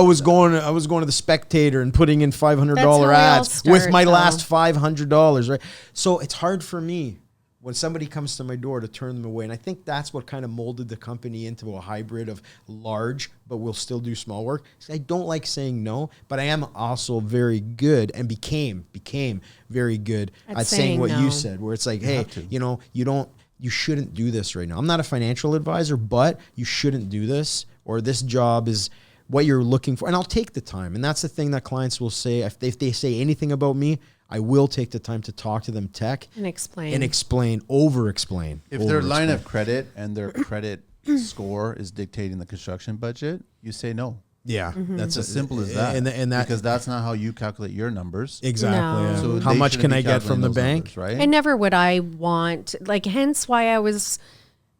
was going to the Spectator and putting in $500 That's how we all ads with start, my though. last $500, right? So it's hard for me when somebody comes to my door to turn them away. And I think that's what kind of molded the company into a hybrid of large, but we'll still do small work. I don't like saying no, but I am also very good and became very good at saying what no. you said, where it's like, hey, you know, you shouldn't do this right now. I'm not a financial advisor, but you shouldn't do this, or this job is what you're looking for. And I'll take the time. And that's the thing that clients will say. If they say anything about me, I will take the time to talk to them tech And explain. over-explain. If their line of credit and their credit score is dictating the construction budget, you say no. Yeah, That's as simple as that. And that because that's not how you calculate your numbers. exactly. No. Yeah. So How they much shouldn't can be I get from calculating the those bank? numbers, right? And never would I want, like, hence why I was,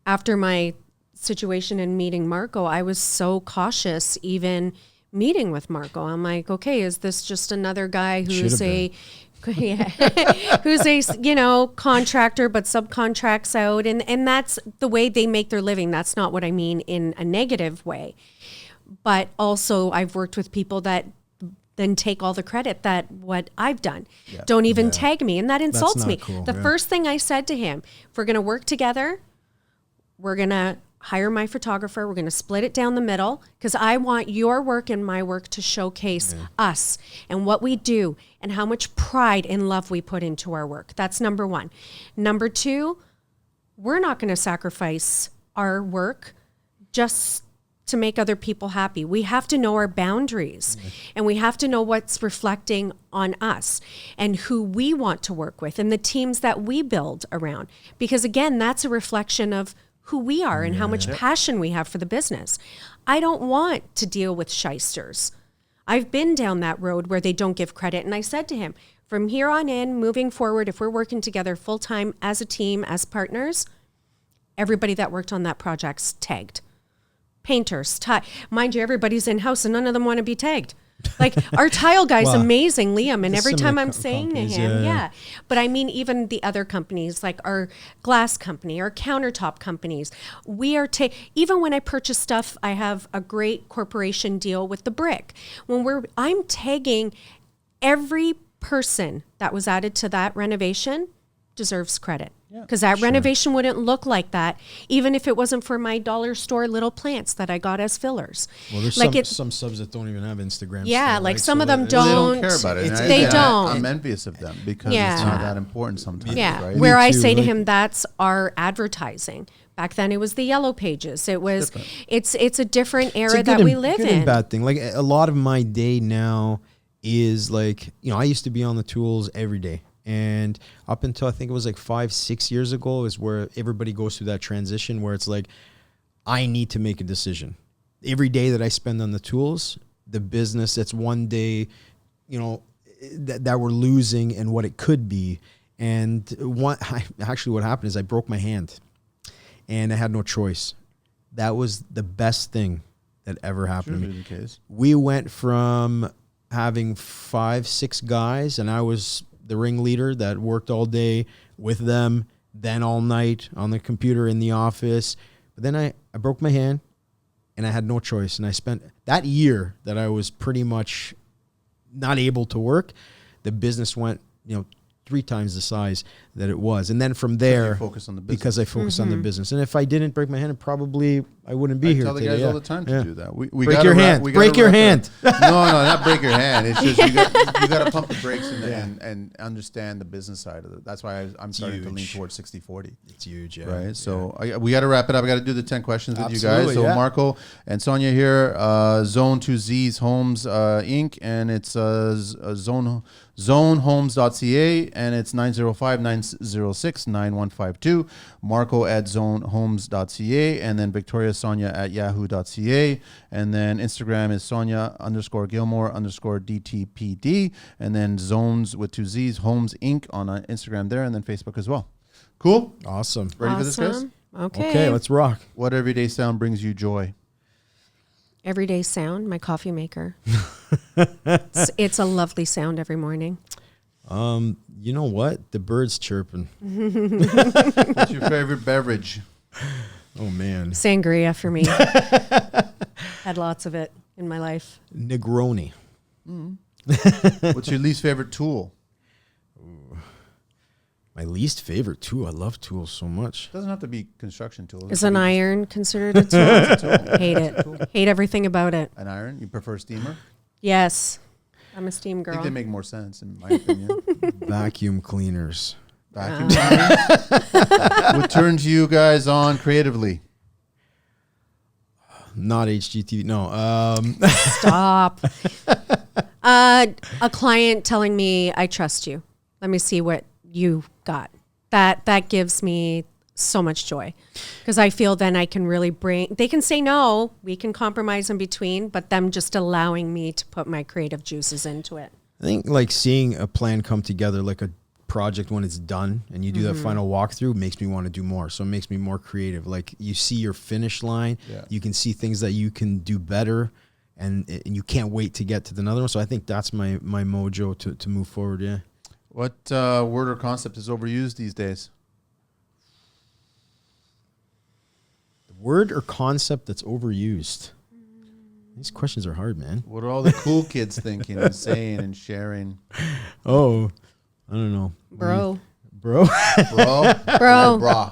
after my situation in meeting Marco, I was so cautious even meeting with Marco. I'm like, okay, is this just another guy who's who's a, you know, contractor but subcontracts out, and that's the way they make their living. That's not what I mean in a negative way. But also I've worked with people that then take all the credit that what I've done. Don't even tag me, and that insults not me. cool, The first thing I said to him, if we're going to work together, we're going to hire my photographer. We're going to split it down the middle because I want your work and my work to showcase us and what we do and how much pride and love we put into our work. That's number one. Number two, we're not going to sacrifice our work just to make other people happy. We have to know our boundaries and we have to know what's reflecting on us and who we want to work with and the teams that we build around. Because again, that's a reflection of who we are and how much passion we have for the business. I don't want to deal with shysters. I've been down that road where they don't give credit. And I said to him, from here on in, moving forward, if we're working together full time as a team, as partners, everybody that worked on that project's tagged. Painters, mind you, everybody's in-house and none of them want to be tagged. Like our tile guy's Wow. amazing, Liam, and There's every so time many I'm saying to companies, him, yeah. But I mean, even the other companies, like our glass company, our countertop companies, we are even when I purchase stuff, I have a great corporation deal with the brick. I'm tagging every person that was added to that renovation deserves credit. Because that renovation wouldn't look like that, even if it wasn't for my dollar store little plants that I got as fillers. Well, there's like some subs that don't even have Instagram. Yeah, still, like right? some of them Well, they don't. don't care about it. And They and don't. I'm envious of them because Yeah. it's not that important sometimes, Yeah, right? where Me I too, say to like- him, that's our advertising. Back then, it was the yellow pages. It was. It's a different era It's a that good we and- live good in. and bad thing. Like a lot of my day now is like, I used to be on the tools every day. And up until I think it was like 5-6 years ago is where everybody goes through that transition where it's like, I need to make a decision. Every day that I spend on the tools, the business, that's one day, that we're losing and what it could be. And what happened is I broke my hand and I had no choice. That was the best thing that ever happened to me. The case. We went from having 5-6 guys, and I was the ringleader that worked all day with them, then all night on the computer in the office. But then I broke my hand, and I had no choice. And I spent that year that I was pretty much not able to work, the business went, 3 times the size that it was. And then from there, focus on the business. because I focused on the business. And if I didn't break my hand, probably I wouldn't be I here tell the today. guys all the time to do that. We Break gotta your wrap- hand. we Break gotta your wrap hand. No, not break your hand. It's just you got to pump the brakes and understand the business side of it. That's why I'm starting to lean huge. towards 60-40. It's huge, yeah. Right, so we got to wrap it up. I got to do the 10 questions with you guys. Absolutely, So yeah. Marco and Sonya here, Zzone to Z's Homes Inc. and it's zonehomes.ca and it's 905-906-9152. Marco at zonehomes.ca and then Victoria Sonya at yahoo.ca and then Instagram is Sonya_Gilmour_DTPD and then Zones with 2 Z's Homes Inc. on Instagram there and then Facebook as well. Cool. Awesome. Ready for this, guys? Awesome. Okay. Okay, let's rock. What everyday sound brings you joy? Everyday sound, my coffee maker. it's a lovely sound every morning. You know what? The birds chirping. What's your favorite beverage? Oh, man. Sangria for me. Had lots of it in my life. Negroni. What's your least favorite tool? My least favorite tool. I love tools so much. Doesn't have to be construction tool. Is an iron considered a tool? Hate it. Hate everything about it. An iron? You prefer steamer? Yes. I'm a steam I girl. think they make more sense in my opinion. Vacuum cleaners. Vacuum cleaners? What turns you guys on creatively? Not HGTV. No. Stop. A client telling me, I trust you. Let me see what you got. That gives me so much joy because I feel then I can really they can say no, we can compromise in between, but them just allowing me to put my creative juices into it. I think like seeing a plan come together, like a project when it's done and you do that final walkthrough makes me want to do more. So it makes me more creative. Like you see your finish line, you can see things that you can do better and you can't wait to get to another one. So I think that's my mojo to move forward. Yeah. What word or concept is overused these days? The word or concept that's overused. These questions are hard, man. What are all the cool kids thinking and saying and sharing? Oh, I don't know. Bro. Bro. Bro? Bro. Bra.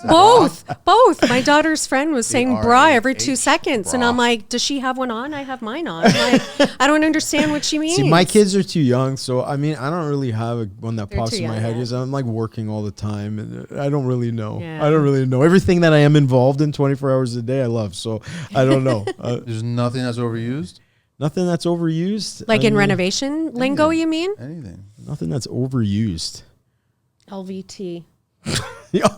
Both. My daughter's friend was saying bra every 2 B-R-A-H, seconds. And bra. I'm like, does she have one on? I have mine on. I'm like, I don't understand what she means. See, my kids are too young, so I mean, I don't really have one that They're pops too in my young head yet. because I'm like working all the time, and I don't really know. Yeah. I don't really know everything that I am involved in 24 hours a day. I love, so I don't know. There's nothing that's overused? Nothing that's overused. Like I in mean, renovation lingo, you mean? Anything. Nothing that's overused. LVT.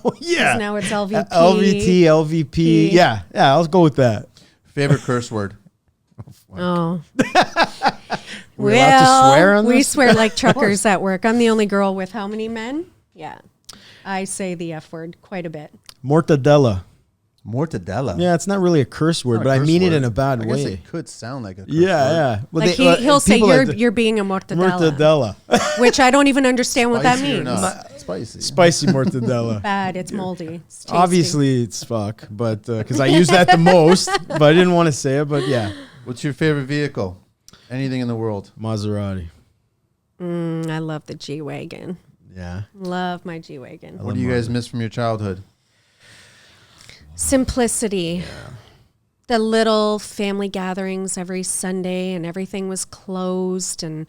Oh yeah. Now it's LVP. LVT, LVP. Yeah, I'll go with that. Favorite curse word? Oh. We're allowed to swear on we this? swear like truckers at work. I'm the only girl with how many men? Yeah. I say the F word quite a bit. Mortadella. Mortadella. Yeah, it's not really a curse word, Not a but I curse mean it word. in a bad I guess way. it could sound like a curse Yeah, word. yeah. Well, Like he'll say people you're being a mortadella, mortadella. which I don't even understand what that Spicy or means. not? Spicy. Spicy mortadella. Bad. It's moldy. It's tasty. Obviously, it's fuck, but because I use that the most, but I didn't want to say it. But yeah, What's your favorite vehicle? Anything in the world? Maserati. I love the G-Wagon. Yeah. Love my G-Wagon. What do you guys miss from your childhood? Simplicity. The little family gatherings every Sunday and everything was closed, and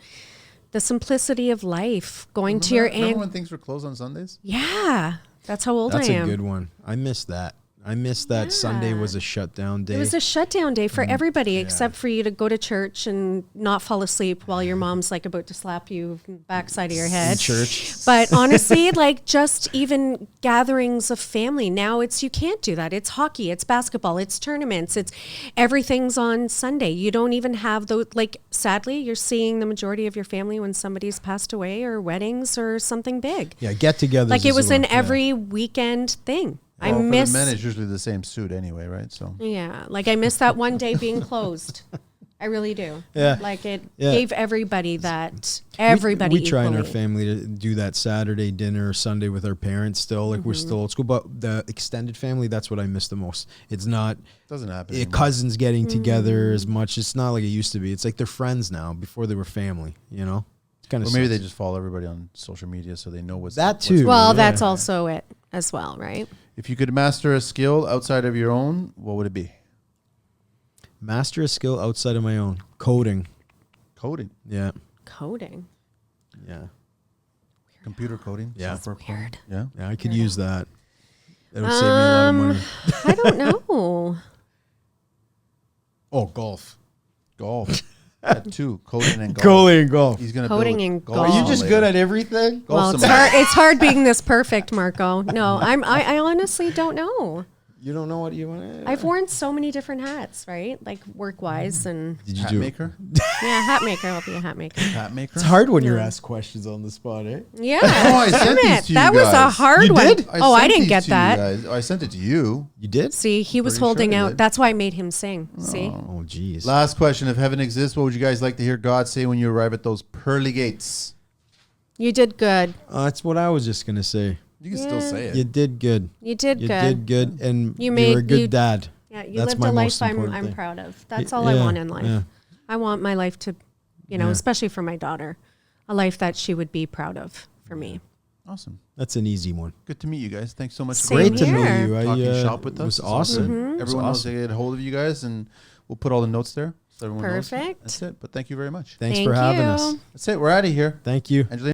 the simplicity of life. Going to your Remember aunt. when things were closed on Sundays? Yeah. That's how old That's I a am. good one. I miss that. I miss that Sunday was a shutdown day. It was a shutdown day for everybody except for you to go to church and not fall asleep while your mom's like about to slap you in the backside of your head. in church. But honestly, like just even gatherings of family, now you can't do that. It's hockey, it's basketball, it's tournaments, it's everything's on Sunday. You don't even have those, like sadly, you're seeing the majority of your family when somebody's passed away or weddings or something big. Yeah, get-togethers. Like it was an yeah. every weekend thing. I Well, miss for the men, it's usually the same suit anyway, right? So Yeah, like I miss that one day being closed. I really do. Yeah. Like it Yeah. gave everybody that. Everybody. We try in our equally. family to do that Saturday dinner or Sunday with our parents still. Like we're still old school, but the extended family, that's what I miss the most. It's not doesn't happen. anymore. cousins getting together as much. It's not like it used to be. It's like they're friends now. Before they were family, you know? It's kind Or of maybe they just follow everybody on social media so they know what's That what's too. Well, Yeah. that's also it as well, right? If you could master a skill outside of your own, what would it be? master a skill outside of my own. Coding. Coding, Yeah. Coding. Yeah. computer coding, Yeah. software coding. Weird. Yeah. Yeah, I could use that. That would save me a lot of money. I don't know. Oh, golf. Golf. That too. Coding and golf. Coding and golf. He's gonna Coding build a and golf golf. Are you just good at everything? Golf Well, it's simulator. hard. It's hard being this perfect, Marco. No, I honestly don't know. You don't know what you want to... I've worn so many different hats, right? Like work wise and Did you Hat do maker. yeah, hat maker. I'll be a hat maker. Hat maker. It's hard when you're asked questions on the spot, eh? Yeah. Oh, I damn sent these it. to you That was a guys. hard You one. did? Oh, I sent didn't these get to you that. guys. I sent it to you. You did? See, he was Pretty sure holding I out. did. That's why I made him sing. See? Oh, jeez. Last question. If heaven exists, what would you guys like to hear God say when you arrive at those pearly gates? You did good. That's what I was just going to say. You can still say it. You did good. You did You good. did good, and You you made- were a good you- dad. Yeah, you That's lived my a life most I'm important thing. proud of. That's all I Yeah, want in life. yeah. I want my life to, Yeah. especially for my daughter, a life that she would be proud of for me. Awesome. That's an easy one. Good to meet you guys. Thanks so much Same Great to here. know you. talking shop with us. It was It's awesome. Mm-hmm. It was Everyone knows awesome. to get a hold of you guys, and we'll put all the notes there so everyone knows. Perfect. That's it. But thank you very much. Thanks Thank for having you. us. That's it. We're out of here. Thank you. Angelina.